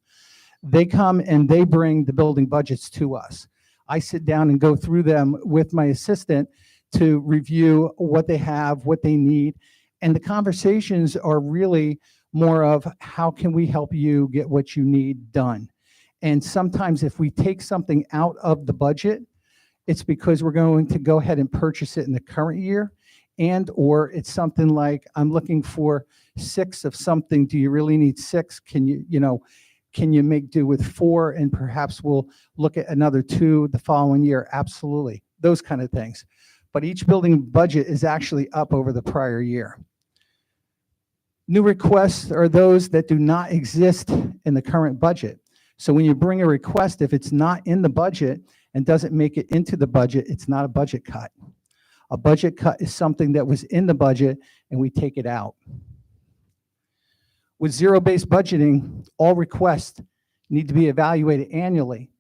They come and they bring the building budgets to us. I sit down and go through them with my assistant to review what they have, what they need. And the conversations are really more of how can we help you get what you need done. And sometimes if we take something out of the budget, it's because we're going to go ahead and purchase it in the current year, and or it's something like, I'm looking for 6 of something. Do you really need 6? Can you make do with 4, and perhaps we'll look at another 2 the following year? Absolutely, those kind of things. But each building budget is actually up over the prior year. New requests are those that do not exist in the current budget. So when you bring a request, if it's not in the budget and doesn't make it into the budget, it's not a budget cut. A budget cut is something that was in the budget and we take it out. With zero-based budgeting, all requests need to be evaluated annually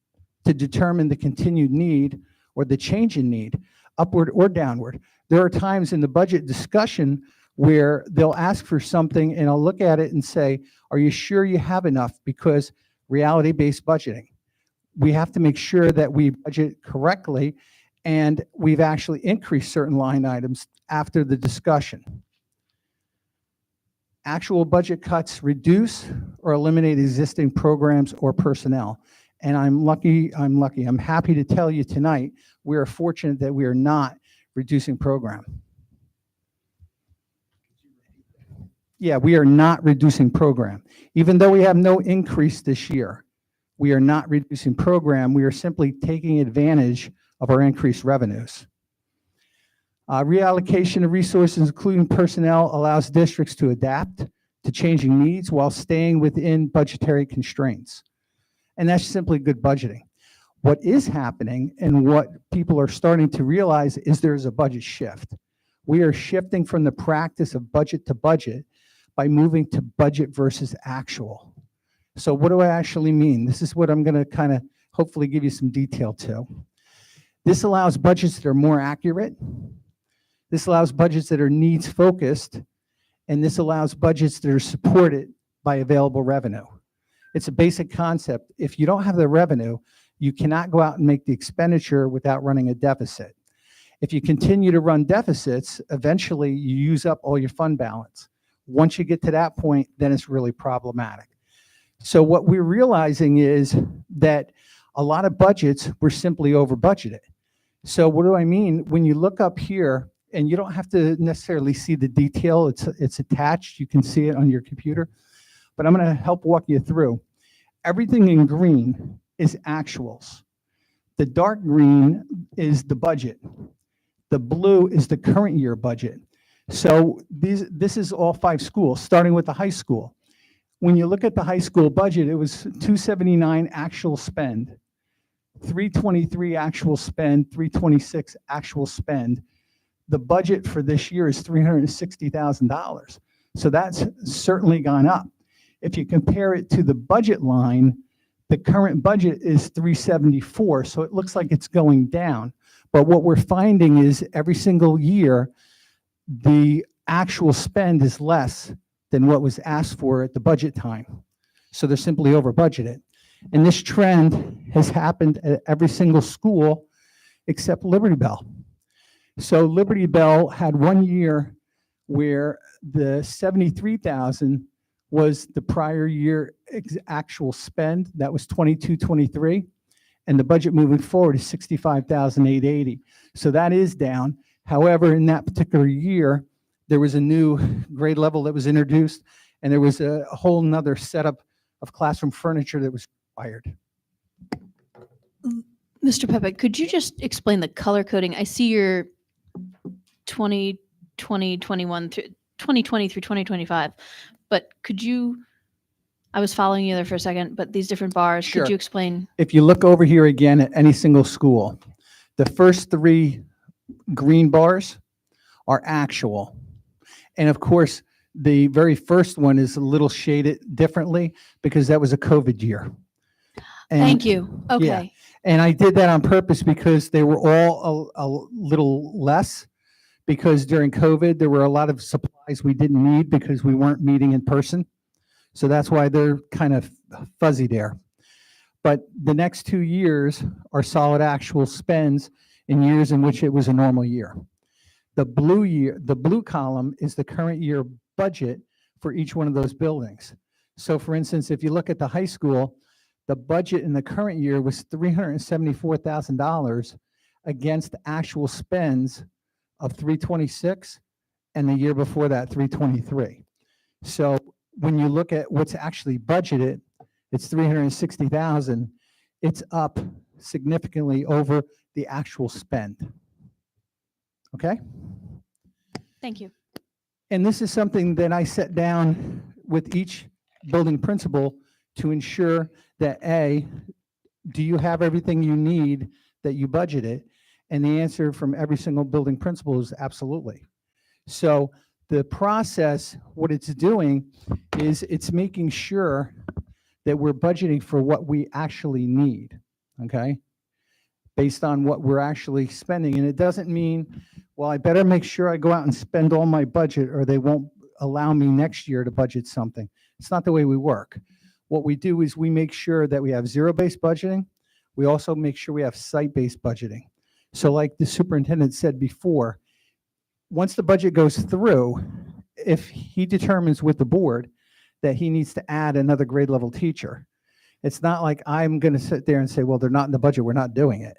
to determine the continued need or the change in need, upward or downward. There are times in the budget discussion where they'll ask for something and I'll look at it and say, are you sure you have enough? Because reality-based budgeting, we have to make sure that we budget correctly, and we've actually increased certain line items after the discussion. Actual budget cuts reduce or eliminate existing programs or personnel. And I'm happy to tell you tonight, we are fortunate that we are not reducing program. Yeah, we are not reducing program. Even though we have no increase this year, we are not reducing program. We are simply taking advantage of our increased revenues. Reallocation of resources, including personnel, allows districts to adapt to changing needs while staying within budgetary constraints. And that's simply good budgeting. What is happening and what people are starting to realize is there's a budget shift. We are shifting from the practice of budget to budget by moving to budget versus actual. So what do I actually mean? This is what I'm going to kind of hopefully give you some detail to. This allows budgets that are more accurate. This allows budgets that are needs focused, and this allows budgets that are supported by available revenue. It's a basic concept. If you don't have the revenue, you cannot go out and make the expenditure without running a deficit. If you continue to run deficits, eventually you use up all your fund balance. Once you get to that point, then it's really problematic. So what we're realizing is that a lot of budgets were simply over budgeted. So what do I mean? When you look up here, and you don't have to necessarily see the detail, it's attached, you can see it on your computer, but I'm going to help walk you through. Everything in green is actuals. The dark green is the budget. The blue is the current year budget. So this is all 5 schools, starting with the high school. When you look at the high school budget, it was 279 actual spend, 323 actual spend, 326 actual spend. The budget for this year is $360,000. So that's certainly gone up. If you compare it to the budget line, the current budget is 374. So it looks like it's going down. But what we're finding is every single year, the actual spend is less than what was asked for at the budget time. So they're simply over budgeted. And this trend has happened at every single school except Liberty Bell. So Liberty Bell had 1 year where the 73,000 was the prior year actual spend. That was 22-23. And the budget moving forward is 65,880. So that is down. However, in that particular year, there was a new grade level that was introduced, and there was a whole nother setup of classroom furniture that was required. Mr. Pepe, could you just explain the color coding? I see your 2020, 21 through 2020 through 2025, but could you, I was following you there for a second, but these different bars, Sure. could you explain? If you look over here again at any single school, the first 3 green bars are actual. And of course, the very first one is a little shaded differently because that was a COVID year. And Thank you. yeah, Okay. and I did that on purpose because they were all a little less, because during COVID, there were a lot of supplies we didn't need because we weren't meeting in person. So that's why they're kind of fuzzy there. But the next 2 years are solid actual spends in years in which it was a normal year. The blue column is the current year budget for each one of those buildings. So for instance, if you look at the high school, the budget in the current year was $374,000 against actual spends of 326, and the year before that, 323. So when you look at what's actually budgeted, it's 360,000. It's up significantly over the actual spend. Okay? Thank you. And this is something that I set down with each building principal to ensure that A, do you have everything you need that you budgeted? And the answer from every single building principal is absolutely. So the process, what it's doing is it's making sure that we're budgeting for what we actually need, okay? Based on what we're actually spending. And it doesn't mean, well, I better make sure I go out and spend all my budget or they won't allow me next year to budget something. It's not the way we work. What we do is we make sure that we have zero-based budgeting. We also make sure we have site-based budgeting. So like the superintendent said before, once the budget goes through, if he determines with the board that he needs to add another grade level teacher, it's not like I'm going to sit there and say, well, they're not in the budget, we're not doing it.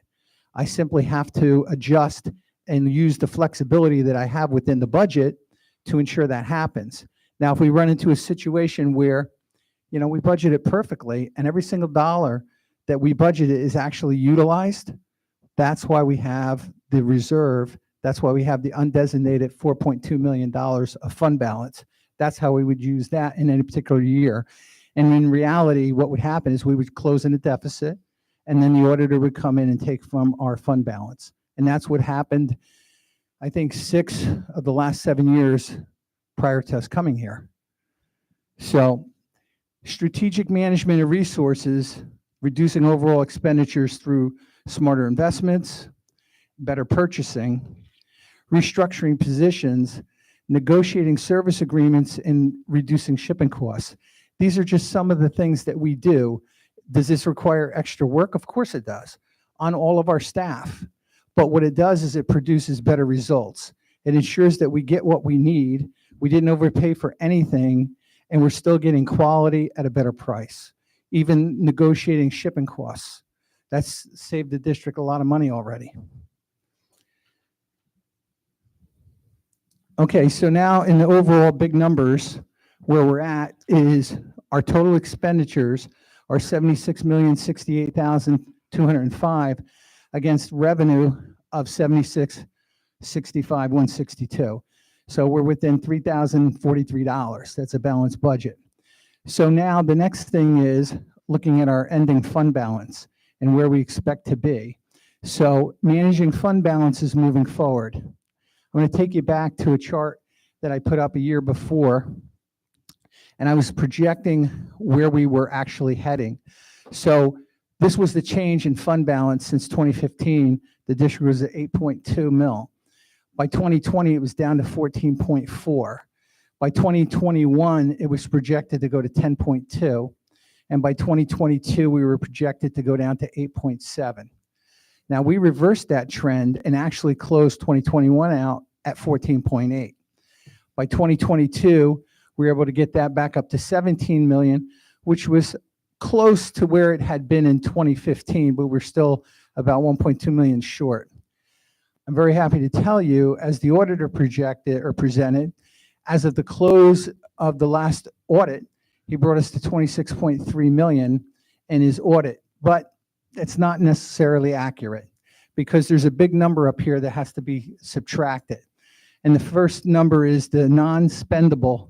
I simply have to adjust and use the flexibility that I have within the budget to ensure that happens. Now, if we run into a situation where, you know, we budget it perfectly and every single dollar that we budgeted is actually utilized, that's why we have the reserve. That's why we have the undesignated $4.2 million of fund balance. That's how we would use that in any particular year. And in reality, what would happen is we would close in a deficit, and then the auditor would come in and take from our fund balance. And that's what happened, I think, 6 of the last 7 years prior to us coming here. So strategic management of resources, reducing overall expenditures through smarter investments, better purchasing, restructuring positions, negotiating service agreements, and reducing shipping costs. These are just some of the things that we do. Does this require extra work? Of course it does, on all of our staff. But what it does is it produces better results. It ensures that we get what we need. We didn't overpay for anything, and we're still getting quality at a better price. Even negotiating shipping costs. That's saved the district a lot of money already. Okay, so now in the overall big numbers, where we're at is our total expenditures are $76,068,205 against revenue of $76,651,62. So we're within $3,043. That's a balanced budget. So now the next thing is looking at our ending fund balance and where we expect to be. So managing fund balances moving forward. I'm going to take you back to a chart that I put up a year before, and I was projecting where we were actually heading. So this was the change in fund balance since 2015. The district was at 8.2 mil. By 2020, it was down to 14.4. By 2021, it was projected to go to 10.2. And by 2022, we were projected to go down to 8.7. Now, we reversed that trend and actually closed 2021 out at 14.8. By 2022, we were able to get that back up to 17 million, which was close to where it had been in 2015, but we're still about 1.2 million short. I'm very happy to tell you, as the auditor projected or presented, as of the close of the last audit, he brought us to 26.3 million in his audit, but it's not necessarily accurate because there's a big number up here that has to be subtracted. And the first number is the non-spendable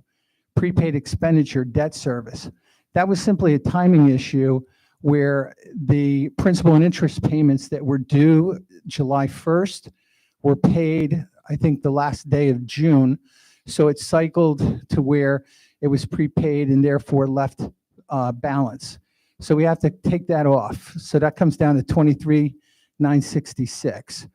prepaid expenditure debt service. That was simply a timing issue where the principal and interest payments that were due July 1st were paid, I think, the last day of June. So it cycled to where it was prepaid and therefore left balance. So we have to take that off. So that comes down to 23,966.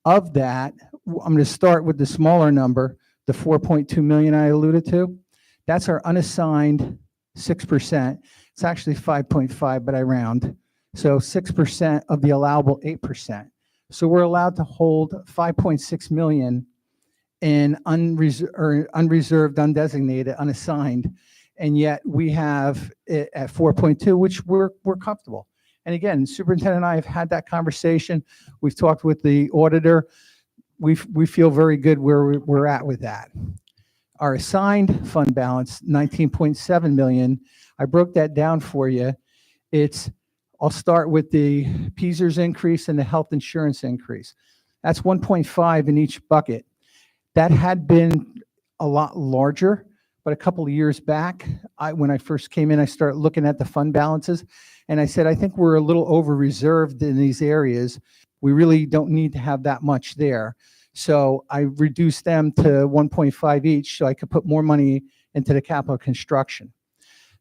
Of that, I'm going to start with the smaller number, the 4.2 million I alluded to. That's our unassigned 6%. It's actually 5.5, but I round. So 6% of the allowable 8%. So we're allowed to hold 5.6 million in unreserved, undesignated, unassigned, and yet we have it at 4.2, which we're comfortable. And again, superintendent and I have had that conversation. We've talked with the auditor. We feel very good where we're at with that. Our assigned fund balance, 19.7 million. I broke that down for you. I'll start with the PSERS increase and the health insurance increase. That's 1.5 in each bucket. That had been a lot larger, but a couple of years back, when I first came in, I started looking at the fund balances, and I said, I think we're a little over-reserved in these areas. We really don't need to have that much there. So I reduced them to 1.5 each so I could put more money into the capital construction.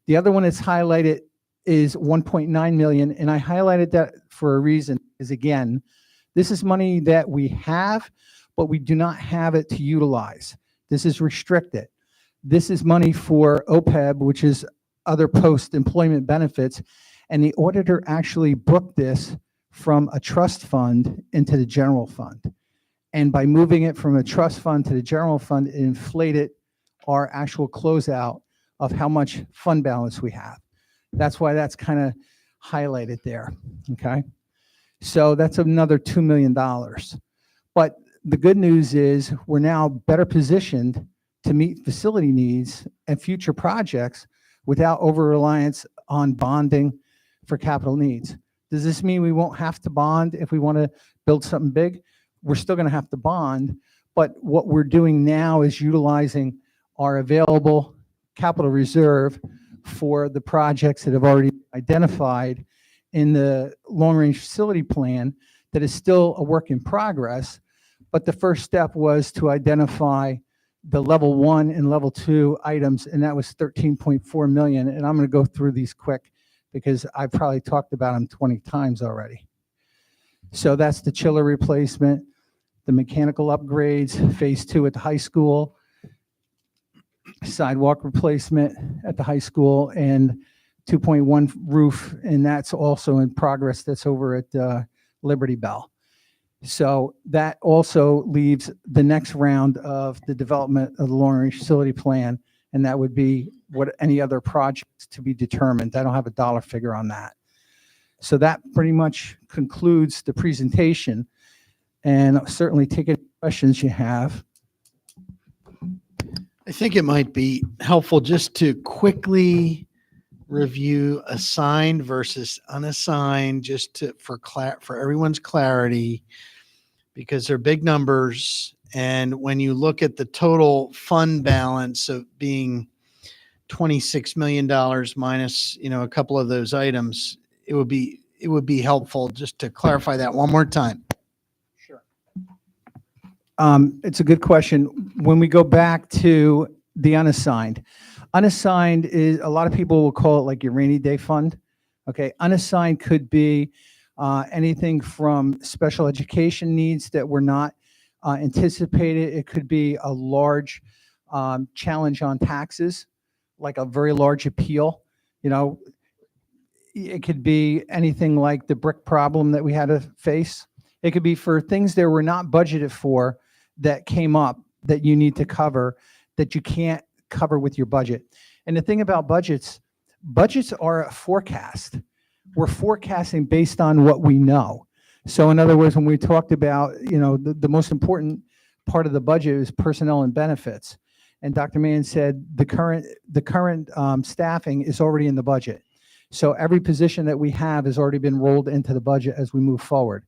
The other one that's highlighted is 1.9 million, and I highlighted that for a reason, is again, this is money that we have, but we do not have it to utilize. This is restricted. This is money for OPEB, which is other post-employment benefits, and the auditor actually booked this from a trust fund into the general fund. And by moving it from a trust fund to the general fund, it inflated our actual closeout of how much fund balance we have. That's why that's kind of highlighted there, okay? So that's another $2 million. But the good news is we're now better positioned to meet facility needs and future projects without over-reliance on bonding for capital needs. Does this mean we won't have to bond if we want to build something big? We're still going to have to bond, but what we're doing now is utilizing our available capital reserve for the projects that have already identified in the long-range facility plan that is still a work in progress. But the first step was to identify the level 1 and level 2 items, and that was 13.4 million. And I'm going to go through these quick because I probably talked about them 20 times already. So that's the chiller replacement, the mechanical upgrades, phase 2 at the high school, sidewalk replacement at the high school, and 2.1 roof, and that's also in progress. That's over at Liberty Bell. So that also leaves the next round of the development of the long-range facility plan, and that would be what any other projects to be determined. I don't have a dollar figure on that. So that pretty much concludes the presentation, and I'll certainly take any questions you have. I think it might be helpful just to quickly review assigned versus unassigned, just to, for everyone's clarity, because they're big numbers. And when you look at the total fund balance of being $26 million minus, a couple of those items, it would be helpful just to clarify that one more time. It's a good question. When we go back to the unassigned is, a lot of people will call it like your rainy day fund. Okay, unassigned could be anything from special education needs that were not anticipated. It could be a large challenge on taxes, like a very large appeal. it could be anything like the brick problem that we had to face. It could be for things that were not budgeted for that came up that you need to cover that you can't cover with your budget. And the thing about budgets are a forecast. We're forecasting based on what we know. So in other words, when we talked about, the most important part of the budget is personnel and benefits. And Dr. Mann said the current staffing is already in the budget. So every position that we have has already been rolled into the budget as we move forward.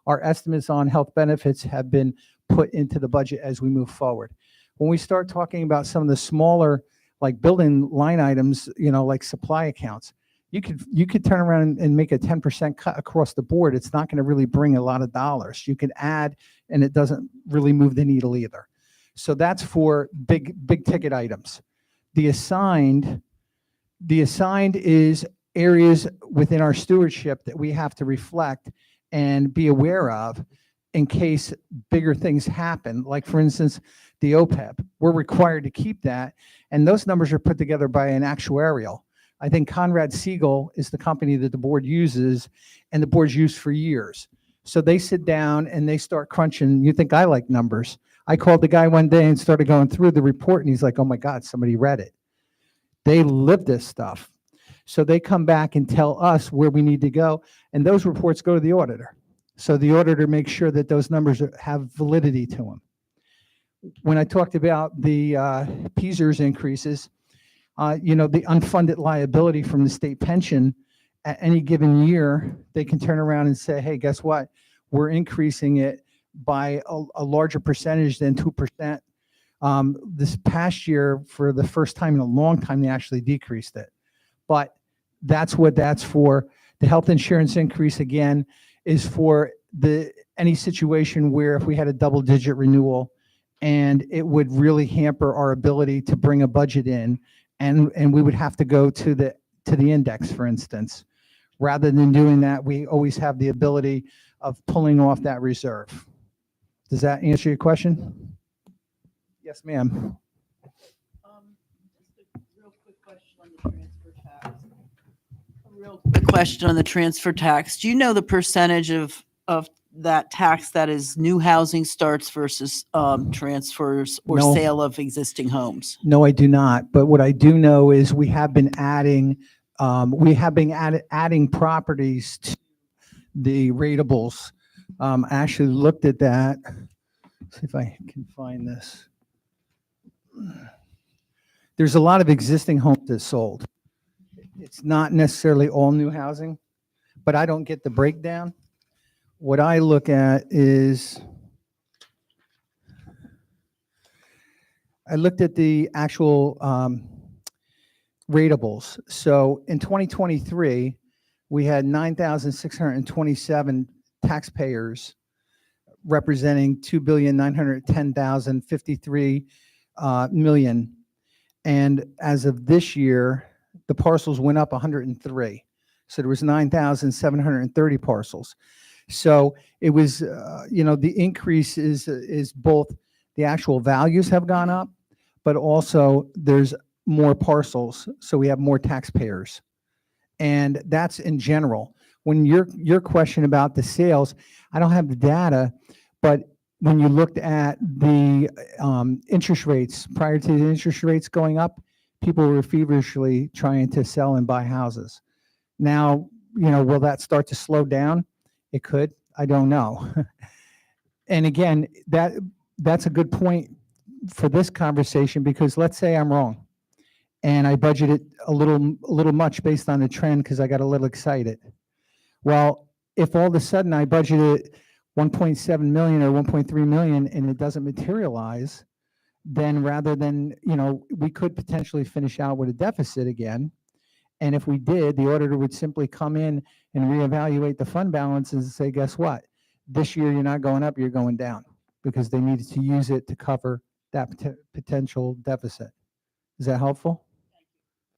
Our estimates on health benefits have been put into the budget as we move forward. When we start talking about some of the smaller, like building line items, like supply accounts, you could turn around and make a 10% cut across the board. It's not going to really bring a lot of dollars. You can add, and it doesn't really move the needle either. So that's for big ticket items. The assigned is areas within our stewardship that we have to reflect and be aware of in case bigger things happen. Like for instance, the OPEB, we're required to keep that. And those numbers are put together by an actuarial. I think Conrad Siegel is the company that the board uses and the board's used for years. So they sit down and they start crunching. You think I like numbers. I called the guy one day and started going through the report and he's like, oh my God, somebody read it. They live this stuff. So they come back and tell us where we need to go. And those reports go to the auditor. So the auditor makes sure that those numbers have validity to them. When I talked about the PSERS increases, the unfunded liability from the state pension at any given year, they can turn around and say, hey, guess what? We're increasing it by a larger percentage than 2%. This past year, for the first time in a long time, they actually decreased it. But that's what that's for. The health insurance increase, again, is for any situation where if we had a double-digit renewal and it would really hamper our ability to bring a budget in, and we would have to go to the index, for instance. Rather than doing that, we always have the ability of pulling off that reserve. Does that answer your question? Yes, ma'am. A question on the transfer tax. Do you know the percentage of that tax that is new housing starts versus transfers or No. sale of existing homes? No, I do not. But what I do know is we have been adding properties to the ratables. I actually looked at that. Let's see if I can find this. There's a lot of existing homes that sold. It's not necessarily all new housing, but I don't get the breakdown. What I look at is, I looked at the actual ratables. So in 2023, we had 9,627 taxpayers representing 2,910,053 million. And as of this year, the parcels went up 103. So there was 9,730 parcels. So it was, the increase is both the actual values have gone up, but also there's more parcels. So we have more taxpayers. And that's in general. When your question about the sales, I don't have the data, but when you looked at the interest rates, prior to the interest rates going up, people were feverishly trying to sell and buy houses. Now, will that start to slow down? It could. I don't know. And again, that's a good point for this conversation, because let's say I'm wrong and I budgeted a little much based on the trend because I got a little excited. Well, if all of a sudden I budgeted 1.7 million or 1.3 million and it doesn't materialize, then rather than, we could potentially finish out with a deficit again. And if we did, the auditor would simply come in and reevaluate the fund balances and say, guess what? This year you're not going up, you're going down, because they needed to use it to cover that potential deficit. Is that helpful?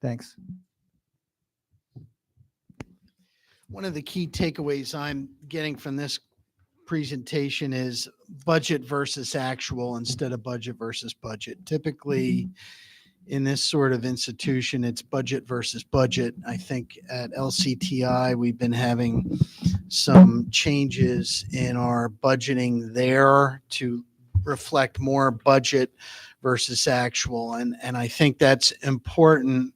Thanks. One of the key takeaways I'm getting from this presentation is budget versus actual instead of budget versus budget. Typically, in this sort of institution, it's budget versus budget. I think at LCTI, we've been having some changes in our budgeting there to reflect more budget versus actual. And I think that's important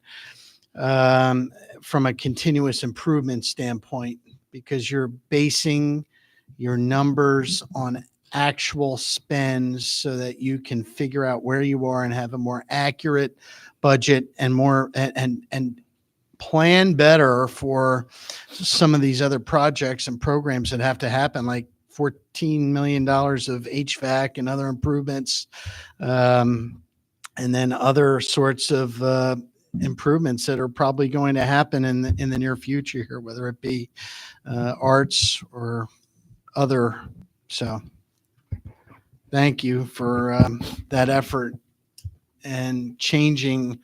from a continuous improvement standpoint, because you're basing your numbers on actual spends so that you can figure out where you are and have a more accurate budget and more and plan better for some of these other projects and programs that have to happen, like $14 million of HVAC and other improvements, and then other sorts of improvements that are probably going to happen in the near future here, whether it be arts or other. So thank you for that effort and changing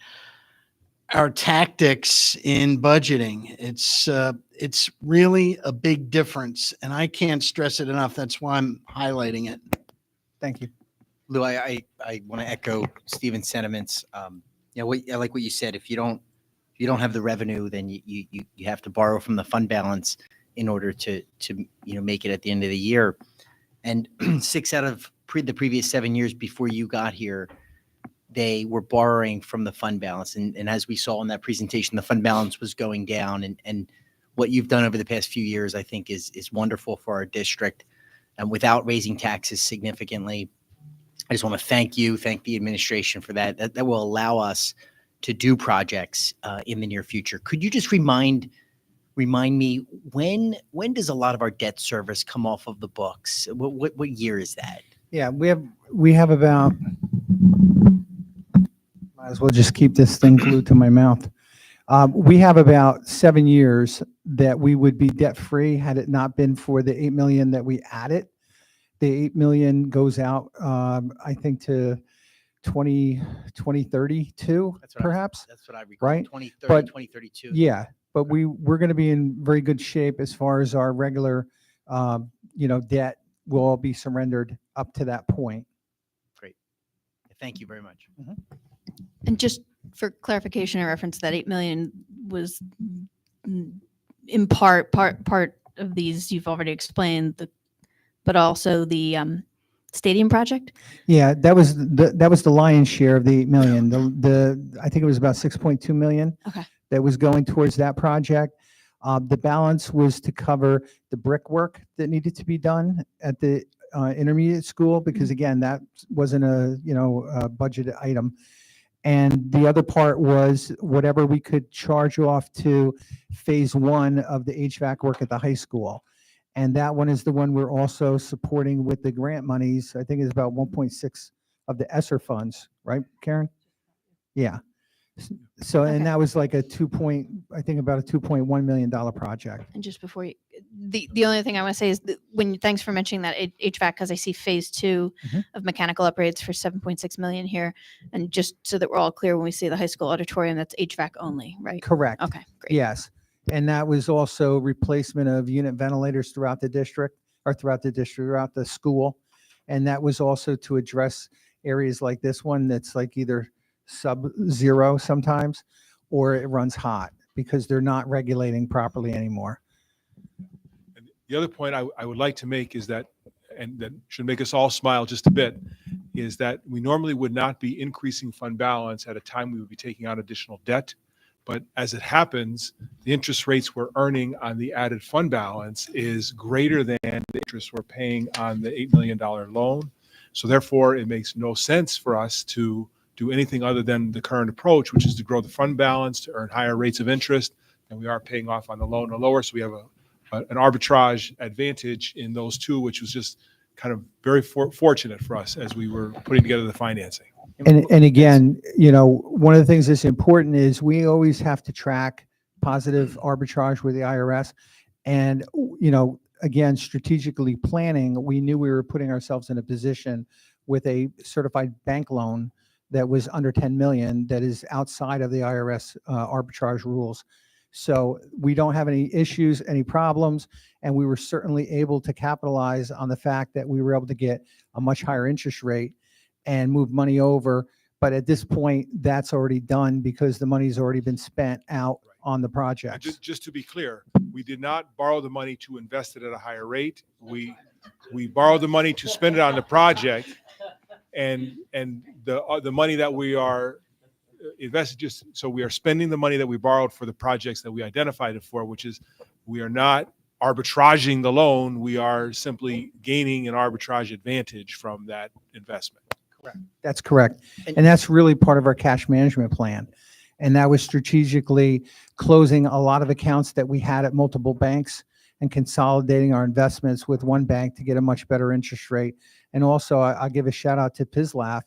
our tactics in budgeting. It's really a big difference, and I can't stress it enough. That's why I'm highlighting it. Thank you. Lou, I want to echo Stephen's sentiments. I like what you said. If you don't have the revenue, then you have to borrow from the fund balance in order to make it at the end of the year. And 6 out of the previous 7 years before you got here, they were borrowing from the fund balance. And as we saw in that presentation, the fund balance was going down. And what you've done over the past few years, I think, is wonderful for our district, and without raising taxes significantly. I just want to thank the administration for that. That will allow us to do projects in the near future. Could you just remind me, when does a lot of our debt service come off of the books? What year is that? Yeah, we have about, might as well just keep this thing glued to my mouth. We have about 7 years that we would be debt free had it not been for the 8 million that we added. The 8 million goes out, I think, to 2032, perhaps. That's what I recall. Right? 2030, But 2032. yeah, but we're going to be in very good shape as far as our regular, debt will all be surrendered up to that point. Great. Thank you very much. And just for clarification and reference, that 8 million was in part of these you've already explained, but also the stadium project. Yeah, that was the lion's share of the 8 million. I think it was about 6.2 million. Okay. That was going towards that project. The balance was to cover the brickwork that needed to be done at the intermediate school, because again, that wasn't a budget item. And the other part was whatever we could charge off to phase 1 of the HVAC work at the high school. And that one is the one we're also supporting with the grant monies. I think it's about 1.6 of the ESSER funds, right, Karen? Yeah. So, and that was like about a $2.1 million project. And just before you, the only thing I want to say is that thanks for mentioning that HVAC, because I see phase 2 of mechanical upgrades for 7.6 million here. And just so that we're all clear, when we see the high school auditorium, that's HVAC only, right? Correct. Okay, great. Yes. And that was also replacement of unit ventilators throughout the school. And that was also to address areas like this one that's like either sub-zero sometimes, or it runs hot because they're not regulating properly anymore. And the other point I would like to make is that, and that should make us all smile just a bit, is that we normally would not be increasing fund balance at a time we would be taking out additional debt. But as it happens, the interest rates we're earning on the added fund balance is greater than the interest we're paying on the $8 million loan. So therefore, it makes no sense for us to do anything other than the current approach, which is to grow the fund balance to earn higher rates of interest, and we are paying off on the loan or lower. So we have an arbitrage advantage in those two, which was just kind of very fortunate for us as we were putting together the financing. And again, one of the things that's important is we always have to track positive arbitrage with the IRS. And, again, strategically planning, we knew we were putting ourselves in a position with a certified bank loan that was under 10 million that is outside of the IRS arbitrage rules. So we don't have any issues, any problems, and we were certainly able to capitalize on the fact that we were able to get a much higher interest rate and move money over But at this point, that's already done because the money's already been spent out on the projects. Just to be clear, we did not borrow the money to invest it at a higher rate. We borrowed the money to spend it on the project, and the money that we are invested, just so we are spending the money that we borrowed for the projects that we identified it for, which is we are not arbitraging the loan. We are simply gaining an arbitrage advantage from that investment. Correct. That's correct. And that's really part of our cash management plan. And that was strategically closing a lot of accounts that we had at multiple banks and consolidating our investments with one bank to get a much better interest rate. And also, I'll give a shout out to PISLAF,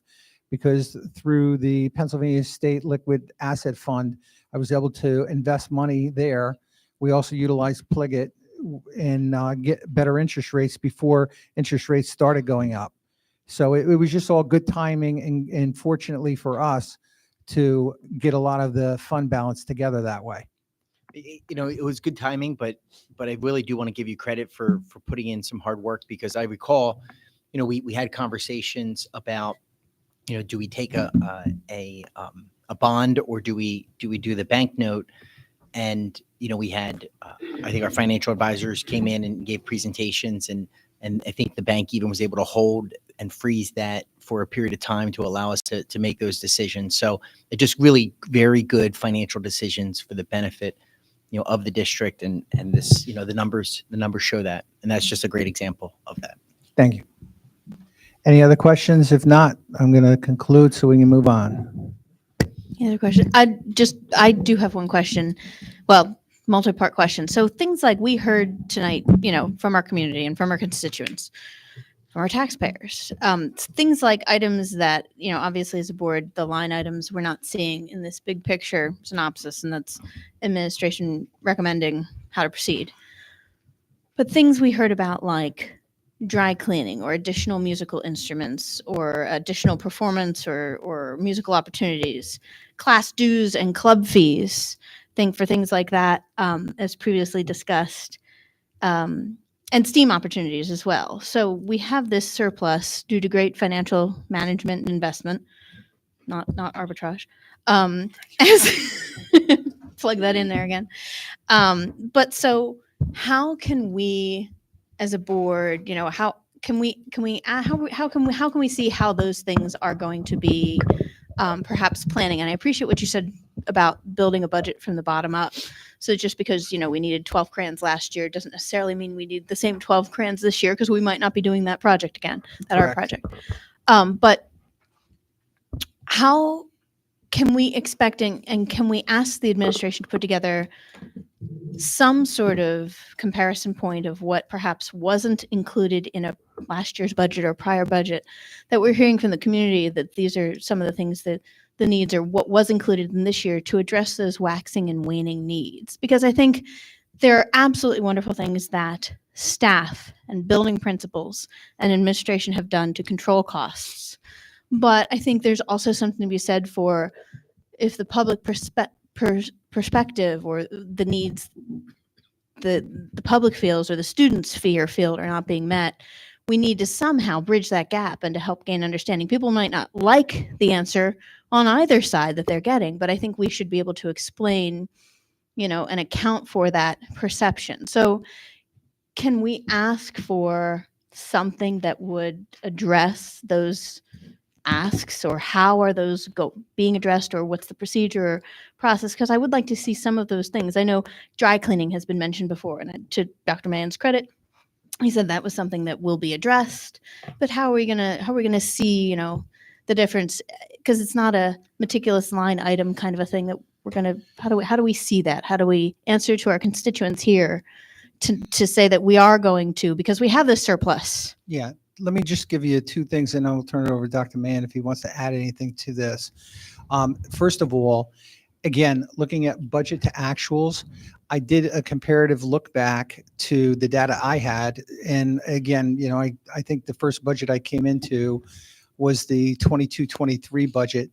because through the Pennsylvania State Liquid Asset Fund, I was able to invest money there. We also utilized Pliget and get better interest rates before interest rates started going up. So it was just all good timing, and fortunately for us to get a lot of the fund balance together that way. You know, it was good timing, but I really do want to give you credit for putting in some hard work, because I recall, you know, we had conversations about, you know, do we take a bond, or do we do the bank note? And, you know, we had, I think our financial advisors came in and gave presentations, and I think the bank even was able to hold and freeze that for a period of time to allow us to make those decisions. So it just really very good financial decisions for the benefit, you know, of the district, and this, you know, the numbers show that, and that's just a great example of that. Thank you. Any other questions? If not, I'm going to conclude so we can move on. Any other question? I do have one question. Well, multi-part question. So things like we heard tonight, you know, from our community and from our constituents, from our taxpayers, things like items that, you know, obviously as a board, the line items we're not seeing in this big picture synopsis, and that's administration recommending how to proceed. But things we heard about like dry cleaning or additional musical instruments or additional performance or musical opportunities, class dues and club fees, for things like that, as previously discussed, and STEAM opportunities as well. So we have this surplus due to great financial management and investment, not arbitrage. Plug that in there again. But so how can we, as a board, you know, how can we see how those things are going to be perhaps planning? And I appreciate what you said about building a budget from the bottom up. So just because, you know, we needed 12 crayons last year doesn't necessarily mean we need the same 12 crayons this year, because we might not be doing that project again, our project. But how can we and can we ask the administration to put together some sort of comparison point of what perhaps wasn't included in a last year's budget or prior budget, that we're hearing from the community that these are some of the things that the needs, or what was included in this year, to address those waxing and waning needs? Because I think there are absolutely wonderful things that staff and building principals and administration have done to control costs. But I think there's also something to be said for, if the public perspective or the needs the public feels or the students feel are not being met, we need to somehow bridge that gap and to help gain understanding. People might not like the answer on either side that they're getting, but I think we should be able to explain, you know, and account for that perception. So can we ask for something that would address those asks, or how are those being addressed, or what's the procedure or process? Because I would like to see some of those things. I know dry cleaning has been mentioned before, and to Dr. Mann's credit, he said that was something that will be addressed. But how are we gonna see, you know, the difference? Because it's not a meticulous line item kind of a thing that we're gonna. How do we see that? How do we answer to our constituents here to say that we are going to, because we have this surplus? Yeah. Let me just give you two things, and I'll turn it over to Dr. Mann if he wants to add anything to this. First of all, again, looking at budget to actuals, I did a comparative look back to the data I had. And again, you know, I think the first budget I came into was the 22-23 budget.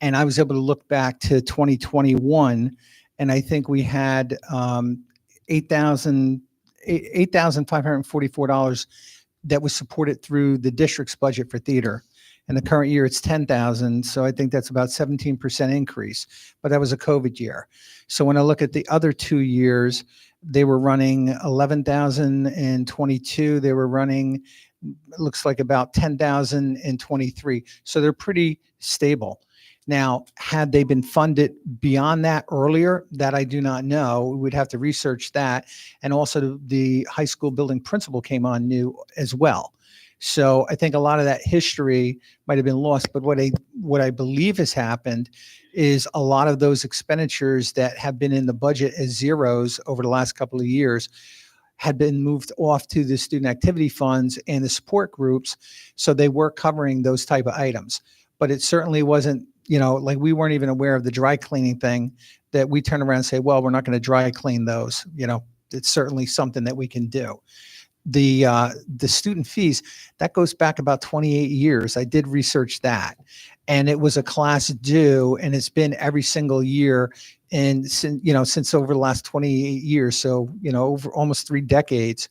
And I was able to look back to 2021, and I think we had $8,544 that was supported through the district's budget for theater. In the current year, it's 10,000. So I think that's about 17% increase, but that was a COVID year. So when I look at the other 2 years, they were running 11,000 in 22. They were running, it looks like about 10,000 in 23. So they're pretty stable. Now, had they been funded beyond that earlier, that I do not know. We'd have to research that. And also the high school building principal came on new as well. So I think a lot of that history might have been lost. But what I believe has happened is a lot of those expenditures that have been in the budget as zeros over the last couple of years had been moved off to the student activity funds and the support groups. So they were covering those type of items. But it certainly wasn't, like we weren't even aware of the dry cleaning thing that we turn around and say, well, we're not going to dry clean those. It's certainly something that we can do. The student fees, that goes back about 28 years. I did research that, and it was a class due, and it's been every single year and since over the last 28 years. So, over almost 3 decades.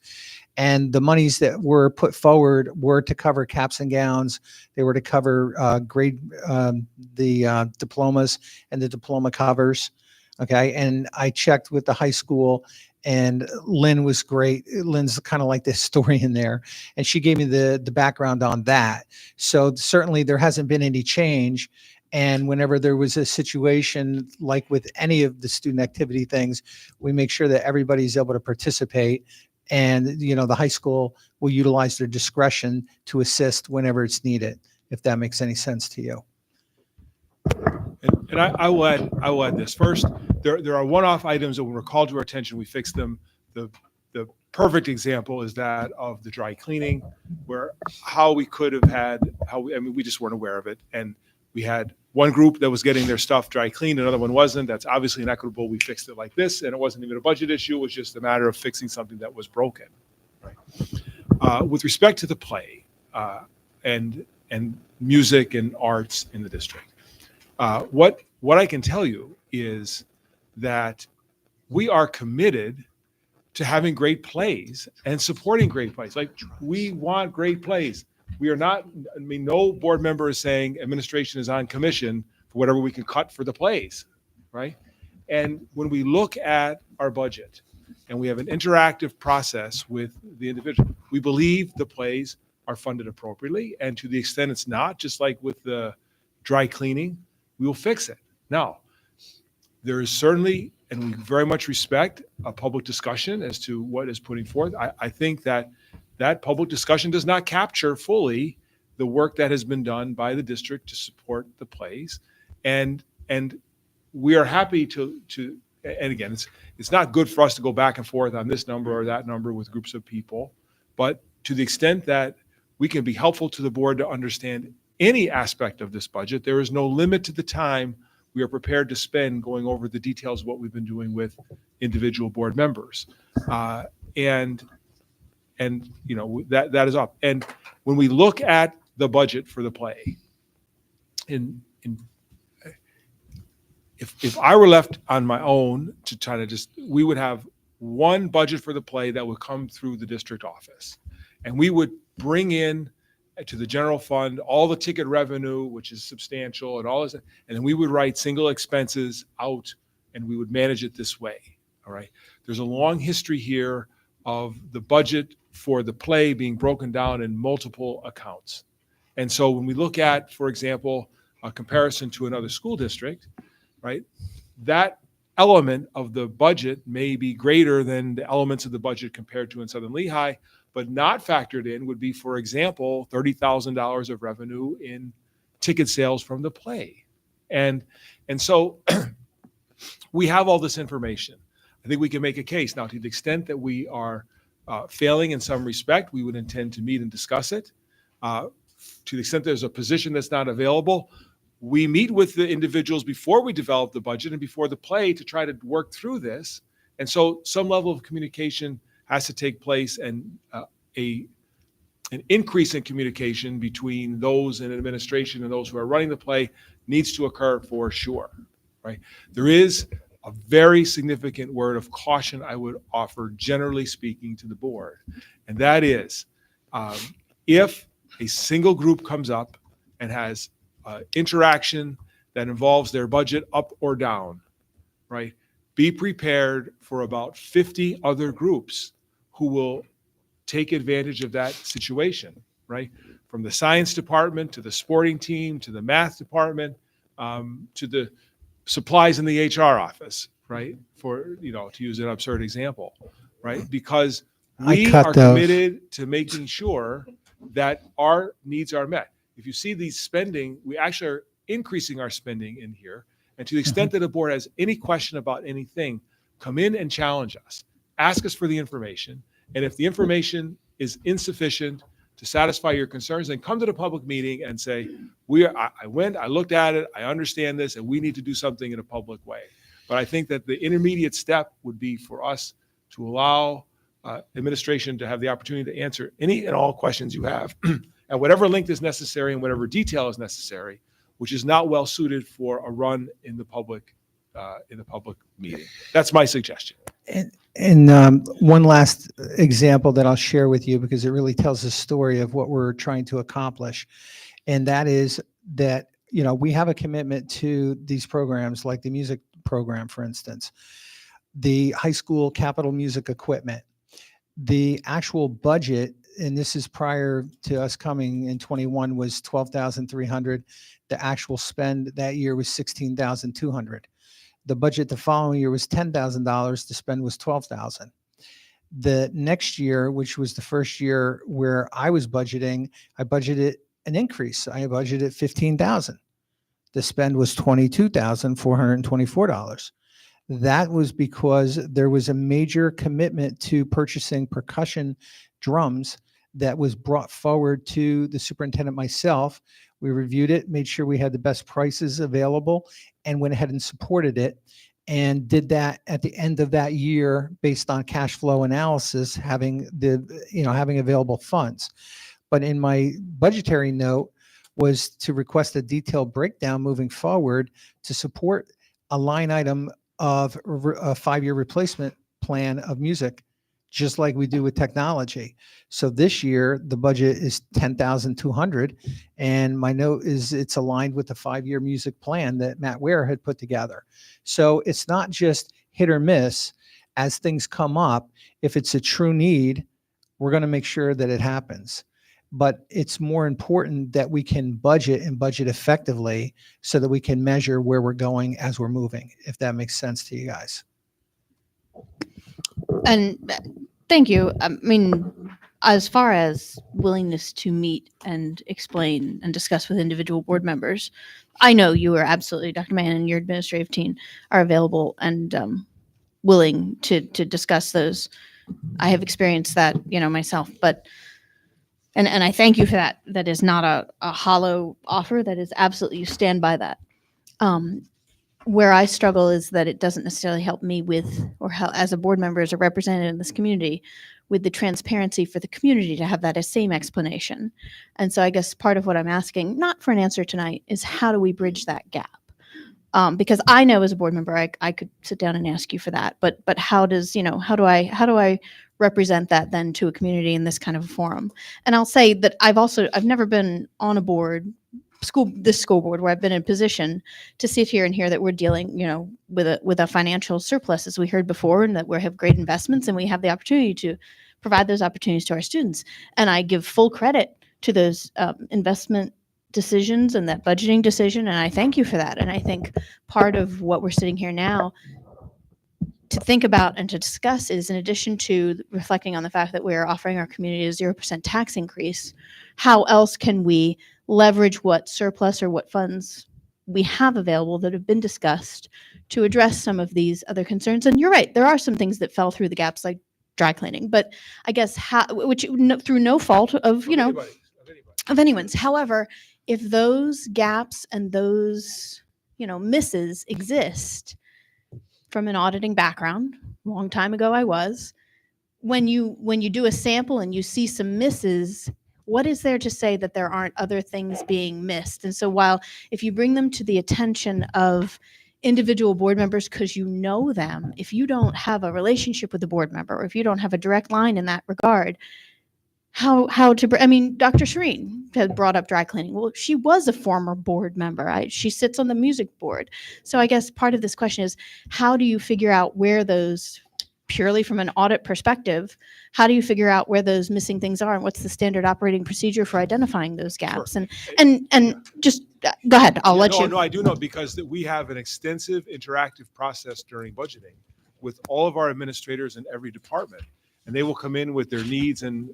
And the monies that were put forward were to cover caps and gowns. They were to cover the diplomas and the diploma covers. Okay. And I checked with the high school, and Lynn was great. Lynn's kind of like the historian there. And she gave me the background on that. So certainly there hasn't been any change. And whenever there was a situation like with any of the student activity things, we make sure that everybody's able to participate. And, the high school will utilize their discretion to assist whenever it's needed, if that makes any sense to you. And I will add this. First, there are one-off items that when were called to our attention, we fixed them. The perfect example is that of the dry cleaning, where we just weren't aware of it. And we had one group that was getting their stuff dry cleaned, another one wasn't. That's obviously inequitable. We fixed it like this, and it wasn't even a budget issue. It was just a matter of fixing something that was broken. Right. With respect to the play and music and arts in the district, what I can tell you is that we are committed to having great plays and supporting great plays. Like, we want great plays. We are not, no board member is saying administration is on commission for whatever we can cut for the plays, right? And when we look at our budget and we have an interactive process with the individual, we believe the plays are funded appropriately. And to the extent it's not, just like with the dry cleaning, we will fix it. Now, there is certainly, and we very much respect, a public discussion as to what is putting forth. I think that public discussion does not capture fully the work that has been done by the district to support the plays. And we are happy to and again, it's not good for us to go back and forth on this number or that number with groups of people, but to the extent that we can be helpful to the board to understand any aspect of this budget, there is no limit to the time we are prepared to spend going over the details of what we've been doing with individual board members. And that is up. And when we look at the budget for the play, if I were left on my own to try to we would have one budget for the play that would come through the district office, and we would bring in to the general fund all the ticket revenue, which is substantial, and all this, and then we would write single expenses out, and we would manage it this way. All right. There's a long history here of the budget for the play being broken down in multiple accounts. And so when we look at, for example, a comparison to another school district, right, that element of the budget may be greater than the elements of the budget compared to in Southern Lehigh, but not factored in would be, for example, $30,000 of revenue in ticket sales from the play. And so we have all this information. I think we can make a case. Now, to the extent that we are failing in some respect, we would intend to meet and discuss it. To the extent there's a position that's not available, we meet with the individuals before we develop the budget and before the play to try to work through this. And so some level of communication has to take place, and an increase in communication between those in administration and those who are running the play needs to occur for sure, right? There is a very significant word of caution I would offer, generally speaking, to the board, and that is If a single group comes up and has interaction that involves their budget up or down, right? Be prepared for about 50 other groups who will take advantage of that situation, right? From the science department to the sporting team to the math department to the supplies in the HR office, right? For, to use an absurd example, right? Because we cut are those. committed to making sure that our needs are met. If you see these spending, we actually are increasing our spending in here. And to the extent that the board has any question about anything, come in and challenge us. Ask us for the information. And if the information is insufficient to satisfy your concerns, then come to the public meeting and say, I went, I looked at it, I understand this, and we need to do something in a public way. But I think that the intermediate step would be for us to allow administration to have the opportunity to answer any and all questions you have at whatever length is necessary and whatever detail is necessary, which is not well suited for a run in the public meeting. That's my suggestion. And one last example that I'll share with you, because it really tells the story of what we're trying to accomplish. And that is that, we have a commitment to these programs, like the music program, for instance, the high school capital music equipment, the actual budget, and this is prior to us coming in 21, was $12,300. The actual spend that year was $16,200. The budget the following year was $10,000. The spend was $12,000. The next year, which was the first year where I was budgeting, I budgeted an increase. I budgeted $15,000. The spend was $22,424. That was because there was a major commitment to purchasing percussion drums that was brought forward to the superintendent, myself. We reviewed it, made sure we had the best prices available, and went ahead and supported it, and did that at the end of that year based on cash flow analysis, having available funds. But in my budgetary note was to request a detailed breakdown moving forward to support a line item of a 5-year replacement plan of music, just like we do with technology. So this year, the budget is $10,200. And my note is it's aligned with the 5-year music plan that Matt Ware had put together. So it's not just hit or miss. As things come up, if it's a true need, we're going to make sure that it happens. But it's more important that we can budget and budget effectively so that we can measure where we're going as we're moving, if that makes sense to you guys. And thank you. I mean, as far as willingness to meet and explain and discuss with individual board members, I know you are absolutely, Dr. Mann and your administrative team are available and willing to discuss those. I have experienced that, myself, but and I thank you for that. That is not a hollow offer. That is absolutely, you stand by that. Where I struggle is that it doesn't necessarily help me with, or how, as a board member, as a representative in this community, with the transparency for the community to have that as same explanation. And so I guess part of what I'm asking, not for an answer tonight, is how do we bridge that gap? Because I know as a board member, I could sit down and ask you for that, but how do I represent that then to a community in this kind of a forum? And I'll say that I've never been on a board, this school board, where I've been in a position to sit here and hear that we're dealing, with a financial surplus, as we heard before, and that we have great investments and we have the opportunity to provide those opportunities to our students. And I give full credit to those investment decisions and that budgeting decision, and I thank you for that. And I think part of what we're sitting here now to think about and to discuss is, in addition to reflecting on the fact that we are offering our community a 0% tax increase, how else can we leverage what surplus or what funds we have available that have been discussed to address some of these other concerns? And you're right, there are some things that fell through the gaps, like dry cleaning, but I guess through no fault of anyone's. However, if those gaps and those misses exist, from an auditing background, a long time ago I was, when you do a sample and you see some misses, what is there to say that there aren't other things being missed? And so while if you bring them to the attention of individual board members because you know them, if you don't have a relationship with the board member, or if you don't have a direct line in that regard, how to I mean, Dr. Shireen had brought up dry cleaning. Well, she was a former board member. She sits on the music board. So I guess part of this question is, how do you figure out where those, purely from an audit perspective, how do you figure out where those missing things are, and what's the standard operating procedure for identifying those gaps? And just go ahead. I'll let you. No, I do know, because we have an extensive interactive process during budgeting with all of our administrators in every department, and they will come in with their needs and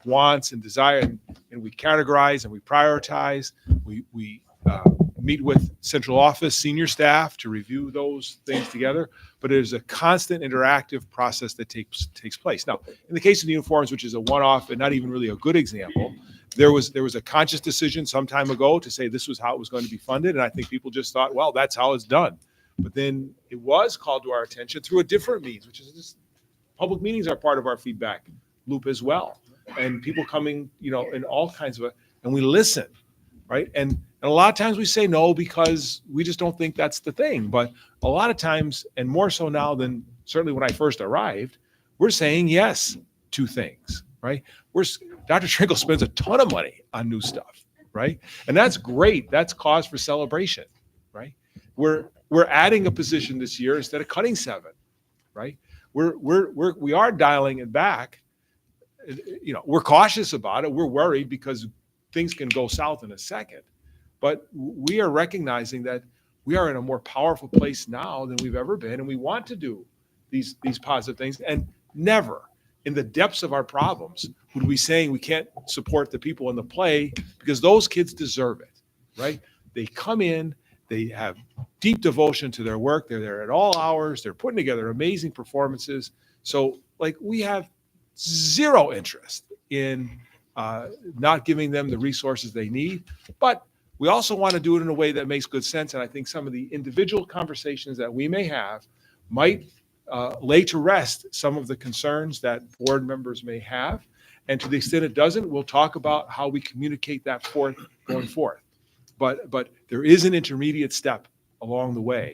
wants and desire, and we categorize and we prioritize. We meet with central office senior staff to review those things together. But it is a constant interactive process that takes place. Now, in the case of the uniforms, which is a one-off and not even really a good example, there was a conscious decision some time ago to say this was how it was going to be funded, and I think people just thought, well, that's how it's done. But then it was called to our attention through a different means, which is this. Public meetings are part of our feedback loop as well, and people coming, in all kinds of, and we listen, right? And a lot of times we say no because we just don't think that's the thing. But a lot of times, and more so now than certainly when I first arrived, we're saying yes to things, right? Dr. Trinkle spends a ton of money on new stuff, right? And that's great. That's cause for celebration, right? We're adding a position this year instead of cutting 7, right? We are dialing it back. We're cautious about it. We're worried because things can go south in a second. But we are recognizing that we are in a more powerful place now than we've ever been, and we want to do these positive things. And never, in the depths of our problems, would we saying we can't support the people in the play, because those kids deserve it, right? They come in, they have deep devotion to their work. They're there at all hours. They're putting together amazing performances. So, we have zero interest in not giving them the resources they need. But we also want to do it in a way that makes good sense. And I think some of the individual conversations that we may have might lay to rest some of the concerns that board members may have. And to the extent it doesn't, we'll talk about how we communicate that going forth. But there is an intermediate step along the way.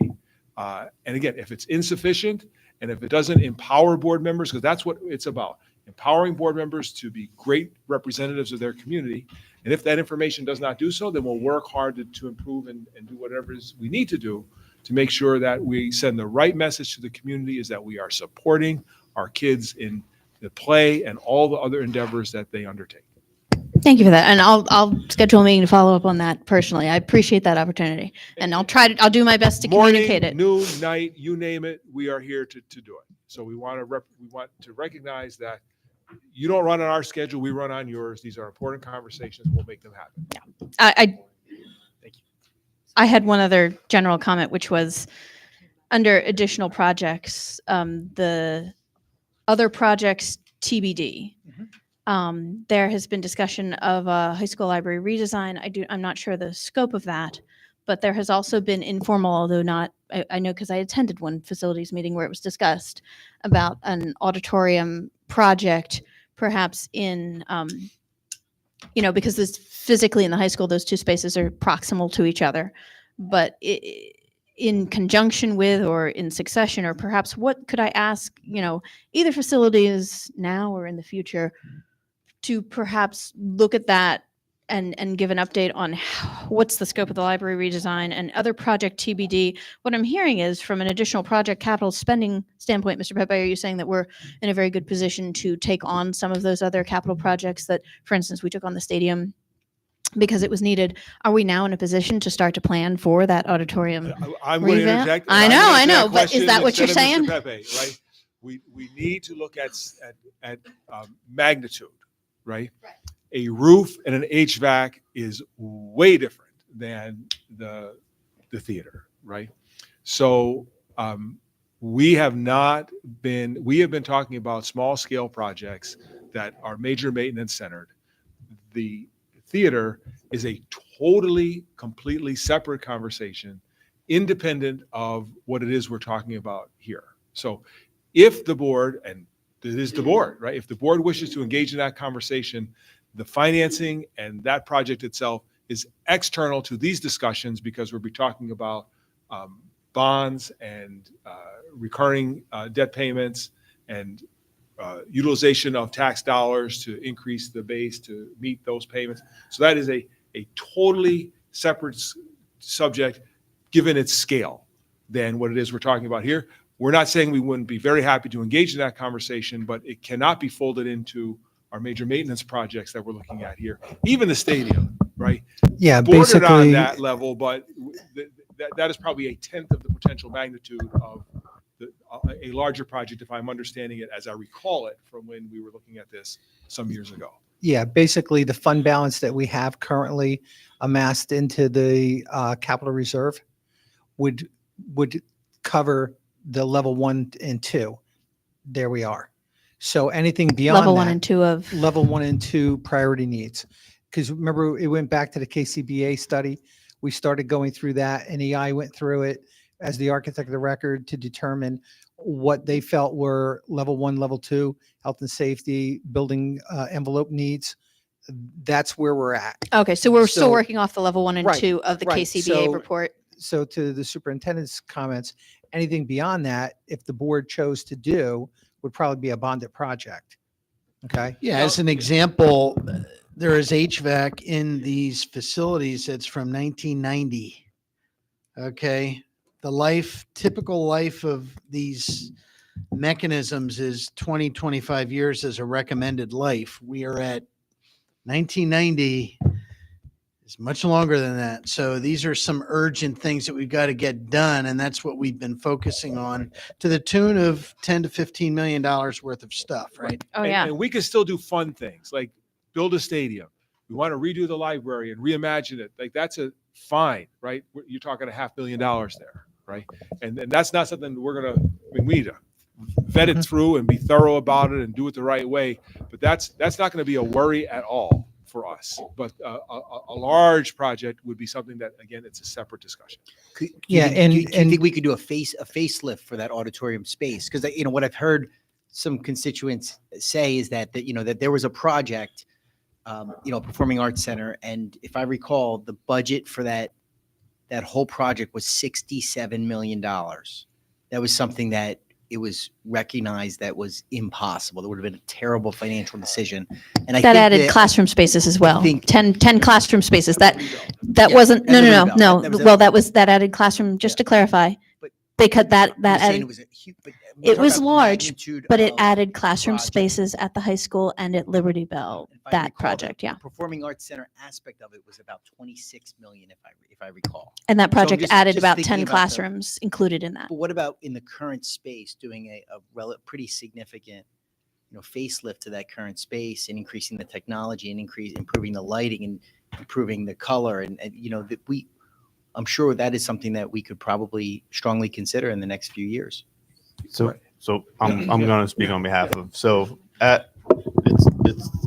And again, if it's insufficient and if it doesn't empower board members, because that's what it's about, empowering board members to be great representatives of their community. And if that information does not do so, then we'll work hard to improve and do whatever it is we need to do to make sure that we send the right message to the community, is that we are supporting our kids in the play and all the other endeavors that they undertake. Thank you for that, and I'll schedule a meeting to follow up on that personally. I appreciate that opportunity, and I'll do my best to communicate it. Noon, night, you name it, we are here to do it. So we want to recognize that you don't run on our schedule, we run on yours. These are important conversations. We'll make them happen. Yeah. I had one other general comment, which was under additional projects, the other projects TBD. There has been discussion of a high school library redesign. I'm not sure the scope of that, but there has also been informal, although not, I know because I attended one facilities meeting where it was discussed about an auditorium project, perhaps in, because this physically in the high school, those two spaces are proximal to each other, but in conjunction with or in succession, or perhaps what could I ask, either facilities now or in the future, to perhaps look at that and give an update on what's the scope of the library redesign and other project TBD. What I'm hearing is, from an additional project capital spending standpoint, Mr. Pepe, are you saying that we're in a very good position to take on some of those other capital projects that, for instance, we took on the stadium because it was needed? Are we now in a position to start to plan for that auditorium I'm going to revamp? interject. I know, but is that what you're saying? Mr. Pepe, right? We need to look at magnitude, right? A roof and an HVAC is way different than the theater, right? So we have been talking about small scale projects that are major maintenance centered. The theater is a completely separate conversation, independent of what it is we're talking about here. So if the board, and it is the board, right? If the board wishes to engage in that conversation, the financing and that project itself is external to these discussions, because we'll be talking about bonds and recurring debt payments and utilization of tax dollars to increase the base to meet those payments. So that is a totally separate subject, given its scale, than what it is we're talking about here. We're not saying we wouldn't be very happy to engage in that conversation, but it cannot be folded into our major maintenance projects that we're looking at here. Even the stadium, right? Yeah, Bordered on basically- that level, but that is probably a tenth of the potential magnitude of a larger project, if I'm understanding it as I recall it from when we were looking at this some years ago. Yeah, basically the fund balance that we have currently amassed into the capital reserve would cover the level 1 and 2. There we are. So anything beyond Level 1 that- and 2 of level 1 and 2 priority needs. Because remember, it went back to the KCBA study. We started going through that, and EI went through it as the architect of the record to determine what they felt were level 1, level 2, health and safety, building envelope needs. That's where we're at. Okay, so we're still So- working off the level 1 and Right, 2 of the right. KCBA So- report. So to the superintendent's comments, anything beyond that, if the board chose to do, would probably be a bonded project. Okay? Yeah, as an example, there is HVAC in these facilities that's from 1990. Okay, the typical life of these mechanisms is 20, 25 years as a recommended life. We are at 1990. It's much longer than that. So these are some urgent things that we've got to get done, and that's what we've been focusing on, to the tune of $10 to $15 million worth of stuff, right? Oh, And we can still do fun things like build a stadium. We want to redo the library and reimagine it. Like that's a fine, right? You're talking $500 million there, right? And that's not something we're going to, we need to vet it through and be thorough about it and do it the right way. But that's not going to be a worry at all for us. But a large project would be something that, again, it's a separate discussion. Yeah, do and- you and- think we could do a facelift for that auditorium space? Because what I've heard some constituents say is that that there was a project, Performing Arts Center, and if I recall, the budget for that whole project was $67 million. That was something that it was recognized that was impossible. That would have been a terrible financial decision. And I That think added classroom spaces as well. think- 10 classroom spaces. That Yeah, wasn't, and no, Liberty no, Bell. no, That no. was Well, that added classroom, just to clarify. They cut that I'm just saying added, it was a huge. But we're it talking was about the large, magnitude but it of added classroom project. spaces at the high school and at Liberty Bell, If I that recall, project, the yeah. Performing Arts Center aspect of it was about 26 million, if I recall. And that So I'm project just- added just about thinking 10 about classrooms included in that. But what about in the current space, doing a pretty significant, facelift to that current space and increasing the technology and improving the lighting and improving the color and that I'm sure that is something that we could probably strongly consider in the next few years. So I'm going to speak on behalf of,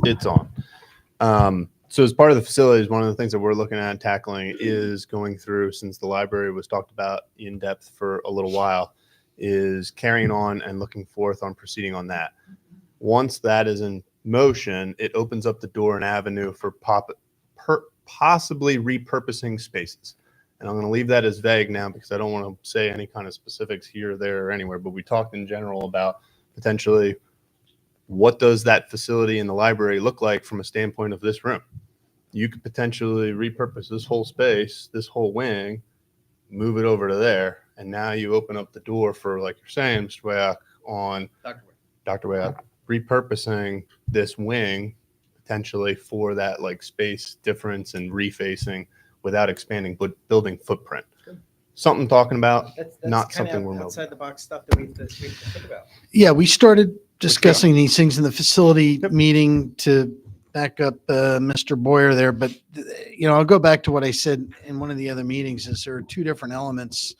it's on. So as part of the facilities, one of the things that we're looking at tackling is going through, since the library was talked about in depth for a little while, is carrying on and looking forth on proceeding on that. Once that is in motion, it opens up the door and avenue for possibly repurposing spaces. And I'm going to leave that as vague now because I don't want to say any kind of specifics here, there, or anywhere. But we talked in general about potentially what does that facility in the library look like from a standpoint of this room. You could potentially repurpose this whole space, this whole wing, move it over to there, and now you open up the door for, like you're saying, Mr. Wayak, on Dr. Wayak, repurposing this wing potentially for that like space difference and refacing without expanding building footprint. Something talking about, not something we're outside the box stuff that we have to think about. Yeah, we started discussing these things in the facility meeting to back up Mr. Boyer there. But, I'll go back to what I said in one of the other meetings is there are two different elements,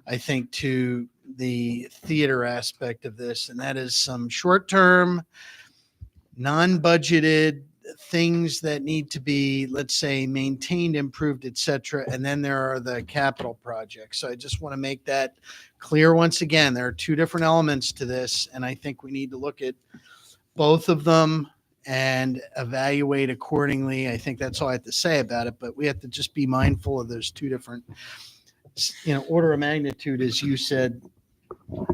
I think, to the theater aspect of this. And that is some short-term, non-budgeted things that need to be, let's say, maintained, improved, et cetera. And then there are the capital projects. So I just want to make that clear once again. There are two different elements to this, and I think we need to look at both of them and evaluate accordingly. I think that's all I have to say about it, but we have to just be mindful of those two different, order of magnitude, as you said,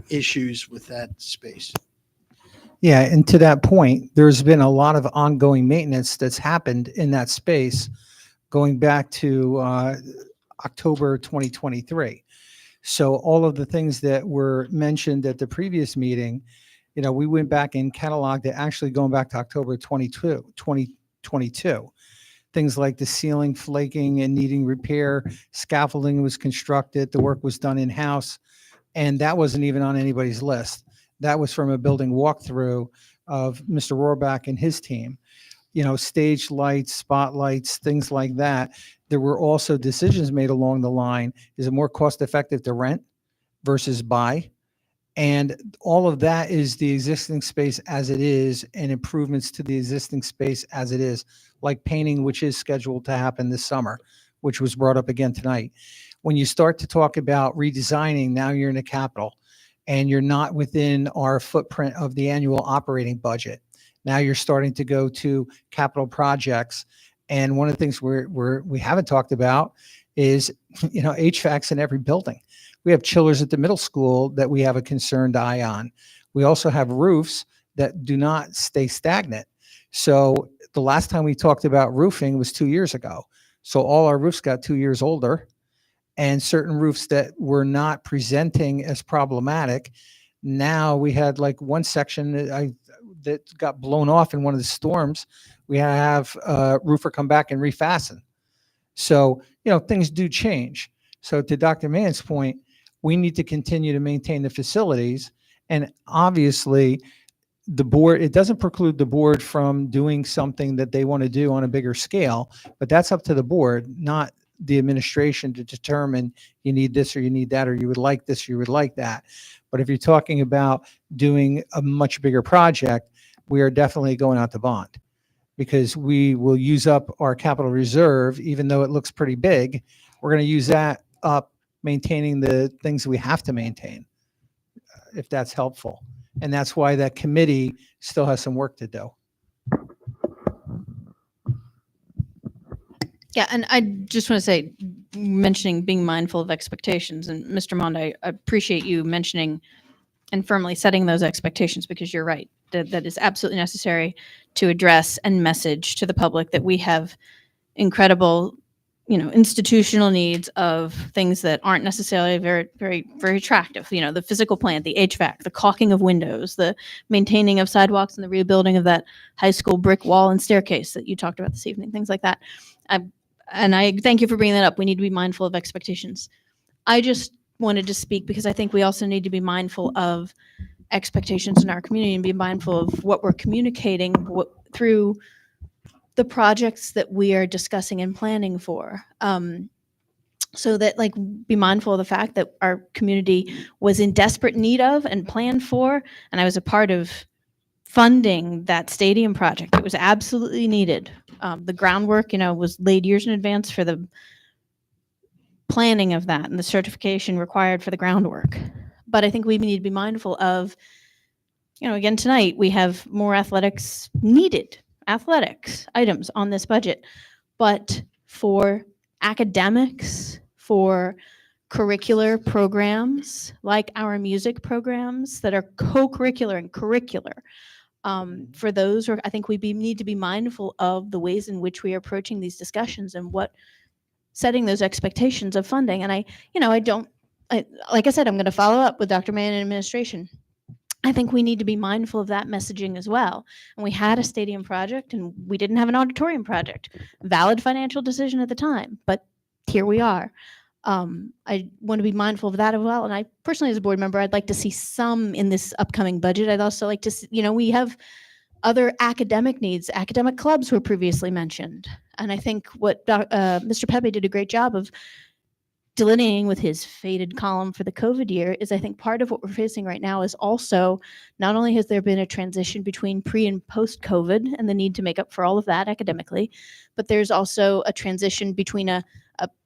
issues with that space. Yeah, and to that point, there's been a lot of ongoing maintenance that's happened in that space going back to October 2023. So all of the things that were mentioned at the previous meeting, we went back and cataloged it, actually going back to October 2022. Things like the ceiling flaking and needing repair, scaffolding was constructed, the work was done in-house, and that wasn't even on anybody's list. That was from a building walkthrough of Mr. Rohrbach and his team. Stage lights, spotlights, things like that. There were also decisions made along the line. Is it more cost effective to rent versus buy? And all of that is the existing space as it is and improvements to the existing space as it is, like painting, which is scheduled to happen this summer, which was brought up again tonight. When you start to talk about redesigning, now you're in the capital and you're not within our footprint of the annual operating budget. Now you're starting to go to capital projects. And one of the things we haven't talked about is, HVACs in every building. We have chillers at the middle school that we have a concerned eye on. We also have roofs that do not stay stagnant. So the last time we talked about roofing was 2 years ago. So all our roofs got 2 years older, and certain roofs that were not presenting as problematic. Now we had like one section that got blown off in one of the storms. We had to have a roofer come back and refasten. So, things do change. So to Dr. Mann's point, we need to continue to maintain the facilities. And obviously, the board, it doesn't preclude the board from doing something that they want to do on a bigger scale, but that's up to the board, not the administration to determine you need this or you need that, or you would like this, or you would like that. But if you're talking about doing a much bigger project, we are definitely going out to bond, because we will use up our capital reserve. Even though it looks pretty big, we're going to use that up maintaining the things we have to maintain, if that's helpful. And that's why that committee still has some work to do. Yeah, and I just want to say, mentioning being mindful of expectations, and Mr. Mond, I appreciate you mentioning and firmly setting those expectations, because you're right. That is absolutely necessary to address and message to the public that we have incredible, institutional needs of things that aren't necessarily very, very, very attractive. The physical plant, the HVAC, the caulking of windows, the maintaining of sidewalks, and the rebuilding of that high school brick wall and staircase that you talked about this evening, things like that. I thank you for bringing that up. We need to be mindful of expectations. I just wanted to speak because I think we also need to be mindful of expectations in our community and be mindful of what we're communicating through the projects that we are discussing and planning for. So that, be mindful of the fact that our community was in desperate need of and planned for, and I was a part of funding that stadium project. It was absolutely needed. The groundwork, was laid years in advance for the planning of that and the certification required for the groundwork. But I think we need to be mindful of, again, tonight we have more athletics items on this budget. But for academics, for curricular programs like our music programs that are co-curricular and curricular, for those, I think we need to be mindful of the ways in which we are approaching these discussions and setting those expectations of funding. And like I said, I'm going to follow up with Dr. Mann and administration. I think we need to be mindful of that messaging as well. And we had a stadium project and we didn't have an auditorium project. Valid financial decision at the time, but here we are. I want to be mindful of that as well. And I personally, as a board member, I'd like to see some in this upcoming budget. I'd also like to see, we have other academic needs. Academic clubs were previously mentioned. And I think what Mr. Pepe did a great job of delineating with his faded column for the COVID year is, I think, part of what we're facing right now is also, not only has there been a transition between pre and post COVID and the need to make up for all of that academically, but there's also a transition between a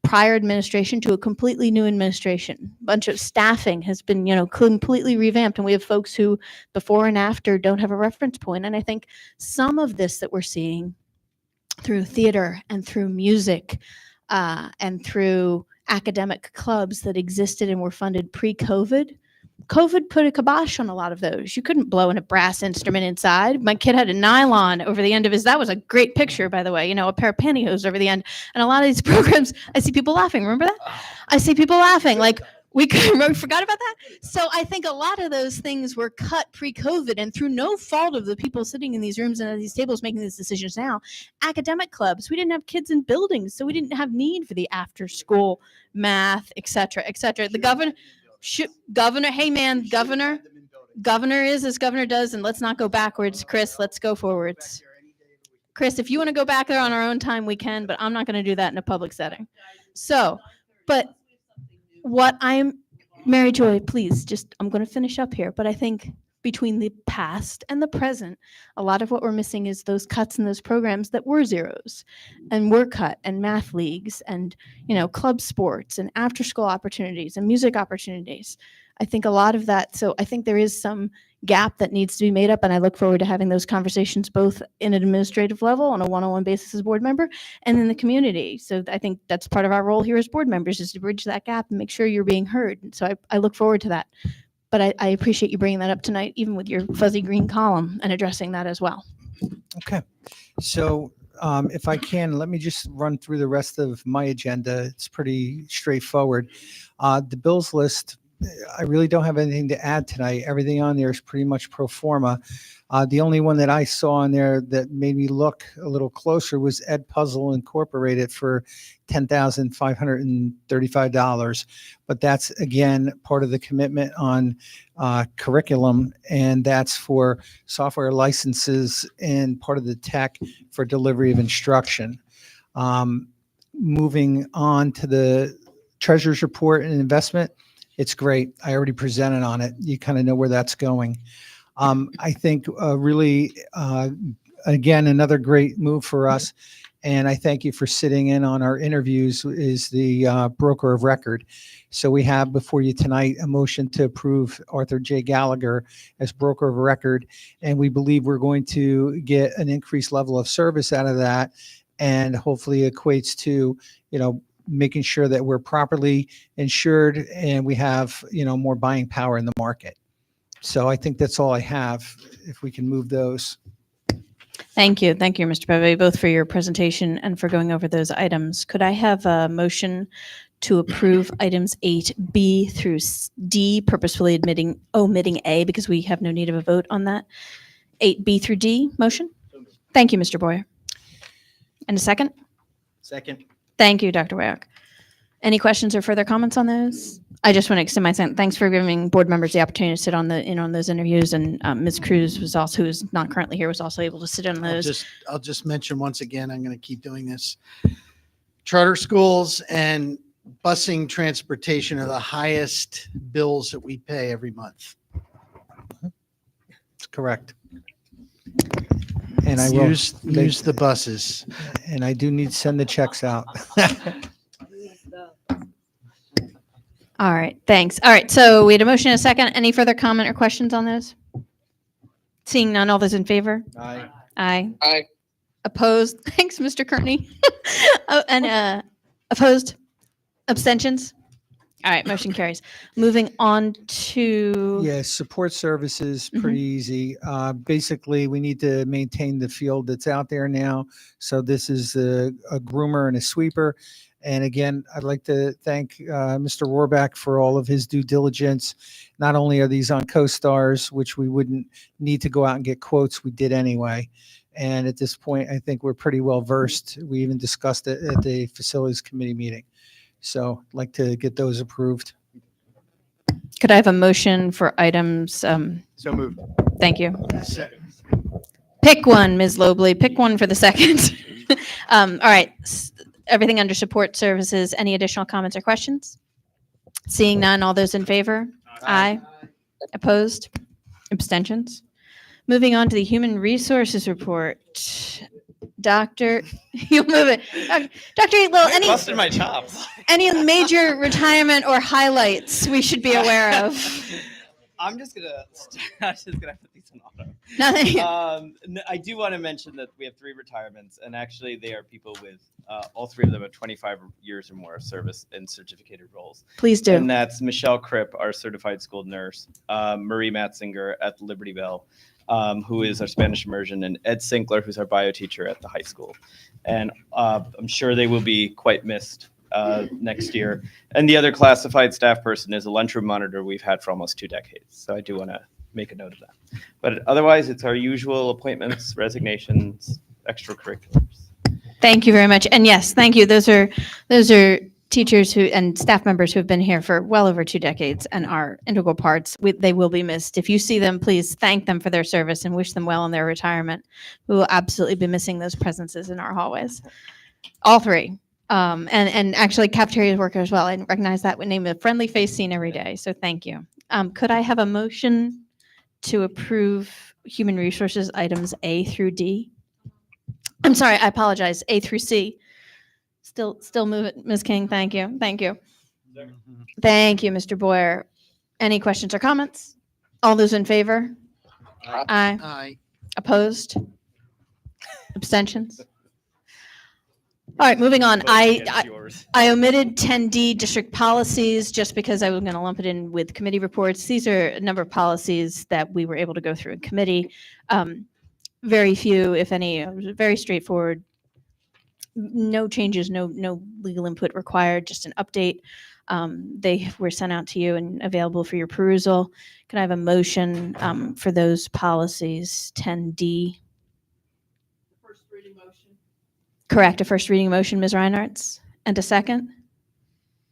prior administration to a completely new administration. A bunch of staffing has been, completely revamped, and we have folks who before and after don't have a reference point. And I think some of this that we're seeing through theater and through music and through academic clubs that existed and were funded pre-COVID COVID put a kibosh on a lot of those. You couldn't blow in a brass instrument inside. My kid had a nylon over the end of his, that was a great picture, by the way, you know, a pair of pantyhose over the end. And a lot of these programs, I see people laughing. Remember that? I see people laughing like we forgot about that. So I think a lot of those things were cut pre-COVID and through no fault of the people sitting in these rooms and at these tables making these decisions now. Academic clubs, we didn't have kids in buildings, so we didn't have need for the after school math, et cetera, et cetera. The governor, hey man, governor is as governor does, and let's not go backwards. Chris, let's go forwards. Chris, if you want to go back there on our own time, we can, but I'm not going to do that in a public setting. So, but what I'm, Mary Joy, please, just, I'm going to finish up here, but I think between the past and the present, a lot of what we're missing is those cuts in those programs that were zeros and were cut, and math leagues and, you know, club sports and after school opportunities and music opportunities. I think a lot of that. So I think there is some gap that needs to be made up. And I look forward to having those conversations both in an administrative level on a one-on-one basis as a board member and in the community. So I think that's part of our role here as board members, is to bridge that gap and make sure you're being heard. And so I look forward to that. But I appreciate you bringing that up tonight, even with your fuzzy green column, and addressing that as well. Okay. So if I can, let me just run through the rest of my agenda. It's pretty straightforward. The bills list, I really don't have anything to add tonight. Everything on there is pretty much pro forma. The only one that I saw on there that made me look a little closer was Ed Puzzle Incorporated for $10,535. But that's, again, part of the commitment on curriculum, and that's for software licenses and part of the tech for delivery of instruction. Moving on to the treasurer's report and investment, it's great. I already presented on it. You kind of know where that's going. I think really, again, another great move for us, and I thank you for sitting in on our interviews, is the broker of record. So we have before you tonight a motion to approve Arthur J. Gallagher as broker of record, and we believe we're going to get an increased level of service out of that, and hopefully equates to, you know, making sure that we're properly insured and we have, you know, more buying power in the market. So I think that's all I have. If we can move those. Thank you. Thank you, Mr. Bebe, both for your presentation and for going over those items. Could I have a motion to approve items 8B through D, purposefully omitting A, because we have no need of a vote on that? 8B through D, motion? Thank you, Mr. Boyer. And a second? Second. Thank you, Dr. Wyok. Any questions or further comments on those? I just want to extend my thanks for giving board members the opportunity to sit on those interviews, and Ms. Cruz was also, who's not currently here, was also able to sit on those. I'll just mention once again, I'm going to keep doing this. Charter schools and busing transportation are the highest bills that we pay every month. That's correct. And I will use the buses. And I do need to send the checks out. All right, thanks. All right, so we had a motion and a second. Any further comment or questions on those? Seeing none, all those in favor? Aye. Aye. Aye. Opposed? Thanks, Mr. Kearney. And opposed? Abstentions? All right, motion carries. Moving on to... Yeah, support services, pretty easy. Basically, we need to maintain the field that's out there now. So this is a groomer and a sweeper. And again, I'd like to thank Mr. Rohrback for all of his due diligence. Not only are these on CoStars, which we wouldn't need to go out and get quotes, we did anyway. And at this point, I think we're pretty well versed. We even discussed it at the facilities committee meeting. So I'd like to get those approved. Could I have a motion for items? So moved. Thank you. Pick one, Ms. Lobley. Pick one for the second. All right. Everything under support services. Any additional comments or questions? Seeing none, all those in favor? Aye. Opposed? Abstentions? Moving on to the human resources report. Doctor, you'll move it. Dr. Eatwell, busted my chops. any major retirement or highlights we should be aware of? I'm just gonna put these in auto. Nothing. I do want to mention that we have 3 retirements, and actually they are people with all 3 of them have 25 years or more of service in certificated roles. Please do. And that's Michelle Kripp, our certified school nurse, Marie Matzinger at the Liberty Bell, who is our Spanish immersion, and Ed Sinkler, who's our bio teacher at the high school. And I'm sure they will be quite missed next year. And the other classified staff person is a lunchroom monitor we've had for almost 2 decades. So I do want to make a note of that. But otherwise, it's our usual appointments, resignations, extracurriculars. Thank you very much. And yes, thank you. Those are teachers who and staff members who have been here for well over 2 decades and are integral parts. They will be missed. If you see them, please thank them for their service and wish them well in their retirement. We will absolutely be missing those presences in our hallways. All 3. And actually cafeteria workers as well. I recognize that. We name a friendly face seen every day. So thank you. Could I have a motion to approve human resources items A through D? I'm sorry, I apologize. A through C. Still move it, Ms. King. Thank you. Thank you. Thank you, Mr. Boyer. Any questions or comments? All those in favor? Aye. Aye. Opposed? Abstentions? All right, moving on. I omitted 10D district policies just because I was going to lump it in with committee reports. These are a number of policies that we were able to go through in committee. Very few, if any, very straightforward. No changes, no legal input required, just an update. They were sent out to you and available for your perusal. Can I have a motion for those policies, 10D? First reading motion. Correct, a first reading motion, Ms. Reinhardt. And a second?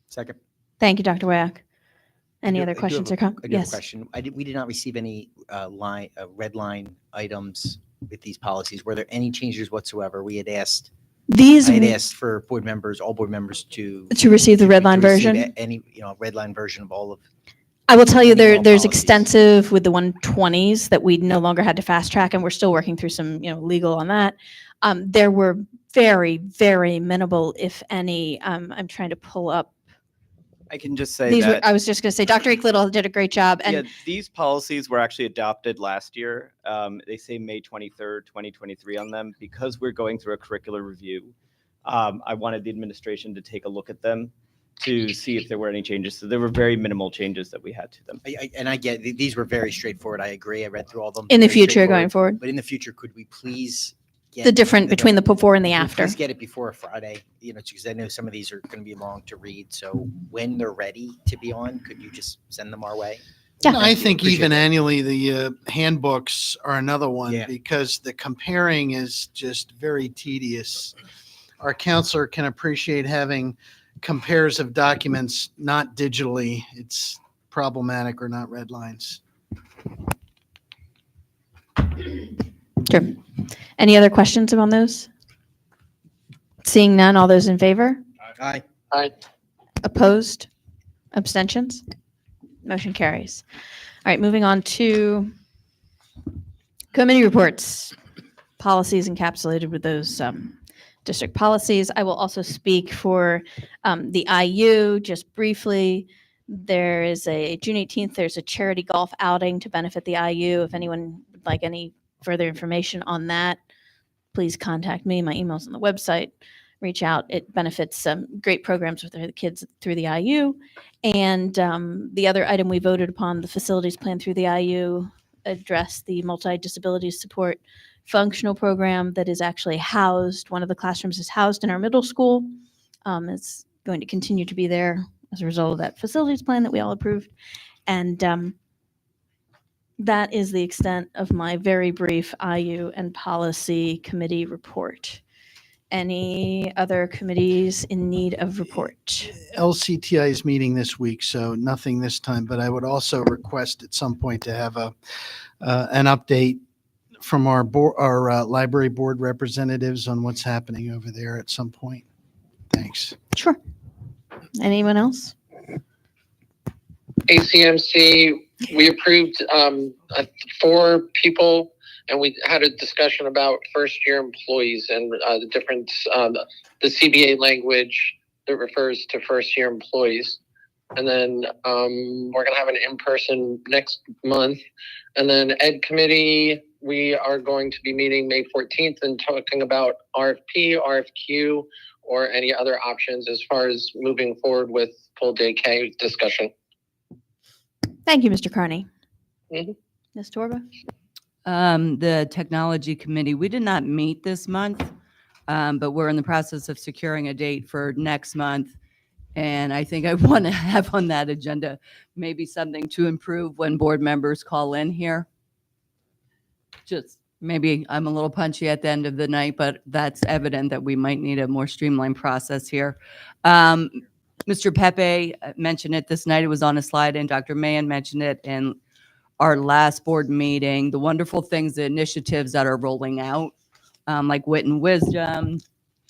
Second. Thank you, Dr. Wayak. Any I other do questions have or comments? I do have a Yes. question. We did not receive any red line items with these policies. Were there any changes whatsoever? I had asked for board members, all board members to receive the red line receive version? any red line version of all of. I will tell you any and all there's policies. extensive with the 120s that we no longer had to fast track, and we're still working through some legal on that. There were very, very minimal, if any. I'm trying to pull up. I can just say These were, that I was just going to say, Dr. Little did a great job. And yeah, these policies were actually adopted last year. They say May 23rd, 2023 on them. Because we're going through a curricular review, I wanted the administration to take a look at them to see if there were any changes. So there were very minimal changes that we had to them. I get these were very straightforward. I agree. I read through all of them. In the Very future, straightforward. going forward. But in the future, could we please get the difference between the before and the after. Please get it before Friday, because I know some of these are going to be long to read. So when they're ready to be on, could you just send them our way? Yeah. I think Appreciate even that. annually, the handbooks are another one because the comparing is just very tedious. Our counselor can appreciate having compares of documents, not digitally. It's problematic or not red lines. Sure. Any other questions on those? Seeing none, all those in favor? Aye. Aye. Opposed? Abstentions? Motion carries. All right, moving on to committee reports. Policies encapsulated with those district policies. I will also speak for the IU just briefly. There is a June 18th, there's a charity golf outing to benefit the IU. If anyone would like any further information on that, please contact me. My email's on the website. Reach out. It benefits some great programs with the kids through the IU. And the other item we voted upon, the facilities plan through the IU, address the multi-disability support functional program that is actually housed. One of the classrooms is housed in our middle school. It's going to continue to be there as a result of that facilities plan that we all approved. And that is the extent of my very brief IU and policy committee report. Any other committees in need of report? LCTI is meeting this week, so nothing this time, but I would also request at some point to have an update from our library board representatives on what's happening over there at some point. Thanks. Sure. Anyone else? ACMC, we approved 4 people, and we had a discussion about first-year employees and the difference, the CBA language that refers to first-year employees. And then we're going to have an in-person next month. And then Ed Committee, we are going to be meeting May 14th and talking about RFP, RFQ, or any other options as far as moving forward with full day K discussion. Thank you, Mr. Carney. Mhm. Ms. Torba? The technology committee, we did not meet this month, but we're in the process of securing a date for next month. And I think I want to have on that agenda maybe something to improve when board members call in here. Just maybe I'm a little punchy at the end of the night, but that's evident that we might need a more streamlined process here. Mr. Pepe mentioned it this night. It was on a slide, and Dr. Mahan mentioned it in our last board meeting. The wonderful things, the initiatives that are rolling out, like Wit and Wisdom,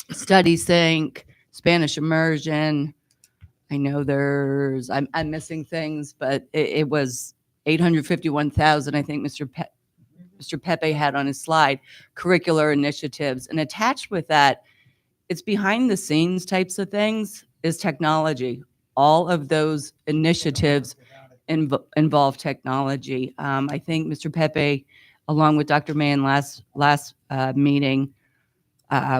Study Sync, Spanish Immersion. I know I'm missing things, but it was 851,000. I think Mr. Pepe had on his slide, curricular initiatives. And attached with that, it's behind the scenes types of things is technology. All of those initiatives involve technology. I think Mr. Pepe, along with Dr. Mahan last meeting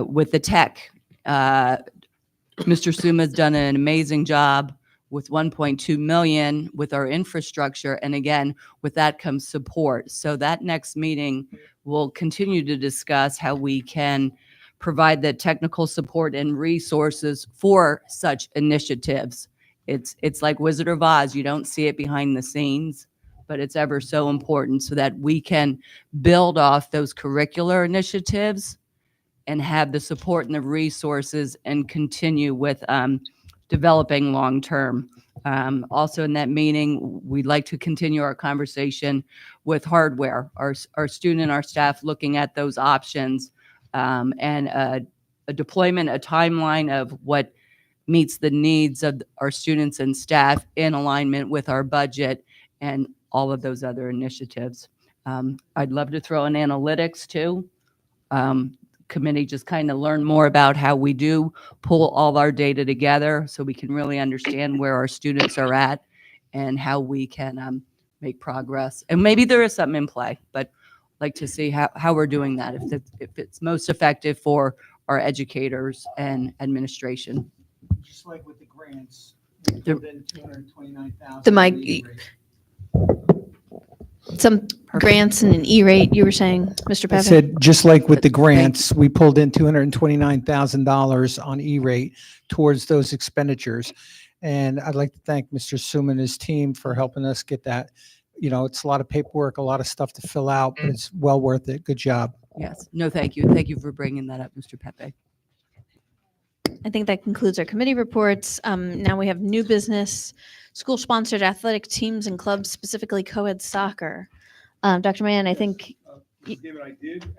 with the tech, Mr. Suma's done an amazing job with 1.2 million with our infrastructure. And again, with that comes support. So that next meeting will continue to discuss how we can provide the technical support and resources for such initiatives. It's like Wizard of Oz. You don't see it behind the scenes, but it's ever so important so that we can build off those curricular initiatives and have the support and the resources and continue with developing long-term. Also in that meeting, we'd like to continue our conversation with hardware, our student and our staff looking at those options and a deployment, a timeline of what meets the needs of our students and staff in alignment with our budget and all of those other initiatives. I'd love to throw in analytics too. Committee just kind of learn more about how we do pull all our data together so we can really understand where our students are at and how we can make progress. And maybe there is something in play, but like to see how we're doing that, if it's most effective for our educators and administration. Just like with the grants, we The- put in 229,000. The mic, some grants and an E-rate, you were saying, Mr. I Pepe? said, just like with the grants, we pulled in $229,000 on E-rate towards those expenditures. And I'd like to thank Mr. Suma and his team for helping us get that. You know, it's a lot of paperwork, a lot of stuff to fill out, but it's well worth it. Good job. Yes. No, thank you. Thank you for bringing that up, Mr. Pepe. I think that concludes our committee reports. Now we have new business, school-sponsored athletic teams and clubs, specifically co-ed soccer. Dr. Mahan, I think David, I did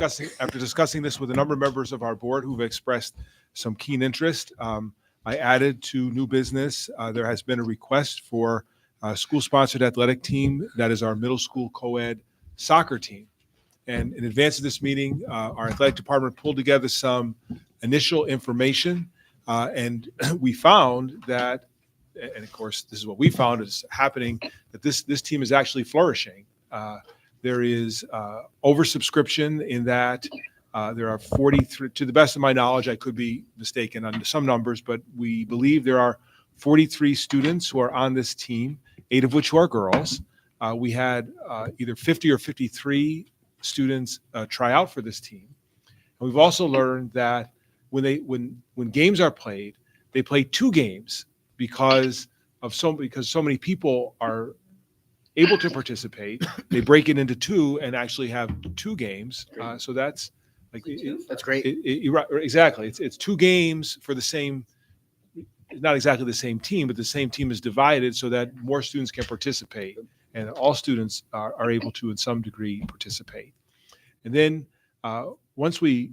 after discussing this with a number of members of our board who've expressed some keen interest. I added to new business. There has been a request for a school-sponsored athletic team that is our middle school co-ed soccer team. And in advance of this meeting, our athletic department pulled together some initial information, and we found that, and of course, this is what we found is happening, that this team is actually flourishing. There is oversubscription in that there are 43, to the best of my knowledge, I could be mistaken on some numbers, but we believe there are 43 students who are on this team, 8 of which who are girls. We had either 50 or 53 students try out for this team. And we've also learned that when games are played, they play 2 games because so many people are able to participate. They break it into 2 and actually have 2 games. So that's like That's great. Exactly. It's 2 games for the same. Not exactly the same team, but the same team is divided so that more students can participate, and all students are able to, in some degree, participate. And then once we,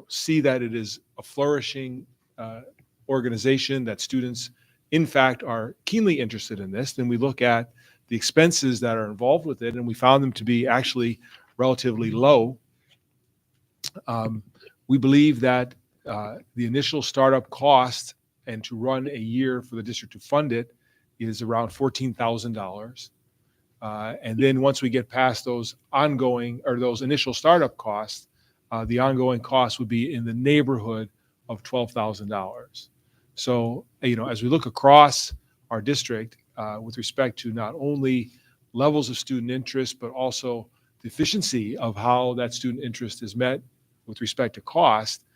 see that it is a flourishing organization, that students, in fact, are keenly interested in this, then we look at the expenses that are involved with it, and we found them to be actually relatively low. We believe that the initial startup cost and to run a year for the district to fund it is around $14,000. And then once we get past those ongoing or those initial startup costs, the ongoing cost would be in the neighborhood of $12,000. So, as we look across our district with respect to not only levels of student interest, but also the efficiency of how that student interest is met with respect to cost,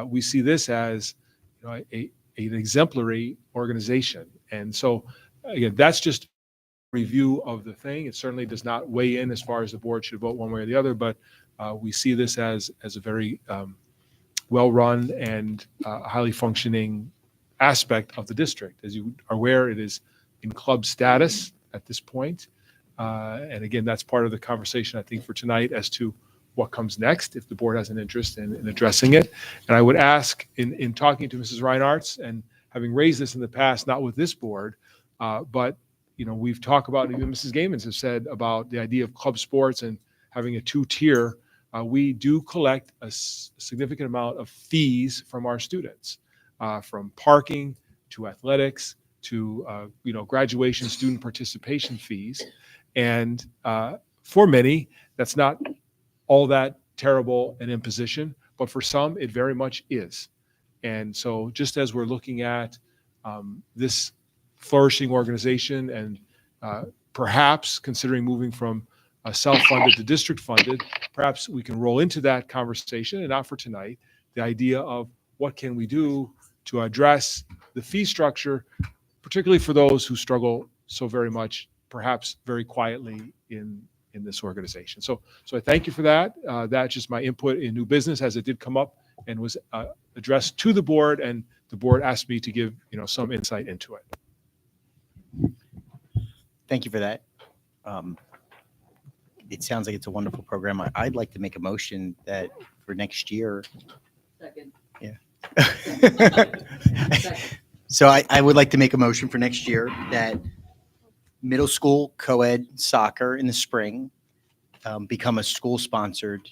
we see this as an exemplary organization. And so, again, that's just review of the thing. It certainly does not weigh in as far as the board should vote one way or the other, but we see this as a very well-run and highly functioning aspect of the district. As you are aware, it is in club status at this point. And again, that's part of the conversation, I think, for tonight as to what comes next if the board has an interest in addressing it. And I would ask, in talking to Mrs. Reinhardt and having raised this in the past, not with this board, but we've talked about, even Mrs. Gamans has said about the idea of club sports and having a two-tier. We do collect a significant amount of fees from our students, from parking to athletics to graduation student participation fees. And for many, that's not all that terrible an imposition, but for some, it very much is. And so just as we're looking at this flourishing organization and perhaps considering moving from self-funded to district-funded, perhaps we can roll into that conversation, and not for tonight, the idea of what can we do to address the fee structure, particularly for those who struggle so very much, perhaps very quietly in this organization. So I thank you for that. That's just my input in new business as it did come up and was addressed to the board, and the board asked me to give some insight into it. Thank you for that. It sounds like it's a wonderful program. I'd like to make a motion that for next year. Second. Yeah. So I would like to make a motion for next year that middle school co-ed soccer in the spring become a school-sponsored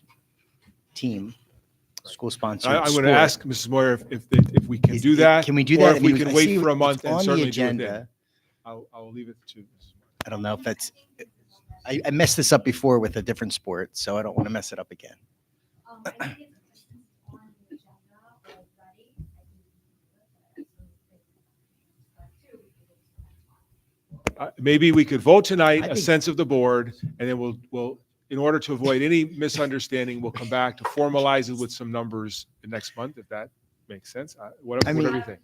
team. School-sponsored. I'm going to ask Mrs. Moyer if we can do that. Can we do or that? if we can wait for a month and on the certainly do it agenda. then. I'll leave it to. I don't know if that's. I messed this up before with a different sport, so I don't want to mess it up again. Maybe we could vote tonight, a sense of the board, and then we'll, in order to avoid any misunderstanding, we'll come back to formalize it with some numbers next month, if that makes sense. Whatever you think.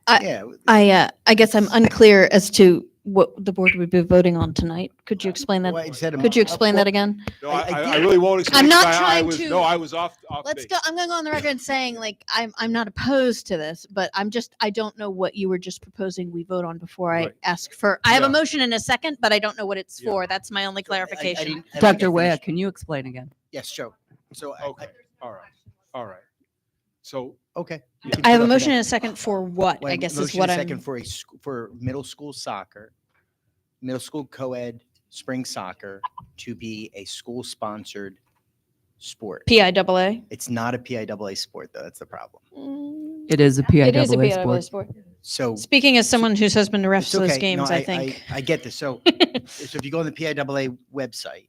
I guess I'm unclear as to what the board would be voting on tonight. Could you explain that? Could you explain that again? No, I really won't explain. I'm not because trying to. No, I was off. Let's base. go. I'm going to go on the record saying I'm not opposed to this, but I don't know what you were just proposing we vote on before I ask for. I have a motion in a second, but I don't know what it's for. That's my only clarification. Dr. Wea, can you explain again? Yes, Joe. So okay. All right. So okay. I have a motion and a second for what? I guess is what I'm. Second for middle school soccer, middle school co-ed spring soccer to be a school-sponsored sport. PIAA. It's not a PIAA sport, though. That's the problem. It is a PIAA It is a PIAA sport. So speaking as someone whose husband refs it's those okay. games, No, I think. I get this. So if you go on the PIAA website,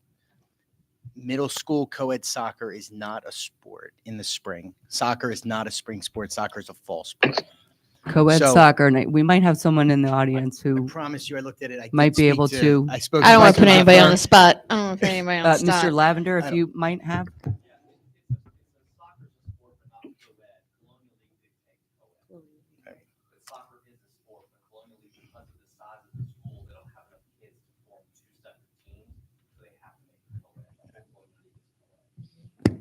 middle school co-ed soccer is not a sport in the spring. Soccer is not a spring sport. Soccer is a fall sport. Co-ed So- soccer night. We might have someone in the audience who I promise you, I looked at it. I might did be able speak to. I spoke. I don't to want to put Mr. anybody on Lafleur. the spot. I don't want to put anybody on the spot. Mr. Lavender, I if you might have.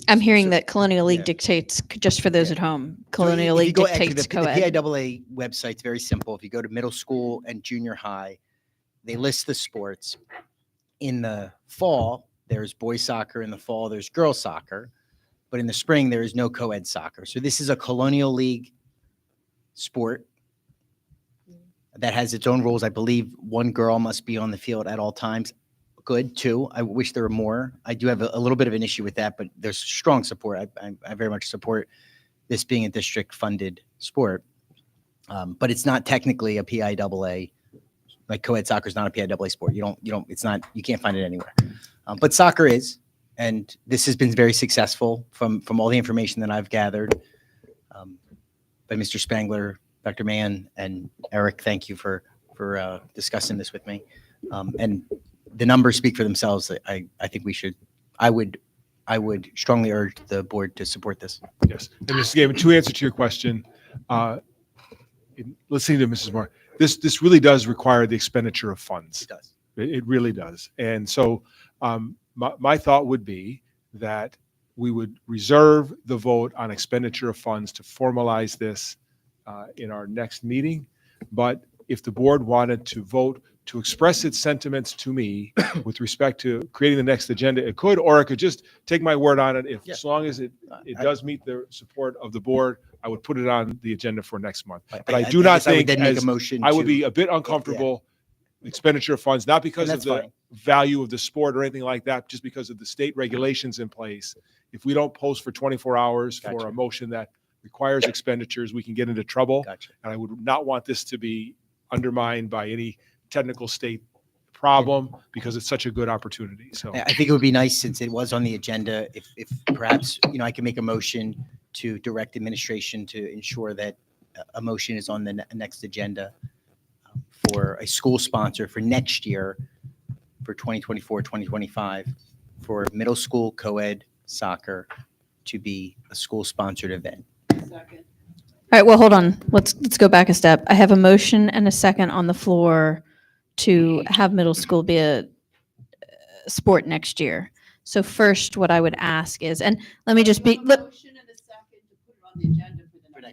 I'm hearing that Colonial League dictates, just for those at home, Colonial If you League go- actually, dictates the co-ed. PIAA website's very simple. If you go to middle school and junior high, they list the sports. In the fall, there's boys soccer. In the fall, there's girls soccer. But in the spring, there is no co-ed soccer. So this is a Colonial League sport that has its own rules. I believe one girl must be on the field at all times. Good, too. I wish there were more. I do have a little bit of an issue with that, but there's strong support. I very much support this being a district-funded sport. But it's not technically a PIAA like co-ed soccer is not a PIAA sport. You don't, it's not, you can't find it anywhere. But soccer is, and this has been very successful from all the information that I've gathered. By Mr. Spangler, Dr. Mann, and Eric, thank you for discussing this with me. And the numbers speak for themselves. I think I would strongly urge the board to support this. Yes. And Mrs. Gaiman, to answer to your question, listening to Mrs. Moore, this really does require the expenditure of funds. It does. It really does. And so my thought would be that we would reserve the vote on expenditure of funds to formalize this in our next meeting. But if the board wanted to vote to express its sentiments to me with respect to creating the next agenda, it could, or it could just take my word on it. If as long as it does meet the support of the board, I would put it on the agenda for next month. But I do not guess I would think then make a as, motion I would to- be a bit uncomfortable expenditure of funds, not because And of that's the fine. value of the sport or anything like that, just because of the state regulations in place. If we don't post for 24 hours for a motion that requires expenditures, we can get into trouble. And I would not want this to be undermined by any technical state problem because it's such a good opportunity. So I think it would be nice, since it was on the agenda, if perhaps, I can make a motion to direct administration to ensure that a motion is on the next agenda for a school sponsor for next year, for 2024, 2025, for middle school co-ed soccer to be a school-sponsored event. All right, well, hold on. Let's go back a step. I have a motion and a second on the floor to have middle school be a sport next year. So first, what I would ask is, and let me just be,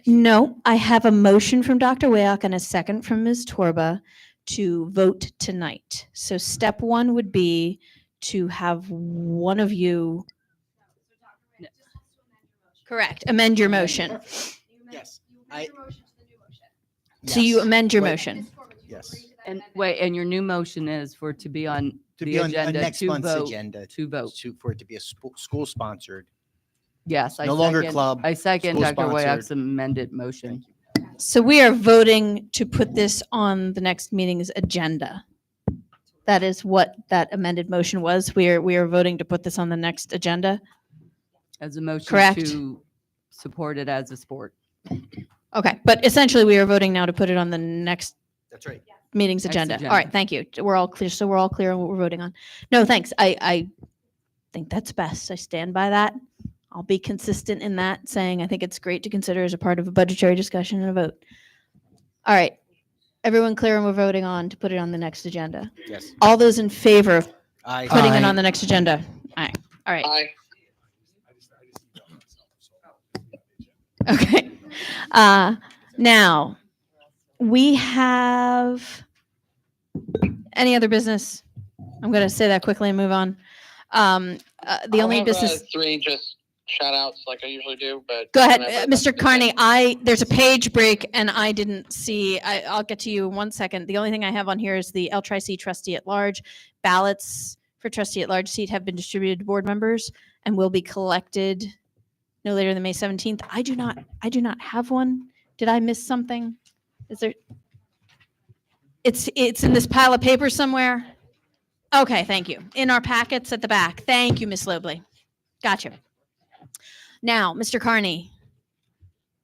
no, I have a motion from Dr. Wayock and a second from Ms. Torba to vote tonight. So step one would be to have one of you, correct, amend your motion. Yes. So you amend your Wait. motion. Yes. And wait, and your new motion is for it to be on To the be on agenda next to month's vote, agenda. to vote. For it to be a school-sponsored. Yes, No longer club, I second Dr. school-sponsored. Wayock's amended motion. So we are voting to put this on the next meeting's agenda. That is what that amended motion was. We are voting to put this on the next agenda. As a motion Correct. to support it as a sport. Okay, but essentially we are voting now to put it on the next That's right. meeting's Next agenda. agenda. All right, thank you. We're all clear. So we're all clear on what we're voting on. No, thanks. I think that's best. I stand by that. I'll be consistent in that, saying I think it's great to consider as a part of a budgetary discussion and a vote. All right. Everyone clear and we're voting on to put it on the next agenda? Yes. All those in favor of Aye. putting it Aye. on the next agenda? Aye. All right. Aye. Okay. Now, we have any other business? I'm going to say that quickly and move on. The I'll only have, business. 3 just shout outs like I usually do, but Go ahead, whenever Mr. that's Carney. There's a page break and I didn't see. I'll get to you in 1 second. The only thing I have on here is the LTRC trustee at large. Ballots for trustee at large seat have been distributed to board members and will be collected no later than May 17th. I do not have one. Did I miss something? Is there? It's in this pile of paper somewhere. Okay, thank you. In our packets at the back. Thank you, Miss Lobley. Gotcha. Now, Mr. Carney,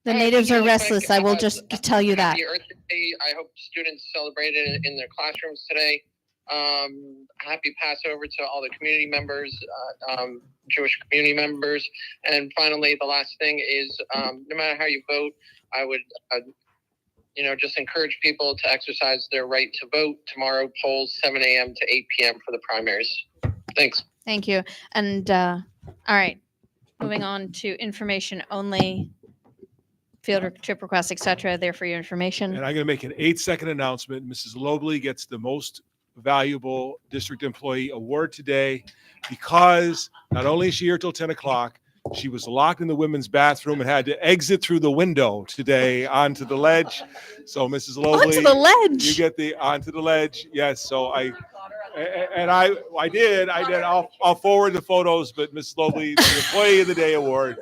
the natives are restless. I will just tell you that. Happy Earth Day. I hope students celebrated it in their classrooms today. Happy Passover to all the community members, Jewish community members. And finally, the last thing is, no matter how you vote, I would, just encourage people to exercise their right to vote. Tomorrow, polls 7 a.m. to 8 p.m. for the primaries. Thanks. Thank you. And all right, moving on to information only, field trip requests, etc. There for your information. And I'm going to make an 8-second announcement. Mrs. Lobley gets the most valuable district employee award today because not only is she here till 10 o'clock, she was locked in the women's bathroom and had to exit through the window today onto the ledge. So Mrs. Lobley, Onto the ledge. you get the onto the ledge. Yes. So I did. I'll forward the photos, but Mrs. Lobley, the Employee of the Day award.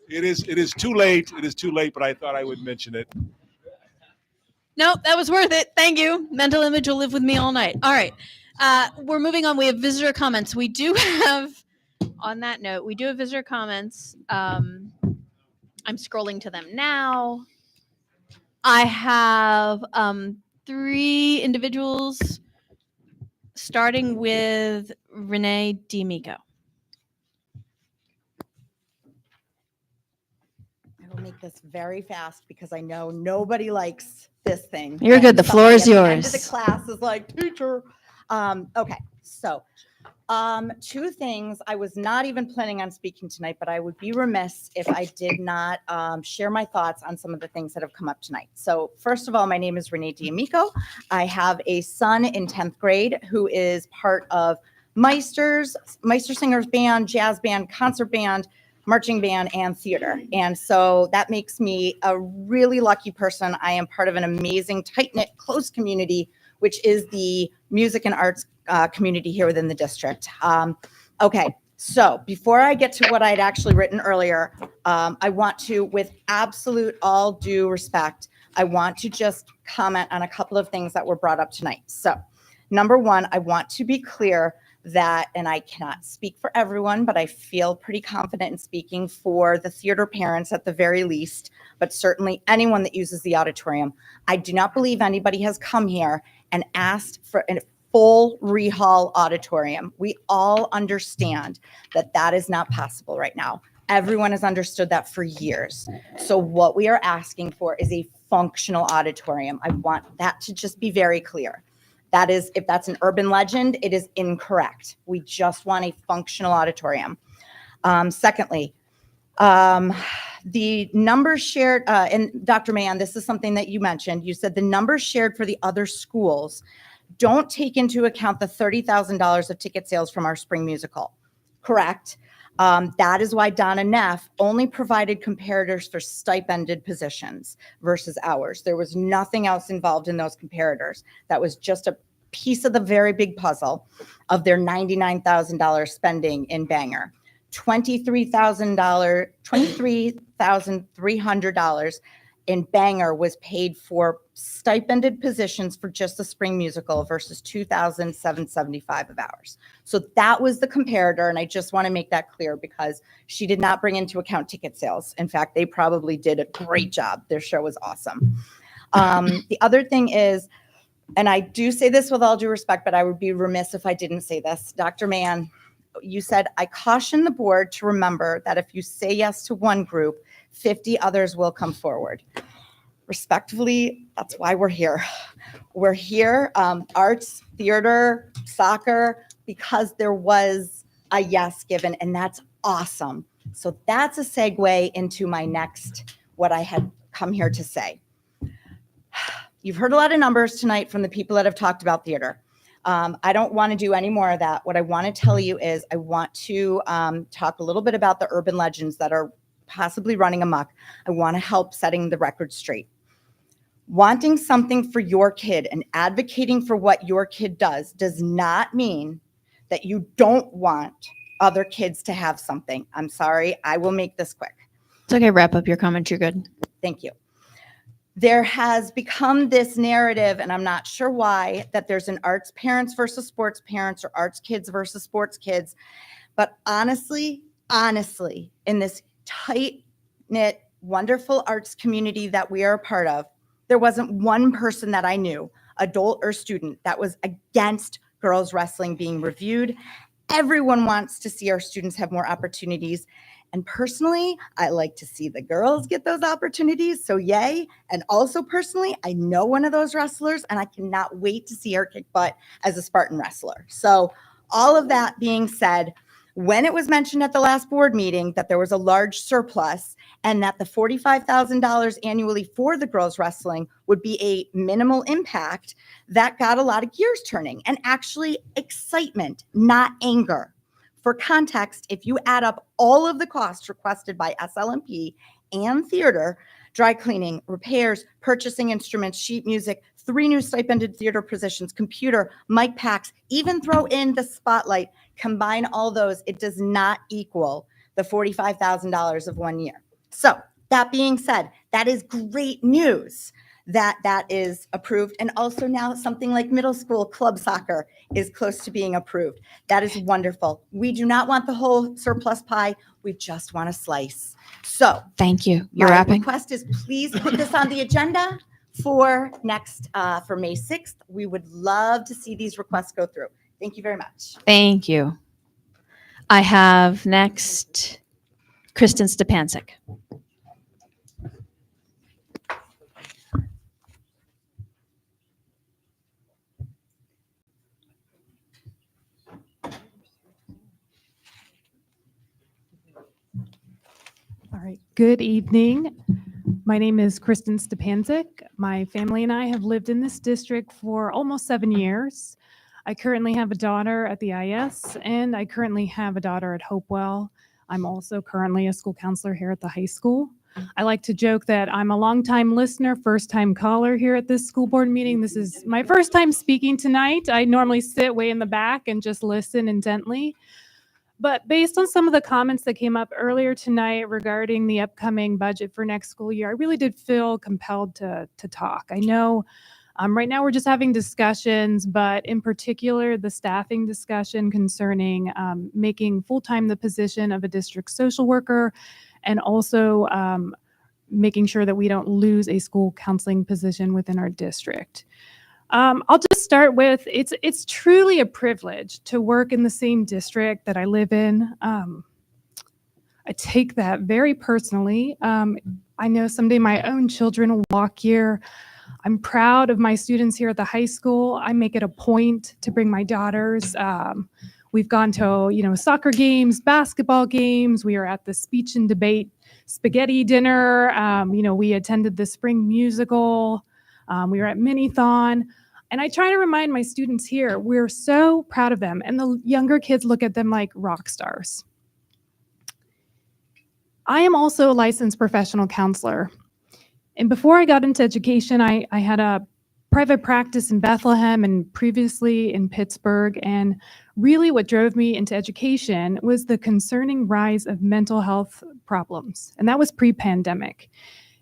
It is too late. It is too late, but I thought I would mention it. Nope, that was worth it. Thank you. Mental image will live with me all night. All right. We're moving on. We have visitor comments. We do have, on that note, we do have visitor comments. I'm scrolling to them now. I have 3 individuals, starting with Renee D'Amico. I will make this very fast because I know nobody likes this thing. You're good. And The floor is somebody at the end of yours. the class is like, teacher. Okay, so 2 things. I was not even planning on speaking tonight, but I would be remiss if I did not share my thoughts on some of the things that have come up tonight. So first of all, my name is Renee D'Amico. I have a son in 10th grade who is part of Meister Singers Band, jazz band, concert band, marching band, and theater. And so that makes me a really lucky person. I am part of an amazing, tight-knit, close community, which is the music and arts community here within the district. Okay, so before I get to what I'd actually written earlier, I want to, with absolute all due respect, I want to just comment on a couple of things that were brought up tonight. So number one, I want to be clear that, and I cannot speak for everyone, but I feel pretty confident in speaking for the theater parents at the very least, but certainly anyone that uses the auditorium. I do not believe anybody has come here and asked for a full rehaul auditorium. We all understand that that is not possible right now. Everyone has understood that for years. So what we are asking for is a functional auditorium. I want that to just be very clear. That is, if that's an urban legend, it is incorrect. We just want a functional auditorium. Secondly, the numbers shared, and Dr. Mann, this is something that you mentioned. You said the numbers shared for the other schools don't take into account the $30,000 of ticket sales from our spring musical. Correct. That is why Donna Neff only provided comparators for stipended positions versus ours. There was nothing else involved in those comparators. That was just a piece of the very big puzzle of their $99,000 spending in Bangor. $23,300 in Bangor was paid for stipended positions for just the spring musical versus $2,775 of ours. So that was the comparator, and I just want to make that clear because she did not bring into account ticket sales. In fact, they probably did a great job. Their show was awesome. The other thing is, and I do say this with all due respect, but I would be remiss if I didn't say this. Dr. Mann, you said, I caution the board to remember that if you say yes to one group, 50 others will come forward. Respectfully, that's why we're here. We're here, arts, theater, soccer, because there was a yes given, and that's awesome. So that's a segue into my next, what I had come here to say. You've heard a lot of numbers tonight from the people that have talked about theater. I don't want to do any more of that. What I want to tell you is I want to talk a little bit about the urban legends that are possibly running amok. I want to help setting the record straight. Wanting something for your kid and advocating for what your kid does not mean that you don't want other kids to have something. I'm sorry. I will make this quick. It's okay. Wrap up your comment. You're good. Thank you. There has become this narrative, and I'm not sure why, that there's an arts parents versus sports parents or arts kids versus sports kids. But honestly, in this tight-knit, wonderful arts community that we are a part of, there wasn't one person that I knew, adult or student, that was against girls wrestling being reviewed. Everyone wants to see our students have more opportunities. And personally, I like to see the girls get those opportunities. So yay. And also personally, I know one of those wrestlers and I cannot wait to see her kick butt as a Spartan wrestler. So all of that being said, when it was mentioned at the last board meeting that there was a large surplus and that the $45,000 annually for the girls wrestling would be a minimal impact, that got a lot of gears turning and actually excitement, not anger. For context, if you add up all of the costs requested by SLMP and theater, dry cleaning, repairs, purchasing instruments, sheet music, 3 new stipended theater positions, computer, mic packs, even throw in the spotlight, combine all those, it does not equal the $45,000 of 1 year. So that being said, that is great news that is approved. And also now something like middle school club soccer is close to being approved. That is wonderful. We do not want the whole surplus pie. We just want a slice. So Thank you. You're my wrapping. request is please put this on the agenda for for May 6th. We would love to see these requests go through. Thank you very much. Thank you. I have next Kristen Stepancic. All right. Good evening. My name is Kristen Stepancic. My family and I have lived in this district for almost 7 years. I currently have a daughter at the IS, and I currently have a daughter at Hopewell. I'm also currently a school counselor here at the high school. I like to joke that I'm a longtime listener, first-time caller here at this school board meeting. This is my first time speaking tonight. I normally sit way in the back and just listen intently. But based on some of the comments that came up earlier tonight regarding the upcoming budget for next school year, I really did feel compelled to talk. I know right now we're just having discussions, but in particular, the staffing discussion concerning making full-time the position of a district social worker, and also making sure that we don't lose a school counseling position within our district. I'll just start with, it's truly a privilege to work in the same district that I live in. I take that very personally. I know someday my own children will walk here. I'm proud of my students here at the high school. I make it a point to bring my daughters. We've gone to, soccer games, basketball games. We are at the speech and debate spaghetti dinner. We attended the spring musical. We were at Minithon. And I try to remind my students here, we're so proud of them. And the younger kids look at them like rock stars. I am also a licensed professional counselor. And before I got into education, I had a private practice in Bethlehem and previously in Pittsburgh. And really what drove me into education was the concerning rise of mental health problems. And that was pre-pandemic.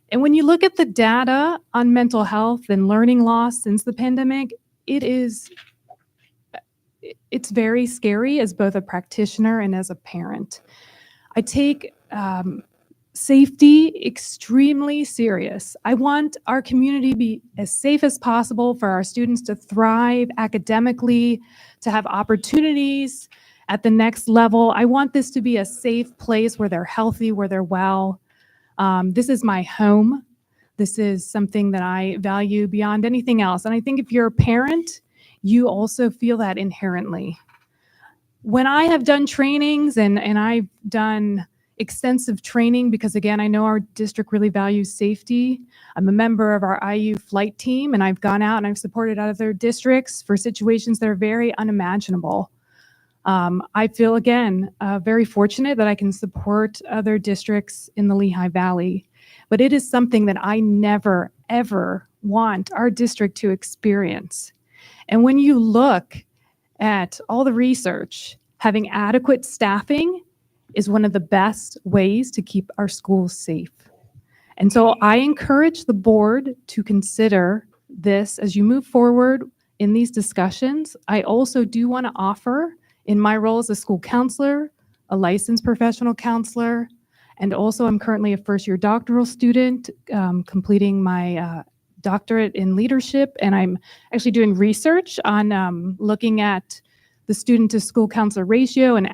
And when you look at the data on mental health and learning loss since the pandemic, it's very scary as both a practitioner and as a parent. I take safety extremely serious. I want our community to be as safe as possible for our students to thrive academically, to have opportunities at the next level. I want this to be a safe place where they're healthy, where they're well. This is my home. This is something that I value beyond anything else. And I think if you're a parent, you also feel that inherently. When I have done trainings and I've done extensive training, because again, I know our district really values safety. I'm a member of our IU flight team, and I've gone out and I've supported other districts for situations that are very unimaginable. I feel, again, very fortunate that I can support other districts in the Lehigh Valley, but it is something that I never, ever want our district to experience. And when you look at all the research, having adequate staffing is one of the best ways to keep our schools safe. And so I encourage the board to consider this as you move forward in these discussions. I also do want to offer, in my role as a school counselor, a licensed professional counselor, and also I'm currently a first-year doctoral student completing my doctorate in leadership, and I'm actually doing research on looking at the student-to-school counselor ratio and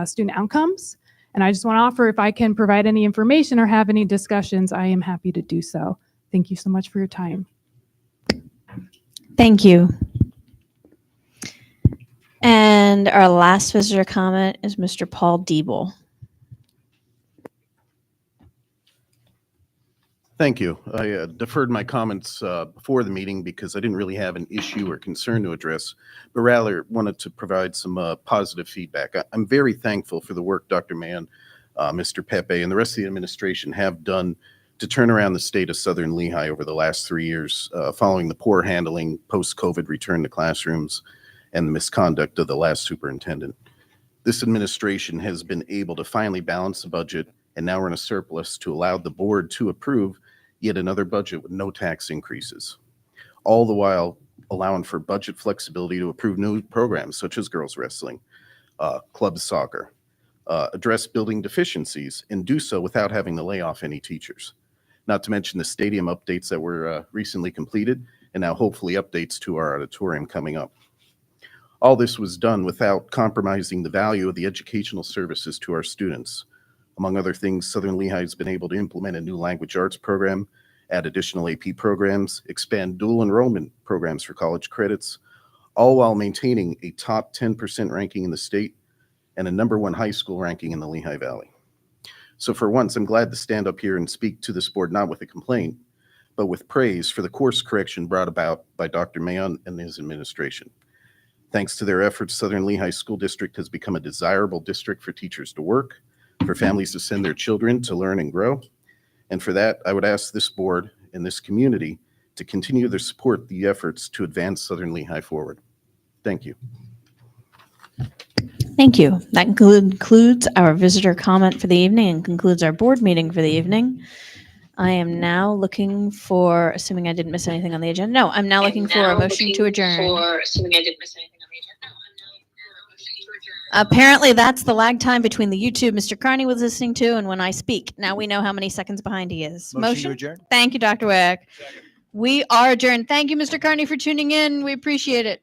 student outcomes. And I just want to offer, if I can provide any information or have any discussions, I am happy to do so. Thank you so much for your time. Thank you. And our last visitor comment is Mr. Paul Diebel. Thank you. I deferred my comments before the meeting because I didn't really have an issue or concern to address, but rather wanted to provide some positive feedback. I'm very thankful for the work Dr. Mann, Mr. Pepe, and the rest of the administration have done to turn around the state of Southern Lehigh over the last 3 years, following the poor handling post-COVID return to classrooms and the misconduct of the last superintendent. This administration has been able to finally balance the budget, and now we're in a surplus to allow the board to approve Yet another budget with no tax increases, all the while allowing for budget flexibility to approve new programs such as girls wrestling, club soccer, address building deficiencies, and do so without having to lay off any teachers. Not to mention the stadium updates that were recently completed, and now hopefully updates to our auditorium coming up. All this was done without compromising the value of the educational services to our students. Among other things, Southern Lehigh has been able to implement a new language arts program, add additional AP programs, expand dual enrollment programs for college credits, all while maintaining a top 10% ranking in the state and a #1 high school ranking in the Lehigh Valley. So for once, I'm glad to stand up here and speak to this board, not with a complaint, but with praise for the course correction brought about by Dr. Mayon and his administration. Thanks to their efforts, Southern Lehigh School District has become a desirable district for teachers to work, for families to send their children to learn and grow. And for that, I would ask this board and this community to continue to support the efforts to advance Southern Lehigh forward. Thank you. Thank you. That concludes our visitor comment for the evening and concludes our board meeting for the evening. I am now looking for, assuming I didn't miss anything on the agenda. No, I'm now looking for a motion to adjourn. Apparently, that's the lag time between the YouTube Mr. Carney was listening to and when I speak. Now we know how many seconds behind he is. Motion to adjourn. Thank you, Dr. Wick. We are adjourned. Thank you, Mr. Carney, for tuning in. We appreciate it.